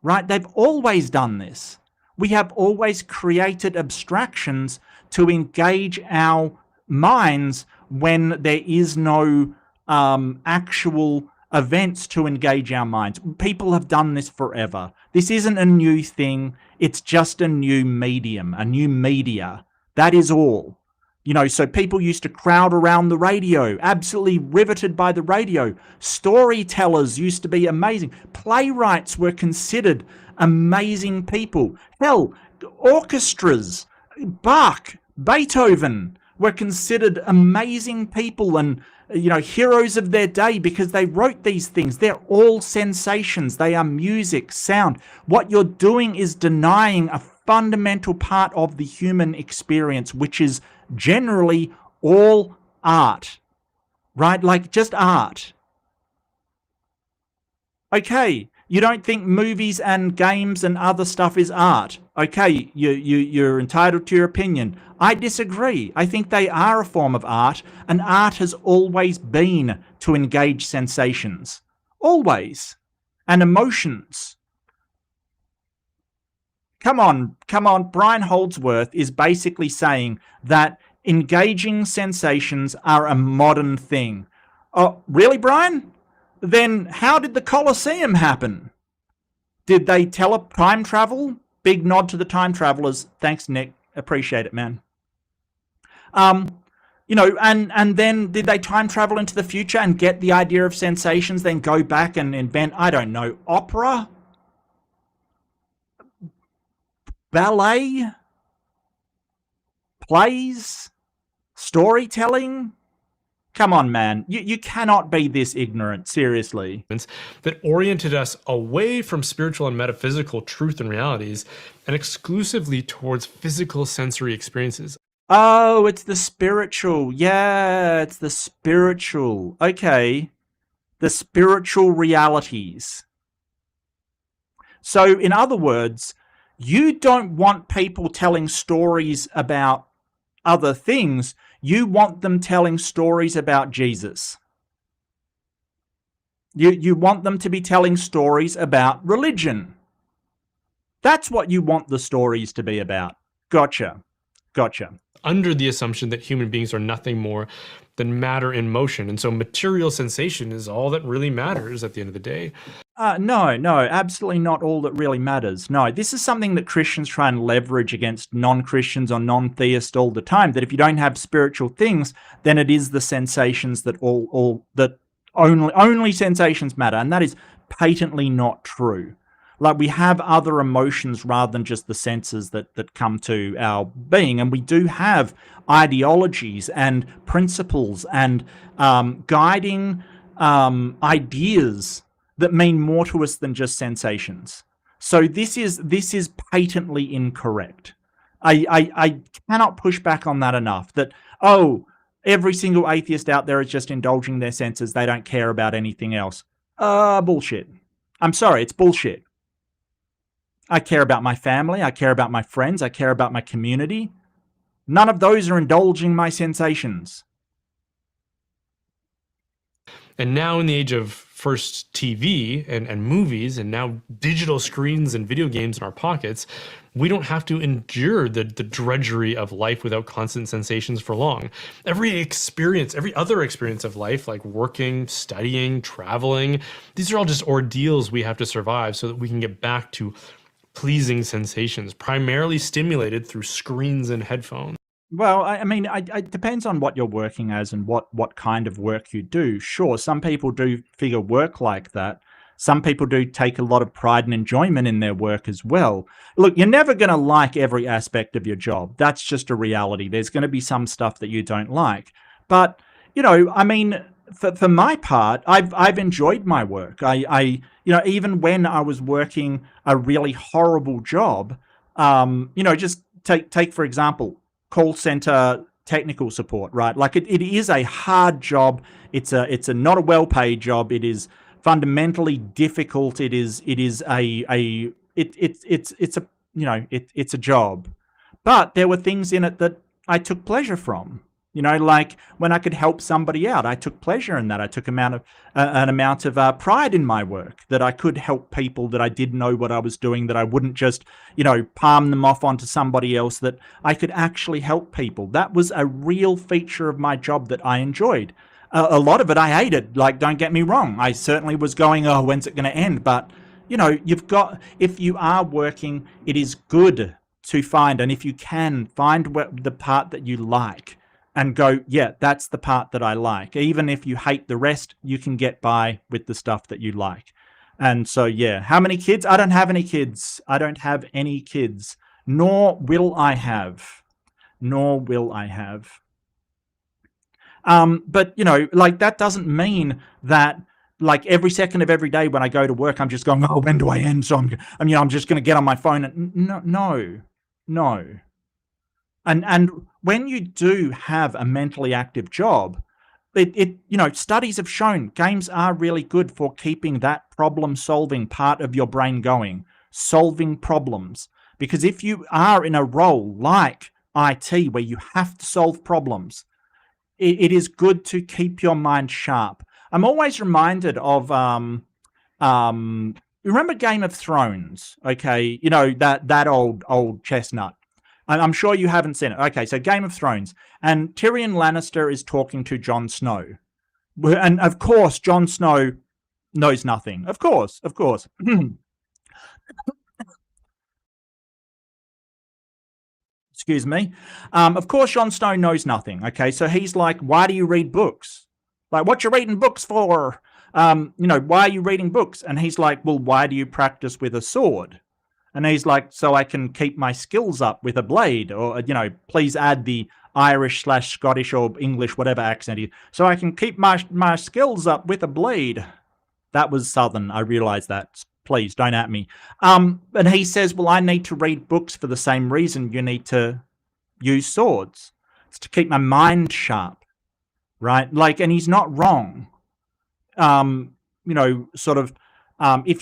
right? They've always done this. We have always created abstractions to engage our minds when there is no actual events to engage our minds. People have done this forever. This isn't a new thing. It's just a new medium, a new media. That is all. You know, so people used to crowd around the radio, absolutely riveted by the radio. Storytellers used to be amazing. Playwrights were considered amazing people. Hell, orchestras, Bach, Beethoven were considered amazing people and, you know, heroes of their day because they wrote these things. They're all sensations. They are music, sound. What you're doing is denying a fundamental part of the human experience, which is generally all art, right? Like just art. Okay, you don't think movies and games and other stuff is art. Okay, you're entitled to your opinion. I disagree. I think they are a form of art, and art has always been to engage sensations. Always. And emotions. Come on. Brian Holdsworth is basically saying that engaging sensations are a modern thing. Oh, really, Brian? Then how did the Colosseum happen? Did they time travel? Big nod to the time travelers. Thanks, Nick. Appreciate it, man. And then did they time travel into the future and get the idea of sensations, then go back and invent, I don't know, opera? Ballet? Plays? Storytelling? Come on, man. You cannot be this ignorant, seriously. That oriented us away from spiritual and metaphysical truth and realities and exclusively towards physical sensory experiences. Oh, it's the spiritual. Yeah, it's the spiritual. Okay. The spiritual realities. So, in other words, you don't want people telling stories about other things. You want them telling stories about Jesus. You want them to be telling stories about religion. That's what you want the stories to be about. Gotcha. Under the assumption that human beings are nothing more than matter in motion. And so material sensation is all that really matters at the end of the day. No, absolutely not all that really matters. No, this is something that Christians try and leverage against non-Christians or non-theists all the time, that if you don't have spiritual things, then it is the sensations that only sensations matter. And that is patently not true. Like, we have other emotions rather than just the senses that come to our being. And we do have ideologies and principles and guiding ideas that mean more to us than just sensations. So this is patently incorrect. I cannot push back on that enough. That, every single atheist out there is just indulging their senses. They don't care about anything else. Bullshit. I'm sorry, it's bullshit. I care about my family. I care about my friends. I care about my community. None of those are indulging my sensations. And now in the age of first TV and movies and now digital screens and video games in our pockets, we don't have to endure the drudgery of life without constant sensations for long. Every other experience of life, like working, studying, traveling, these are all just ordeals we have to survive so that we can get back to pleasing sensations, primarily stimulated through screens and headphones. Well, I mean, it depends on what you're working as and what kind of work you do. Sure, some people do figure work like that. Some people do take a lot of pride and enjoyment in their work as well. Look, you're never going to like every aspect of your job. That's just a reality. There's going to be some stuff that you don't like. But, I mean, for my part, I've enjoyed my work. I even when I was working a really horrible job, just take for example, call center technical support, right? Like it is a hard job. It's a not a well-paid job. It is fundamentally difficult. It's a job. But there were things in it that I took pleasure from. Like when I could help somebody out, I took pleasure in that. I took an amount of pride in my work, that I could help people, that I did know what I was doing, that I wouldn't just, palm them off onto somebody else, that I could actually help people. That was a real feature of my job that I enjoyed. A lot of it I hated, like, don't get me wrong. I certainly was going, when's it going to end? But, if you are working, it is good to find, and if you can, find the part that you like. And go, yeah, that's the part that I like. Even if you hate the rest, you can get by with the stuff that you like. And so, yeah, how many kids? I don't have any kids. Nor will I have. But, like, that doesn't mean that, like, every second of every day when I go to work, I'm just going, when do I end? So I'm just going to get on my phone. And no. And when you do have a mentally active job, studies have shown games are really good for keeping that problem-solving part of your brain going, solving problems. Because if you are in a role like IT where you have to solve problems, it is good to keep your mind sharp. I'm always reminded of remember Game of Thrones? Okay, that old chestnut. I'm sure you haven't seen it. Okay, so Game of Thrones, and Tyrion Lannister is talking to Jon Snow, and of course Jon Snow knows nothing. Of course. Excuse me. Of course, Jon Snow knows nothing. Okay, so he's like, "Why do you read books? Like, what you reading books for? Why are you reading books?" And he's like, "Well, why do you practice with a sword?" And he's like, "So I can keep my skills up with a blade," or please add the Irish/Scottish or English, whatever accent he. "So I can keep my skills up with a blade." That was Southern. I realize that. Please don't at me. And he says, "Well, I need to read books for the same reason you need to use swords. It's to keep my mind sharp, right?" And he's not wrong. If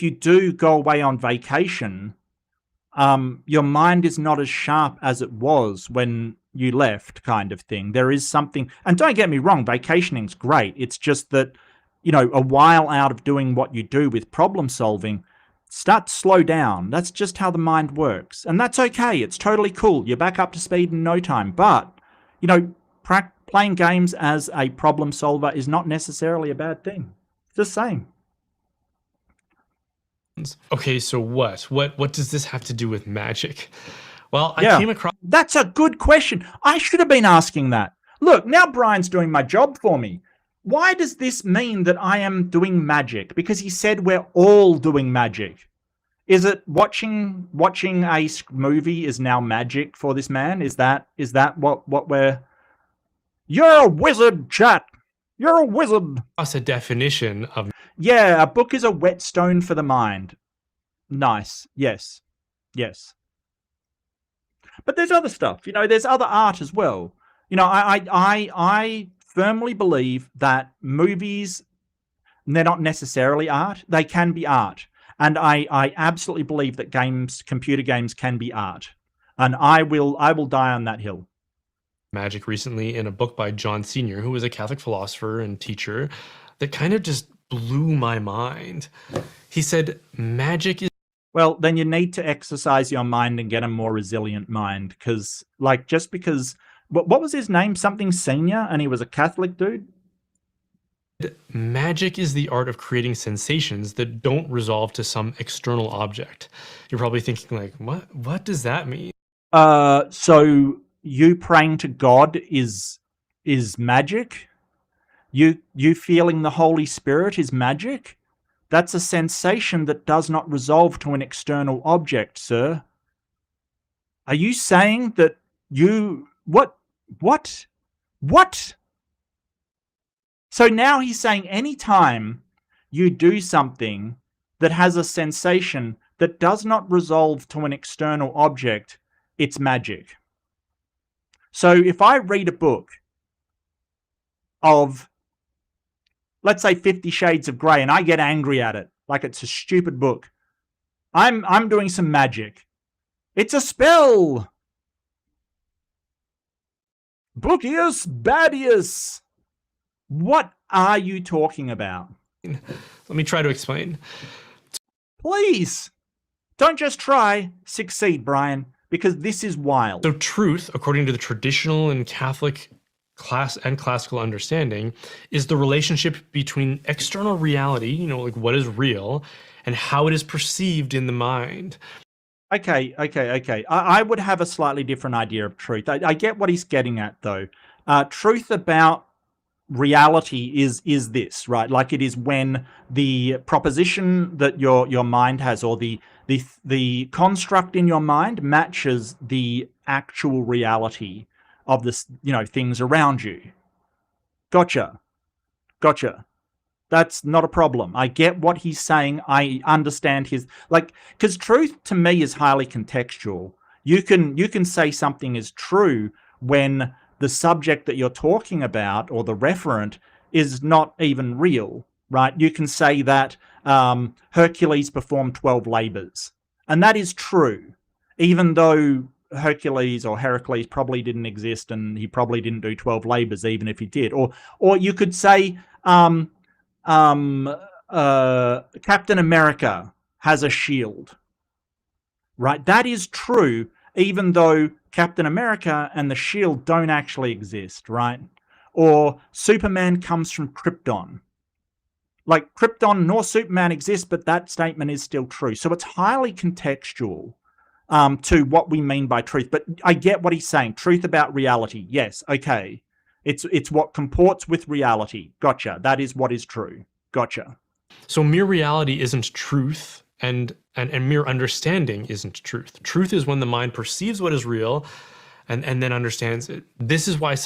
you do go away on vacation, your mind is not as sharp as it was when you left, kind of thing. There is something, and don't get me wrong, vacationing's great. It's just that, a while out of doing what you do with problem solving, start to slow down. That's just how the mind works. And that's okay. It's totally cool. You're back up to speed in no time. But, playing games as a problem solver is not necessarily a bad thing. Just saying. Okay, so what does this have to do with magic? Well, I came across... That's a good question. I should have been asking that. Look, now Brian's doing my job for me. Why does this mean that I am doing magic? Because he said we're all doing magic. Is it watching a movie is now magic for this man? Is that what we're... You're a wizard, chat. You're a wizard. That's a definition of... Yeah, a book is a whetstone for the mind. Nice. Yes. But there's other stuff. There's other art as well. I firmly believe that movies, they're not necessarily art. They can be art. And I absolutely believe that computer games can be art. And I will die on that hill. Magic recently in a book by John Senior, who was a Catholic philosopher and teacher, that kind of just blew my mind. He said, magic is... Well, then you need to exercise your mind and get a more resilient mind. Because, just because... What was his name? Something Senior? And he was a Catholic dude? Magic is the art of creating sensations that don't resolve to some external object. You're probably thinking, what does that mean? So you praying to God is magic? You feeling the Holy Spirit is magic? That's a sensation that does not resolve to an external object, sir. Are you saying that you... What? So now he's saying anytime you do something that has a sensation that does not resolve to an external object, it's magic. So if I read a book of, let's say, 50 Shades of Grey, and I get angry at it, like it's a stupid book, I'm doing some magic. It's a spell. Bookius Badius. What are you talking about? Let me try to explain. Please. Don't just try. Succeed, Brian, because this is wild. So truth, according to the traditional and Catholic classical understanding, is the relationship between external reality, what is real, and how it is perceived in the mind. Okay. I would have a slightly different idea of truth. I get what he's getting at, though. Truth about reality is this, right? It is when the proposition that your mind has, or the construct in your mind, matches the actual reality of this, things around you. Gotcha. That's not a problem. I get what he's saying. I understand his, because truth to me is highly contextual. You can say something is true when the subject that you're talking about, or the referent, is not even real, right? You can say that Hercules performed 12 labors, and that is true, even though Hercules or Heracles probably didn't exist and he probably didn't do 12 labors, even if he did. Or you could say Captain America has a shield, right? That is true, even though Captain America and the shield don't actually exist, right? Or Superman comes from Krypton. Like, Krypton nor Superman exist, but that statement is still true. So it's highly contextual to what we mean by truth. But I get what he's saying. Truth about reality. Yes, okay. It's what comports with reality. Gotcha. That is what is true. Gotcha. So mere reality isn't truth, and mere understanding isn't truth. Truth is when the mind perceives what is real and then understands it. This is why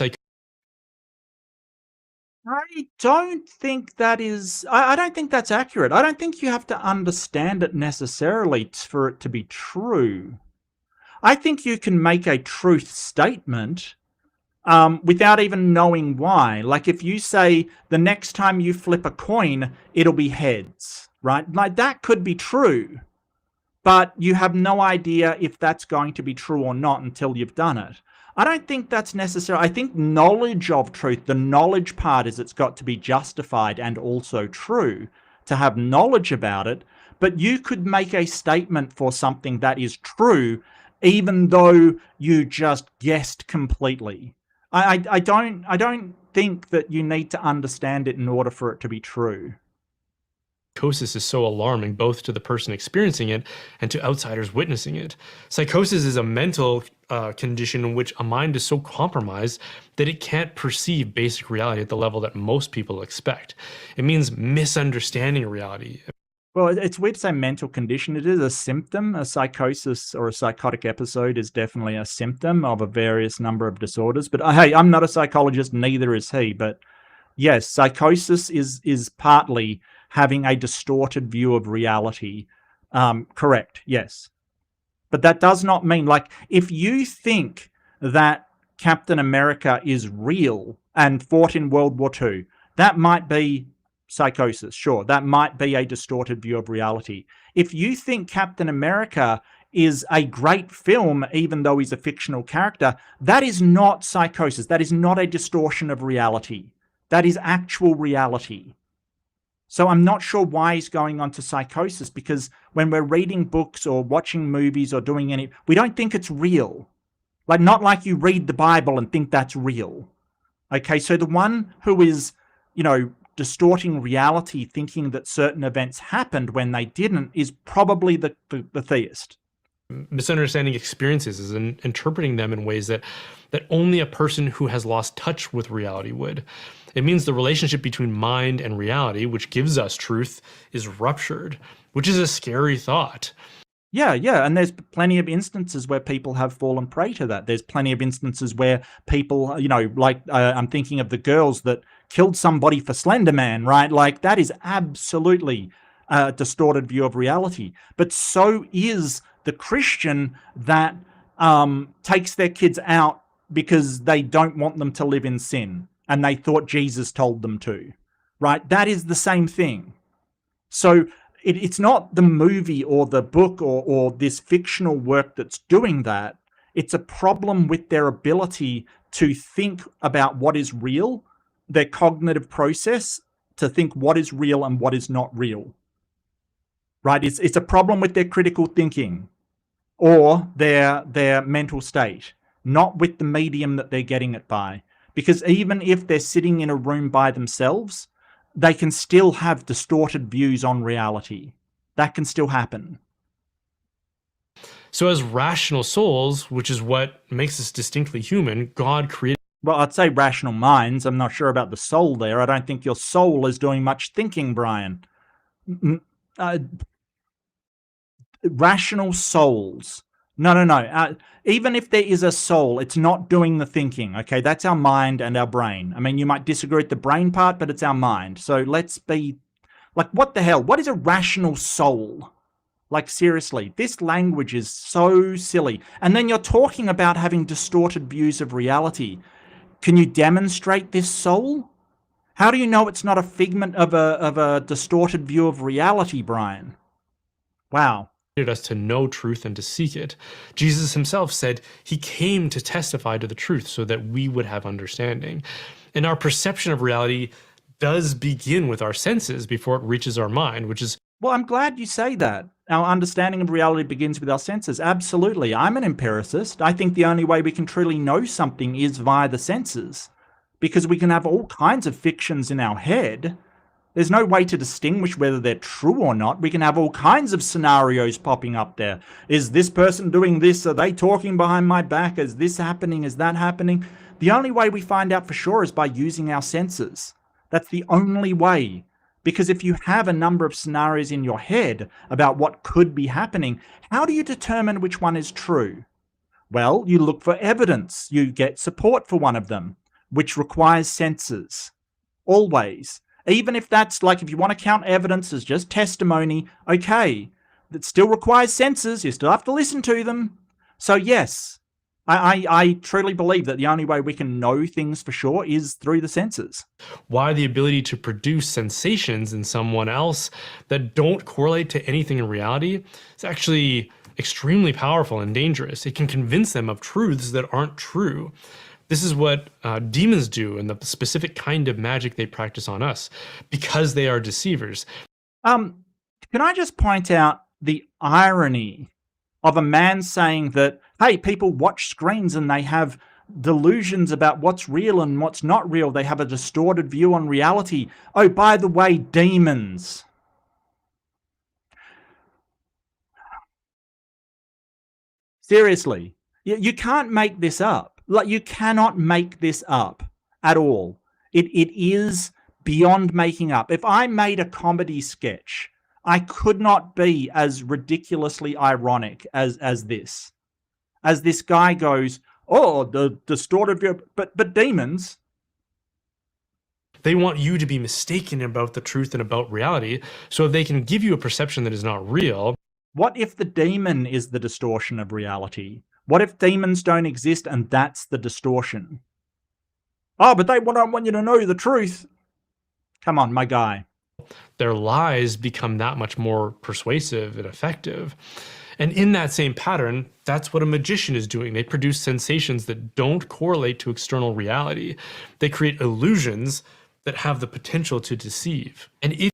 I don't think that is... I don't think that's accurate. I don't think you have to understand it necessarily for it to be true. I think you can make a truth statement without even knowing why. Like, if you say the next time you flip a coin, it'll be heads, right? Like, that could be true, but you have no idea if that's going to be true or not until you've done it. I don't think that's necessary. I think knowledge of truth, the knowledge part is it's got to be justified and also true to have knowledge about it. But you could make a statement for something that is true, even though you just guessed completely. I don't think that you need to understand it in order for it to be true. psychosis is so alarming, both to the person experiencing it and to outsiders witnessing it. Psychosis is a mental condition in which a mind is so compromised that it can't perceive basic reality at the level that most people expect. It means misunderstanding reality. Well, it's weird to say mental condition. It is a symptom. A psychosis or a psychotic episode is definitely a symptom of a various number of disorders. But hey, I'm not a psychologist, neither is he. But yes, psychosis is partly having a distorted view of reality. Correct, yes. But that does not mean, like, if you think that Captain America is real and fought in World War II, that might be psychosis, sure. That might be a distorted view of reality. If you think Captain America is a great film, even though he's a fictional character, that is not psychosis. That is not a distortion of reality. That is actual reality. So I'm not sure why he's going on to psychosis, because when we're reading books or watching movies or doing any, we don't think it's real. Like, not like you read the Bible and think that's real. Okay, so the one who is, you know, distorting reality, thinking that certain events happened when they didn't, is probably the theist. Misunderstanding experiences is interpreting them in ways that only a person who has lost touch with reality would. It means the relationship between mind and reality, which gives us truth, is ruptured, which is a scary thought. Yeah, and there's plenty of instances where people have fallen prey to that. There's plenty of instances where people, you know, like I'm thinking of the girls that killed somebody for Slender Man, right? Like, that is absolutely a distorted view of reality. But so is the Christian that takes their kids out because they don't want them to live in sin and they thought Jesus told them to, right? That is the same thing. So it's not the movie or the book or this fictional work that's doing that. It's a problem with their ability to think about what is real, their cognitive process to think what is real and what is not real, right? It's a problem with their critical thinking or their mental state, not with the medium that they're getting it by. Because even if they're sitting in a room by themselves, they can still have distorted views on reality. That can still happen. So as rational souls, which is what makes us distinctly human, God created... Well, I'd say rational minds. I'm not sure about the soul there. I don't think your soul is doing much thinking, Brian. Rational souls. No. Even if there is a soul, it's not doing the thinking, okay? That's our mind and our brain. I mean, you might disagree with the brain part, but it's our mind. So let's be... Like, what the hell? What is a rational soul? Like, seriously, this language is so silly. And then you're talking about having distorted views of reality. Can you demonstrate this soul? How do you know it's not a figment of a distorted view of reality, Brian? Wow. Us to know truth and to seek it. Jesus himself said he came to testify to the truth so that we would have understanding. And our perception of reality does begin with our senses before it reaches our mind, which is... Well, I'm glad you say that. Our understanding of reality begins with our senses. Absolutely. I'm an empiricist. I think the only way we can truly know something is via the senses, because we can have all kinds of fictions in our head. There's no way to distinguish whether they're true or not. We can have all kinds of scenarios popping up there. Is this person doing this? Are they talking behind my back? Is this happening? Is that happening? The only way we find out for sure is by using our senses. That's the only way. Because if you have a number of scenarios in your head about what could be happening, how do you determine which one is true? Well, you look for evidence. You get support for one of them, which requires senses. Always. Even if that's like, if you want to count evidence as just testimony, okay, that still requires senses. You still have to listen to them. So yes, I truly believe that the only way we can know things for sure is through the senses. Why the ability to produce sensations in someone else that don't correlate to anything in reality is actually extremely powerful and dangerous. It can convince them of truths that aren't true. This is what demons do and the specific kind of magic they practice on us because they are deceivers. Can I just point out the irony of a man saying that, hey, people watch screens and they have delusions about what's real and what's not real. They have a distorted view on reality. Oh, by the way, demons. Seriously, you can't make this up. Like, you cannot make this up at all. It is beyond making up. If I made a comedy sketch, I could not be as ridiculously ironic as this. As this guy goes, oh, the distorted view, but demons. They want you to be mistaken about the truth and about reality, so if they can give you a perception that is not real. What if the demon is the distortion of reality? What if demons don't exist and that's the distortion? Oh, but they don't want you to know the truth. Come on, my guy. Their lies become that much more persuasive and effective. And in that same pattern, that's what a magician is doing. They produce sensations that don't correlate to external reality. They create illusions that have the potential to deceive. And if...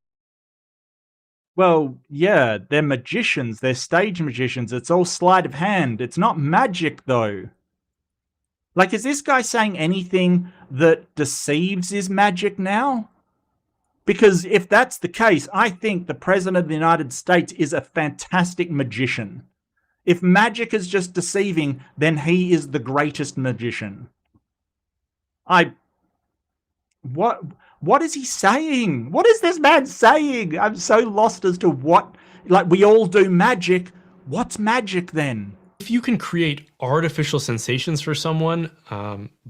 Well, yeah, they're magicians. They're stage magicians. It's all sleight of hand. It's not magic, though. Like, is this guy saying anything that deceives is magic now? Because if that's the case, I think the President of the United States is a fantastic magician. If magic is just deceiving, then he is the greatest magician. What is he saying? What is this man saying? I'm so lost as to what, like, we all do magic. What's magic then? If you can create artificial sensations for someone,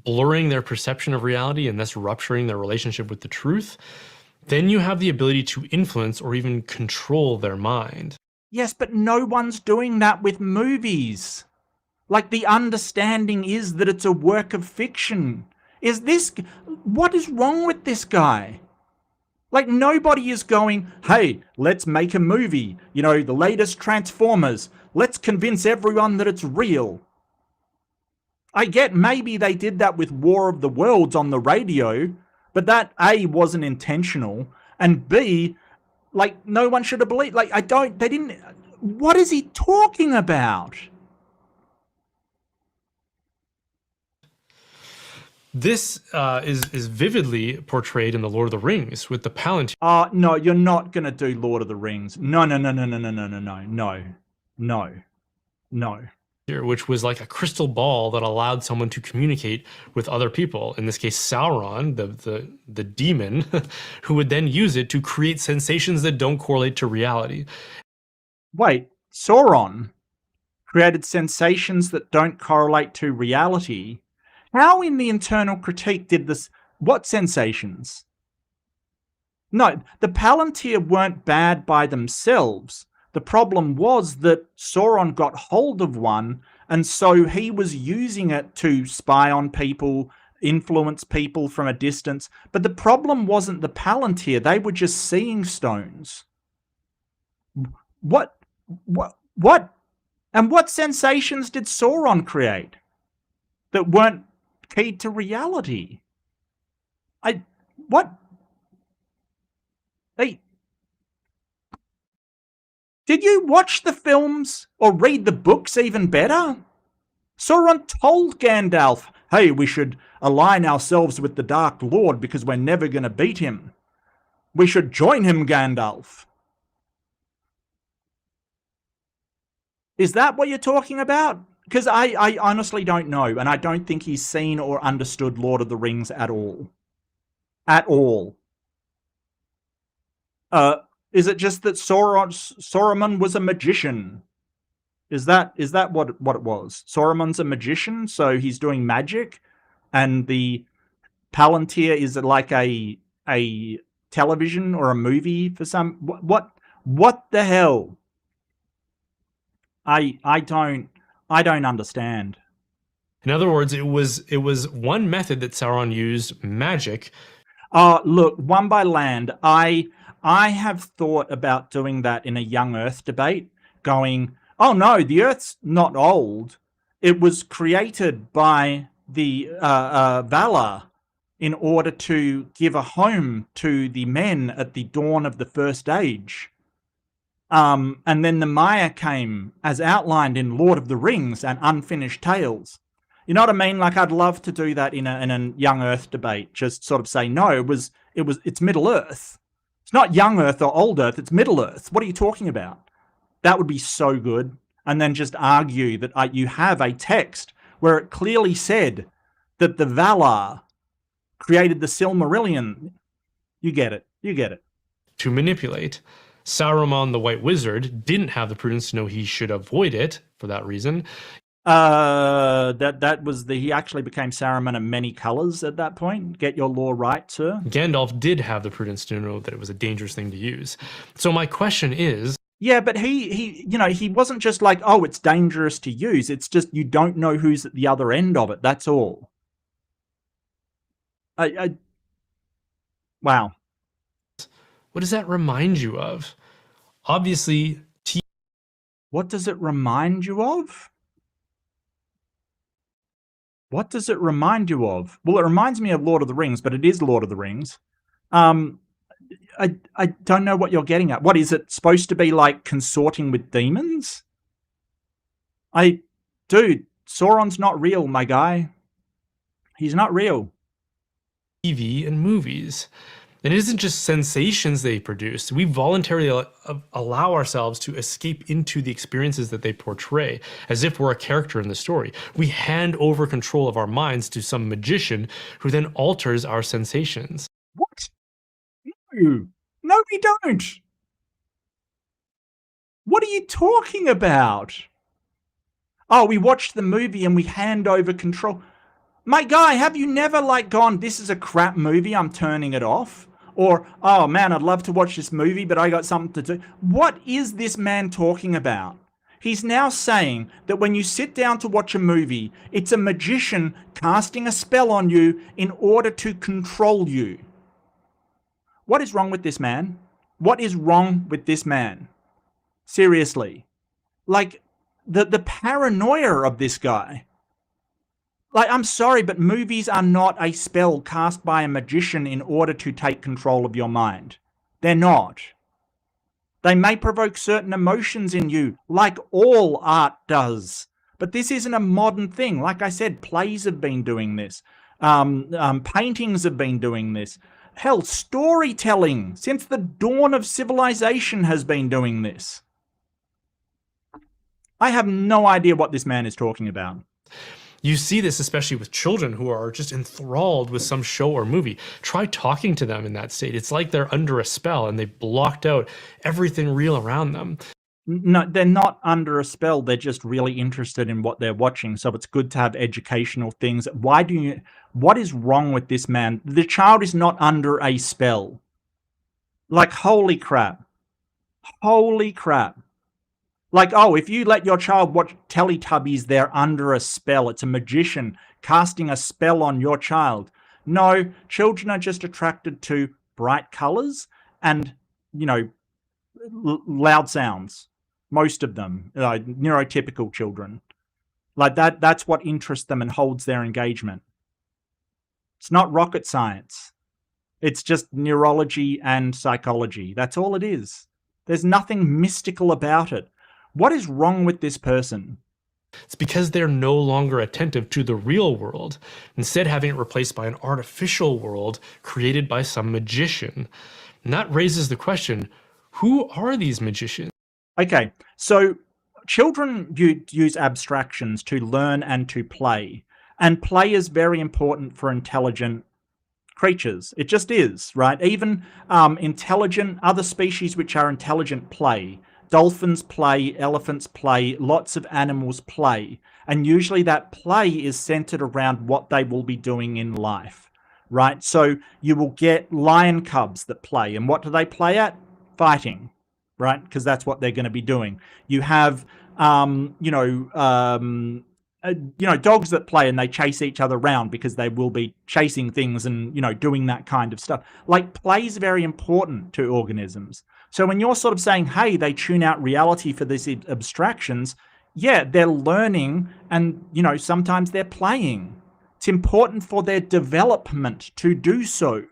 blurring their perception of reality and thus rupturing their relationship with the truth, then you have the ability to influence or even control their mind. Yes, but no one's doing that with movies. Like, the understanding is that it's a work of fiction. What is wrong with this guy? Like, nobody is going, hey, let's make a movie. You know, the latest Transformers. Let's convince everyone that it's real. I get maybe they did that with War of the Worlds on the radio, but that A, wasn't intentional, and B, like, no one should have believed. Like, what is he talking about? This is vividly portrayed in The Lord of the Rings with the Palantir. No, you're not going to do Lord of the Rings. No. Which was like a crystal ball that allowed someone to communicate with other people. In this case, Sauron, the demon, who would then use it to create sensations that don't correlate to reality. Wait, Sauron created sensations that don't correlate to reality? How in the internal critique did this... What sensations? No, the Palantir weren't bad by themselves. The problem was that Sauron got hold of one, and so he was using it to spy on people influence people from a distance. But the problem wasn't the Palantir. They were just seeing stones. What? And what sensations did Sauron create that weren't keyed to reality? What? Hey, did you watch the films or read the books even better? Sauron told Gandalf, hey, we should align ourselves with the Dark Lord because we're never going to beat him. We should join him, Gandalf. Is that what you're talking about? Because I honestly don't know, and I don't think he's seen or understood Lord of the Rings at all. At all. Is it just that Saruman was a magician? Is that what it was? Saruman's a magician, so he's doing magic, and the Palantir is like a television or a movie for some what the hell? I don't understand. In other words, it was one method that Sauron used, magic. Look, one by land. I have thought about doing that in a young Earth debate, going, oh no, the Earth's not old. It was created by the Valar in order to give a home to the men at the dawn of the First Age. And then the Maya came as outlined in Lord of the Rings and Unfinished Tales. You know what I mean? Like, I'd love to do that in a young Earth debate. Just sort of say, no, it's Middle Earth. It's not young Earth or old Earth. It's Middle Earth. What are you talking about? That would be so good. And then just argue that you have a text where it clearly said that the Valar created the Silmarillion. You get it. You get it. To manipulate. Saruman the White Wizard didn't have the prudence to know he should avoid it for that reason. He actually became Saruman in many colors at that point. Get your lore right, sir. Gandalf did have the prudence to know that it was a dangerous thing to use. So my question is, yeah, but he wasn't just like, oh, it's dangerous to use. It's just you don't know who's at the other end of it. That's all. Wow. What does that remind you of? Obviously, what does it remind you of? What does it remind you of? Well, it reminds me of Lord of the Rings, but it is Lord of the Rings. I don't know what you're getting at. What is it supposed to be, like consorting with demons? Dude, Sauron's not real, my guy. He's not real. TV and movies. And it isn't just sensations they produce. We voluntarily allow ourselves to escape into the experiences that they portray, as if we're a character in the story. We hand over control of our minds to some magician who then alters our sensations. What? No, we don't. What are you talking about? Oh, we watched the movie and we hand over control. My guy, have you never gone, this is a crap movie, I'm turning it off? Or, oh man, I'd love to watch this movie, but I got something to do. What is this man talking about? He's now saying that when you sit down to watch a movie, it's a magician casting a spell on you in order to control you. What is wrong with this man? What is wrong with this man? Seriously. The paranoia of this guy. I'm sorry, but movies are not a spell cast by a magician in order to take control of your mind. They're not. They may provoke certain emotions in you, like all art does. But this isn't a modern thing. Like I said, plays have been doing this. Paintings have been doing this. Hell, storytelling, since the dawn of civilization, has been doing this. I have no idea what this man is talking about. You see this especially with children who are just enthralled with some show or movie. Try talking to them in that state. It's like they're under a spell and they've blocked out everything real around them. No, they're not under a spell. They're just really interested in what they're watching. So it's good to have educational things. What is wrong with this man? The child is not under a spell. Holy crap. Holy crap. Like, oh, if you let your child watch Teletubbies, they're under a spell. It's a magician casting a spell on your child. No, children are just attracted to bright colors and, you know, loud sounds. Most of them, neurotypical children. Like that's what interests them and holds their engagement. It's not rocket science. It's just neurology and psychology. That's all it is. There's nothing mystical about it. What is wrong with this person? It's because they're no longer attentive to the real world, instead having it replaced by an artificial world created by some magician. And that raises the question, who are these magicians? Okay, so children use abstractions to learn and to play. And play is very important for intelligent creatures. It just is, right? Even intelligent, other species which are intelligent play. Dolphins play, elephants play, lots of animals play. And usually that play is centered around what they will be doing in life, right? So you will get lion cubs that play. And what do they play at? Fighting, right? Because that's what they're going to be doing. You have, dogs that play and they chase each other around because they will be chasing things and, doing that kind of stuff. Like, play is very important to organisms. So when you're sort of saying, hey, they tune out reality for these abstractions, yeah, they're learning and, sometimes they're playing. It's important for their development to do so.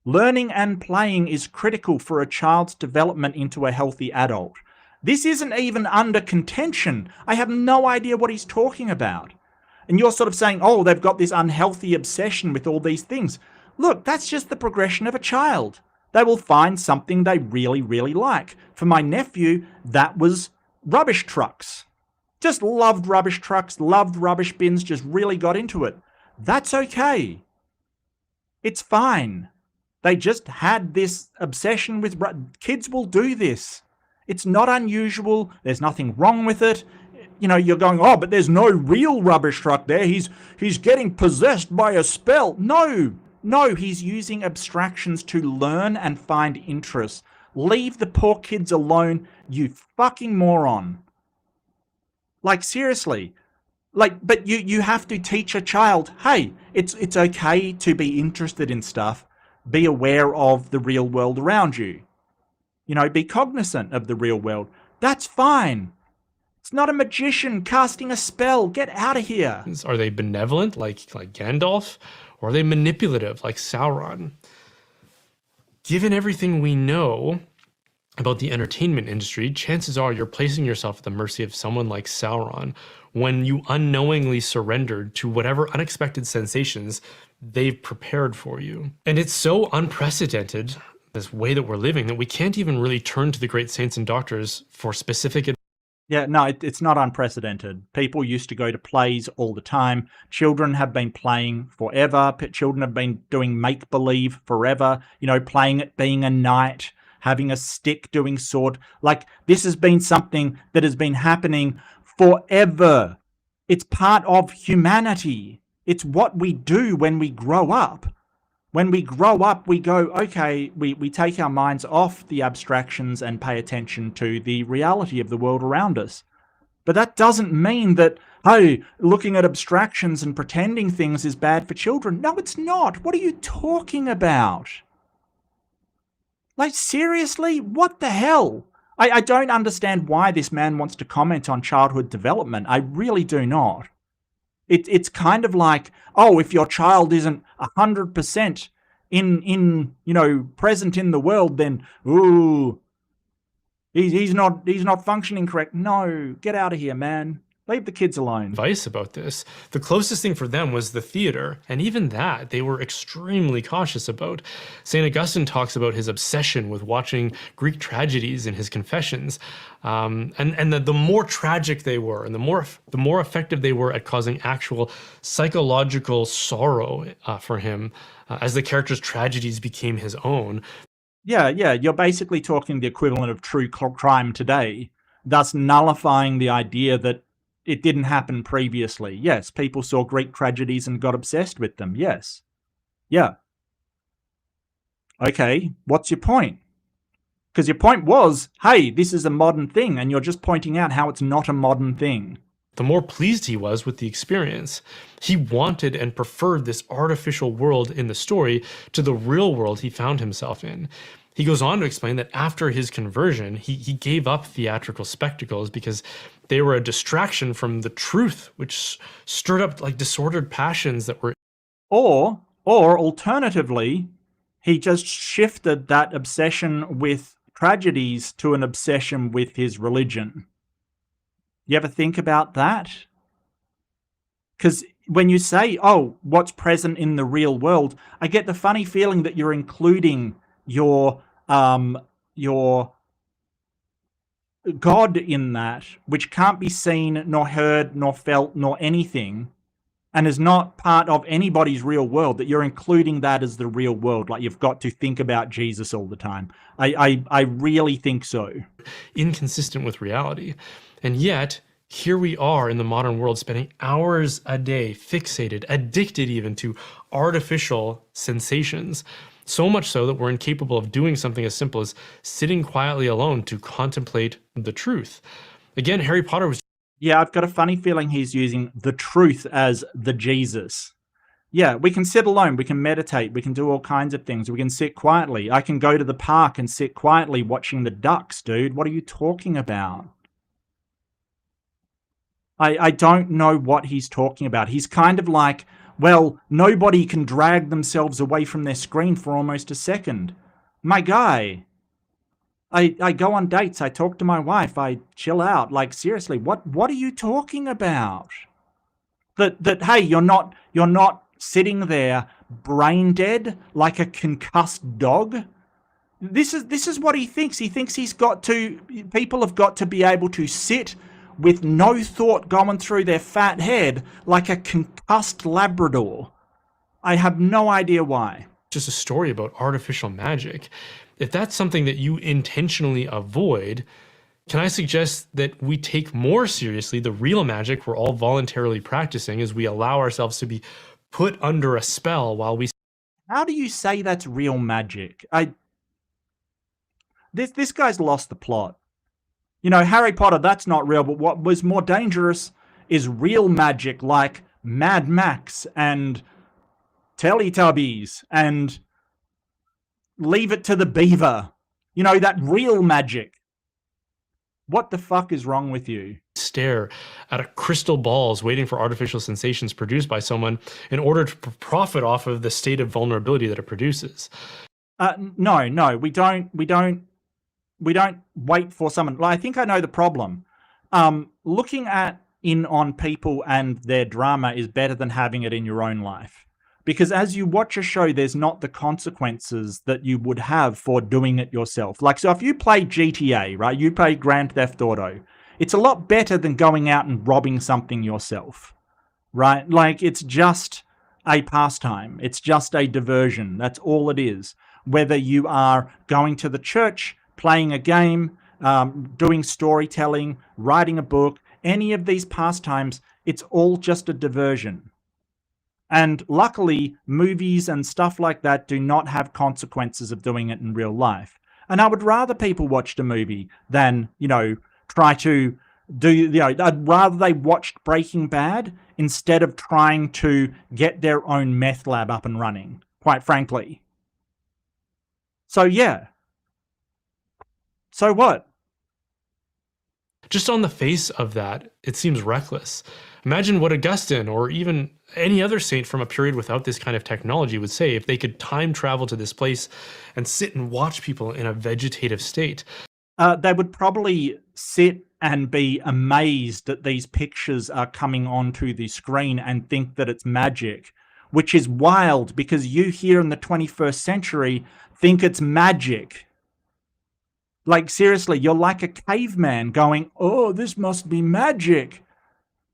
Learning and playing is critical for a child's development into a healthy adult. This isn't even under contention. I have no idea what he's talking about. And you're sort of saying, oh, they've got this unhealthy obsession with all these things. Look, that's just the progression of a child. They will find something they really, really like. For my nephew, that was rubbish trucks. Just loved rubbish trucks, loved rubbish bins, just really got into it. That's okay. It's fine. They just had this obsession with... Kids will do this. It's not unusual. There's nothing wrong with it. You're going, oh, but there's no real rubbish truck there. He's getting possessed by a spell. No, he's using abstractions to learn and find interest. Leave the poor kids alone, you fucking moron. Like, seriously. But you have to teach a child, hey, it's okay to be interested in stuff. Be aware of the real world around you. Be cognizant of the real world. That's fine. It's not a magician casting a spell. Get out of here. Are they benevolent, like Gandalf? Or are they manipulative, like Sauron? Given everything we know about the entertainment industry, chances are you're placing yourself at the mercy of someone like Sauron when you unknowingly surrendered to whatever unexpected sensations they've prepared for you. And it's so unprecedented, this way that we're living, that we can't even really turn to the great saints and doctors for specific advice. Yeah, no, it's not unprecedented. People used to go to plays all the time. Children have been playing forever. Children have been doing make-believe forever. Playing it, being a knight, having a stick, doing sword. Like, this has been something that has been happening forever. It's part of humanity. It's what we do when we grow up. When we grow up, we go, okay, we take our minds off the abstractions and pay attention to the reality of the world around us. But that doesn't mean that, hey, looking at abstractions and pretending things is bad for children. No, it's not. What are you talking about? Like, seriously? What the hell? I don't understand why this man wants to comment on childhood development. I really do not. It's kind of like, oh, if your child isn't 100% present in the world, then ooh, he's not functioning correct. No, get out of here, man. Leave the kids alone. Advice about this. The closest thing for them was the theater, and even that they were extremely cautious about. St. Augustine talks about his obsession with watching Greek tragedies in his Confessions, and the more tragic they were, and the more effective they were at causing actual psychological sorrow for him, as the character's tragedies became his own. Yeah, you're basically talking the equivalent of true crime today, thus nullifying the idea that it didn't happen previously. Yes, people saw Greek tragedies and got obsessed with them. Yes. Yeah. Okay, what's your point? Because your point was, hey, this is a modern thing, and you're just pointing out how it's not a modern thing. The more pleased he was with the experience. He wanted and preferred this artificial world in the story to the real world he found himself in. He goes on to explain that after his conversion, he gave up theatrical spectacles because they were a distraction from the truth, which stirred up like disordered passions that were... Or alternatively, he just shifted that obsession with tragedies to an obsession with his religion. You ever think about that? Because when you say, oh, what's present in the real world, I get the funny feeling that you're including your God in that, which can't be seen, nor heard, nor felt, nor anything, and is not part of anybody's real world, that you're including that as the real world. Like, you've got to think about Jesus all the time. I really think so. Inconsistent with reality. And yet, here we are in the modern world spending hours a day fixated, addicted even to artificial sensations. So much so that we're incapable of doing something as simple as sitting quietly alone to contemplate the truth. Again, Harry Potter was... Yeah, I've got a funny feeling he's using the truth as the Jesus. Yeah, we can sit alone, we can meditate, we can do all kinds of things, we can sit quietly. I can go to the park and sit quietly watching the ducks, dude. What are you talking about? I don't know what he's talking about. He's kind of like, well, nobody can drag themselves away from their screen for almost a second. My guy, I go on dates, I talk to my wife, I chill out. Like, seriously, what are you talking about? That hey, you're not sitting there brain dead like a concussed dog. This is what he thinks. He thinks people have got to be able to sit with no thought going through their fat head like a concussed Labrador. I have no idea why. Just a story about artificial magic. If that's something that you intentionally avoid, can I suggest that we take more seriously the real magic we're all voluntarily practicing as we allow ourselves to be put under a spell while we... How do you say that's real magic? This guy's lost the plot. You know, Harry Potter, that's not real, but what was more dangerous is real magic like Mad Max and Teletubbies and Leave It to the Beaver. You know, that real magic. What the fuck is wrong with you? Stare at a crystal balls waiting for artificial sensations produced by someone in order to profit off of the state of vulnerability that it produces. No, we don't wait for someone. I think I know the problem. Looking in on people and their drama is better than having it in your own life. Because as you watch a show, there's not the consequences that you would have for doing it yourself. Like, so if you play GTA, right, you play Grand Theft Auto, it's a lot better than going out and robbing something yourself, right? Like, it's just a pastime. It's just a diversion. That's all it is. Whether you are going to the church, playing a game, doing storytelling, writing a book, any of these pastimes, it's all just a diversion. And luckily, movies and stuff like that do not have consequences of doing it in real life. And I would rather people watched a movie than, try to do, I'd rather they watched Breaking Bad instead of trying to get their own meth lab up and running, quite frankly. So, yeah. So what? Just on the face of that, it seems reckless. Imagine what Augustine or even any other saint from a period without this kind of technology would say if they could time travel to this place and sit and watch people in a vegetative state. They would probably sit and be amazed that these pictures are coming onto the screen and think that it's magic, which is wild because you here in the 21st century think it's magic. Like, seriously, you're like a caveman going, oh, this must be magic.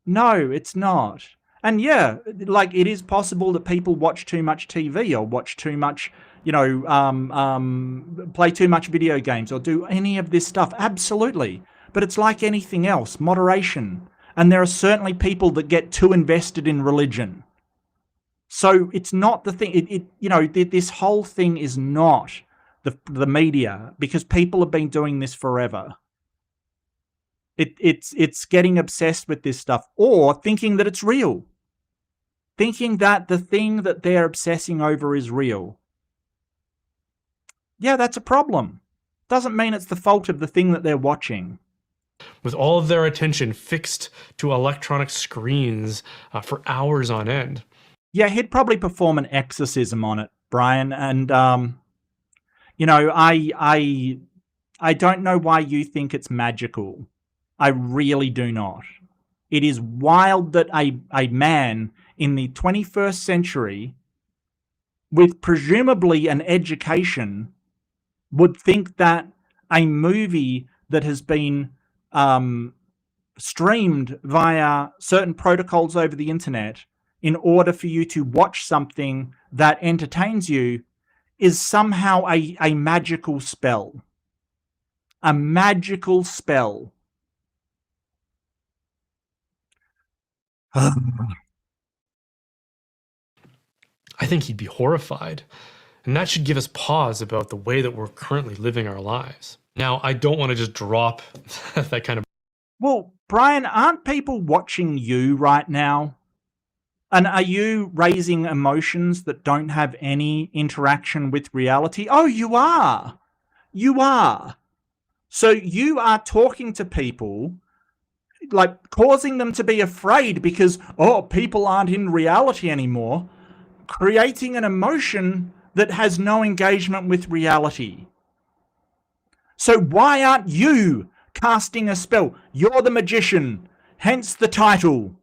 No, it's not. And yeah, like, it is possible that people watch too much TV or watch too much, play too much video games or do any of this stuff. Absolutely. But it's like anything else, moderation. And there are certainly people that get too invested in religion. So it's not the thing, this whole thing is not the media, because people have been doing this forever. It's getting obsessed with this stuff, or thinking that it's real. Thinking that the thing that they're obsessing over is real. Yeah, that's a problem. Doesn't mean it's the fault of the thing that they're watching. With all of their attention fixed to electronic screens for hours on end. Yeah, he'd probably perform an exorcism on it, Brian. And, I don't know why you think it's magical. I really do not. It is wild that a man in the 21st century with presumably an education would think that a movie that has been streamed via certain protocols over the internet in order for you to watch something that entertains you is somehow a magical spell. A magical spell. I think he'd be horrified. And that should give us pause about the way that we're currently living our lives. Now, I don't want to just drop that kind of... Well, Brian, aren't people watching you right now? And are you raising emotions that don't have any interaction with reality? Oh, you are. You are. So you are talking to people, like causing them to be afraid because, oh, people aren't in reality anymore, creating an emotion that has no engagement with reality. So why aren't you casting a spell? You're the magician, hence the title.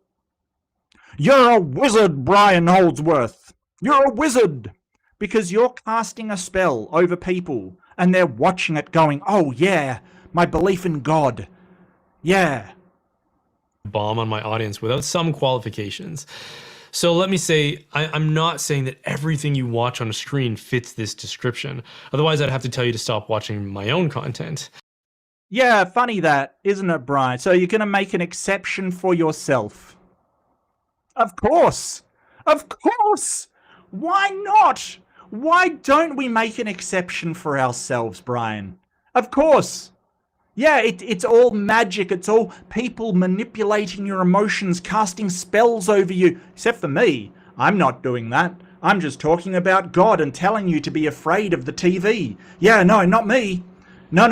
You're a wizard, Brian Holdsworth. You're a wizard. Because you're casting a spell over people and they're watching it going, oh yeah, my belief in God. Yeah. Bomb on my audience without some qualifications. So let me say, I'm not saying that everything you watch on a screen fits this description. Otherwise, I'd have to tell you to stop watching my own content. Yeah, funny that, isn't it, Brian? So you're going to make an exception for yourself. Of course. Of course. Why not? Why don't we make an exception for ourselves, Brian? Of course. Yeah, it's all magic. It's all people manipulating your emotions, casting spells over you. Except for me. I'm not doing that. I'm just talking about God and telling you to be afraid of the TV. Yeah, no, not me. No.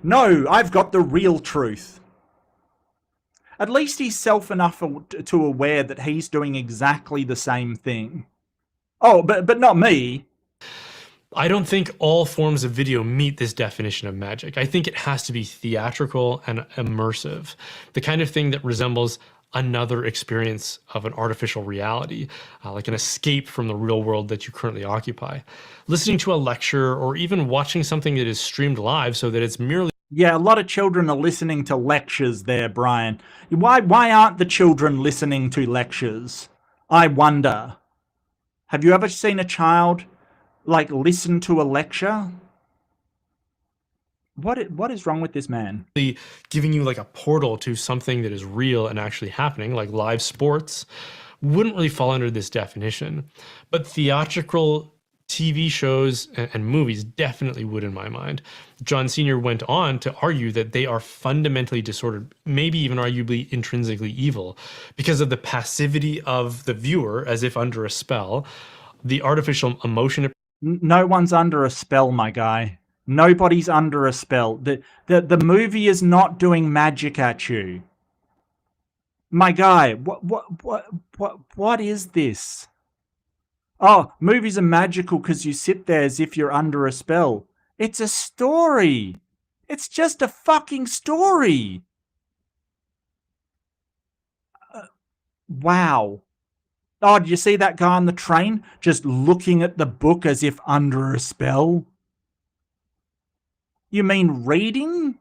No, I've got the real truth. At least he's self enough to aware that he's doing exactly the same thing. Oh, but not me. I don't think all forms of video meet this definition of magic. I think it has to be theatrical and immersive, the kind of thing that resembles another experience of an artificial reality, like an escape from the real world that you currently occupy. Listening to a lecture or even watching something that is streamed live so that it's merely... Yeah, a lot of children are listening to lectures there, Brian. Why aren't the children listening to lectures? I wonder. Have you ever seen a child like listen to a lecture? What is wrong with this man? Giving you like a portal to something that is real and actually happening, like live sports, wouldn't really fall under this definition. But theatrical TV shows and movies definitely would, in my mind. John Sr. went on to argue that they are fundamentally disordered, maybe even arguably intrinsically evil, because of the passivity of the viewer as if under a spell, the artificial emotion... No one's under a spell, my guy. Nobody's under a spell. The movie is not doing magic at you. My guy, what is this? Oh, movies are magical because you sit there as if you're under a spell. It's a story. It's just a fucking story. Wow. Oh, did you see that guy on the train just looking at the book as if under a spell? You mean reading?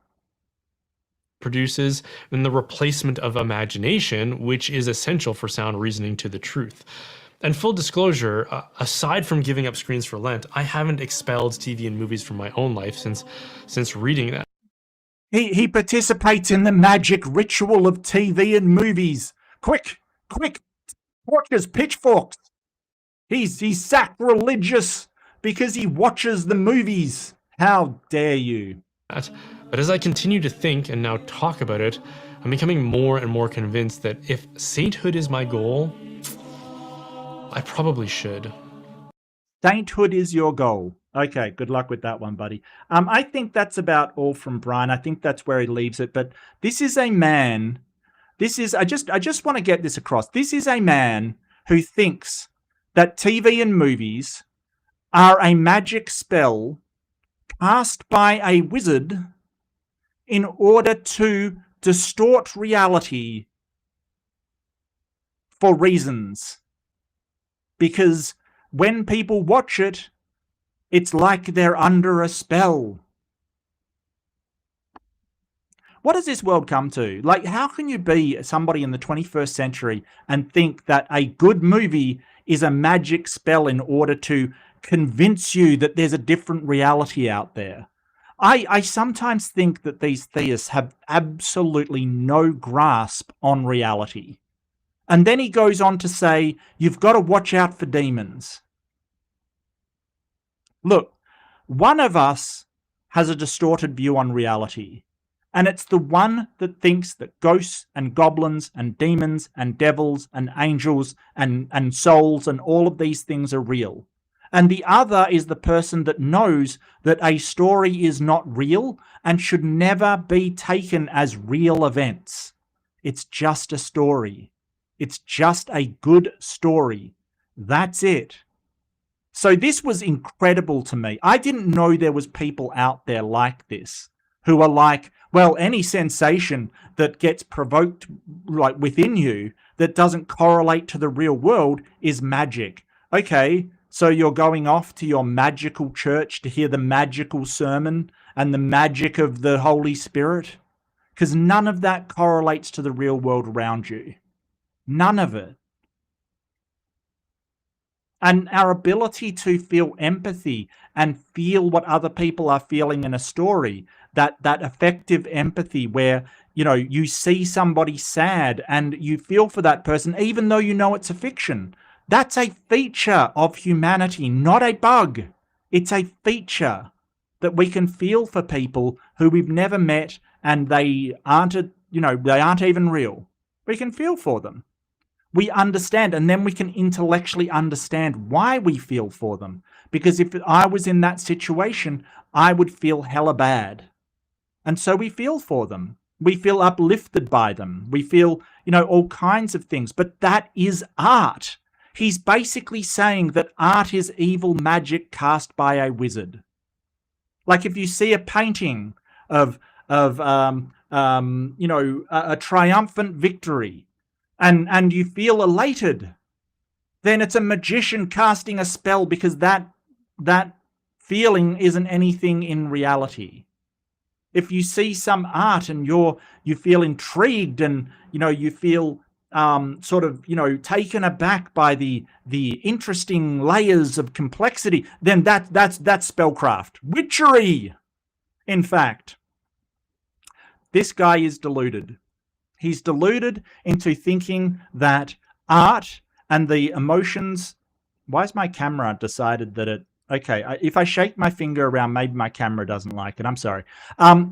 Produces in the replacement of imagination, which is essential for sound reasoning to the truth. And full disclosure, aside from giving up screens for Lent, I haven't expelled TV and movies from my own life since reading that. He participates in the magic ritual of TV and movies. Quick, torches, pitchforks. He's sacrilegious because he watches the movies. How dare you? But as I continue to think and now talk about it, I'm becoming more and more convinced that if sainthood is my goal, I probably should. Sainthood is your goal. Okay, good luck with that one, buddy. I think that's about all from Brian. I think that's where he leaves it. But this is a man. I just want to get this across. This is a man who thinks that TV and movies are a magic spell cast by a wizard in order to distort reality for reasons. Because when people watch it, it's like they're under a spell. What does this world come to? Like, how can you be somebody in the 21st century and think that a good movie is a magic spell in order to convince you that there's a different reality out there? I sometimes think that these theists have absolutely no grasp on reality. And then he goes on to say, you've got to watch out for demons. Look, one of us has a distorted view on reality. And it's the one that thinks that ghosts and goblins and demons and devils and angels and souls and all of these things are real. And the other is the person that knows that a story is not real and should never be taken as real events. It's just a story. It's just a good story. That's it. So this was incredible to me. I didn't know there was people out there like this who are like, well, any sensation that gets provoked like within you that doesn't correlate to the real world is magic. Okay, so you're going off to your magical church to hear the magical sermon and the magic of the Holy Spirit? Because none of that correlates to the real world around you. None of it. And our ability to feel empathy and feel what other people are feeling in a story, that effective empathy where, you know, you see somebody sad and you feel for that person, even though you know it's a fiction. That's a feature of humanity, not a bug. It's a feature that we can feel for people who we've never met and they aren't even real. We can feel for them. We understand, and then we can intellectually understand why we feel for them. Because if I was in that situation, I would feel hella bad. And so we feel for them. We feel uplifted by them. We feel, all kinds of things. But that is art. He's basically saying that art is evil magic cast by a wizard. Like if you see a painting of a triumphant victory, and you feel elated, then it's a magician casting a spell because that feeling isn't anything in reality. If you see some art and you feel intrigued and you feel taken aback by the interesting layers of complexity, then that's spellcraft, witchery. In fact, this guy is deluded. He's deluded into thinking that art and the emotions... Why has my camera decided that it... Okay, if I shake my finger around, maybe my camera doesn't like it. I'm sorry.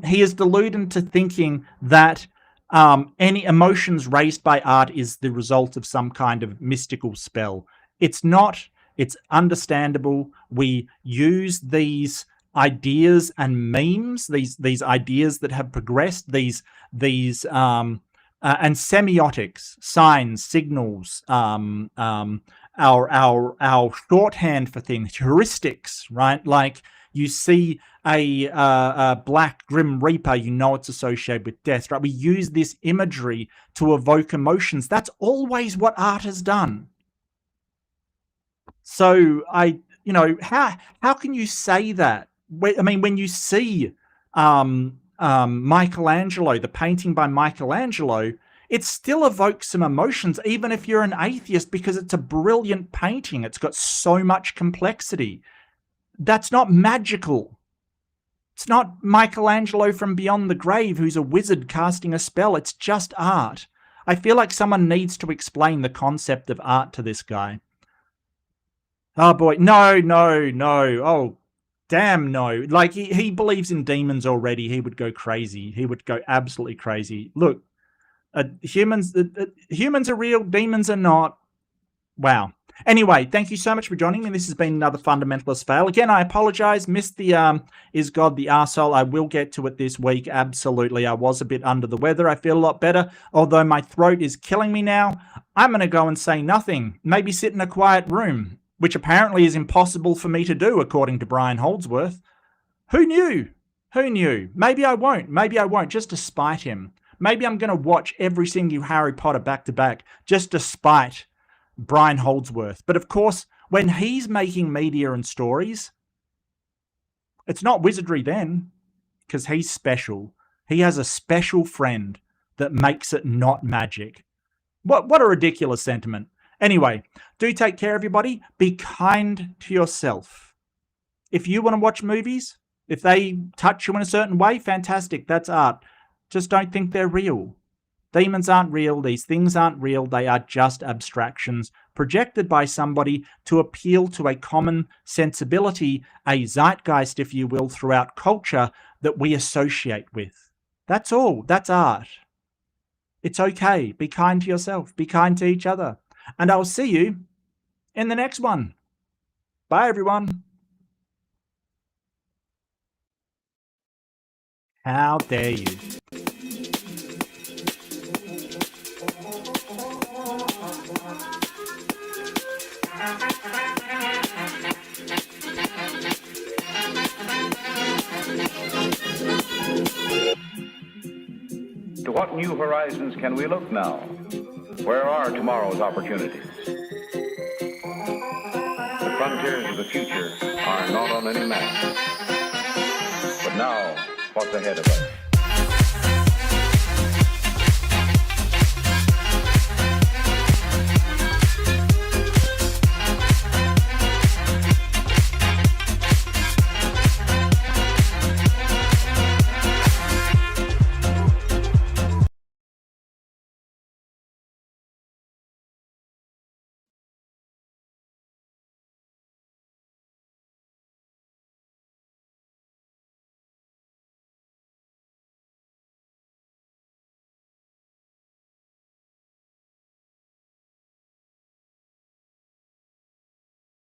He is deluded into thinking that any emotions raised by art is the result of some kind of mystical spell. It's not. It's understandable. We use these ideas and memes, these ideas that have progressed, these and semiotics, signs, signals, our shorthand for things, heuristics, right? Like you see a black grim reaper, it's associated with death, right? We use this imagery to evoke emotions. That's always what art has done. So how can you say that? I mean, when you see Michelangelo, the painting by Michelangelo, it still evokes some emotions, even if you're an atheist, because it's a brilliant painting. It's got so much complexity. That's not magical. It's not Michelangelo from beyond the grave who's a wizard casting a spell. It's just art. I feel like someone needs to explain the concept of art to this guy. Oh boy, no. Oh, damn no. Like, he believes in demons already. He would go crazy. He would go absolutely crazy. Look, humans are real, demons are not. Wow. Anyway, thank you so much for joining me. This has been another Fundamentalist fail. Again, I apologize. Missed the Is God the Arsehole? I will get to it this week. Absolutely. I was a bit under the weather. I feel a lot better. Although my throat is killing me now, I'm going to go and say nothing. Maybe sit in a quiet room, which apparently is impossible for me to do, according to Brian Holdsworth. Who knew? Who knew? Maybe I won't. Maybe I won't, just to spite him. Maybe I'm going to watch every single Harry Potter back to back, just to spite Brian Holdsworth. But of course, when he's making media and stories, it's not wizardry then, because he's special. He has a special friend that makes it not magic. What a ridiculous sentiment. Anyway, do take care, everybody. Be kind to yourself. If you want to watch movies, if they touch you in a certain way, fantastic. That's art. Just don't think they're real. Demons aren't real. These things aren't real. They are just abstractions projected by somebody to appeal to a common sensibility, a zeitgeist, if you will, throughout culture that we associate with. That's all. That's art. It's okay. Be kind to yourself. Be kind to each other. And I'll see you in the next one. Bye, everyone. How dare you? To what new horizons can we look now? Where are tomorrow's opportunities? The frontiers of the future are not on any map. But now, what's ahead of us?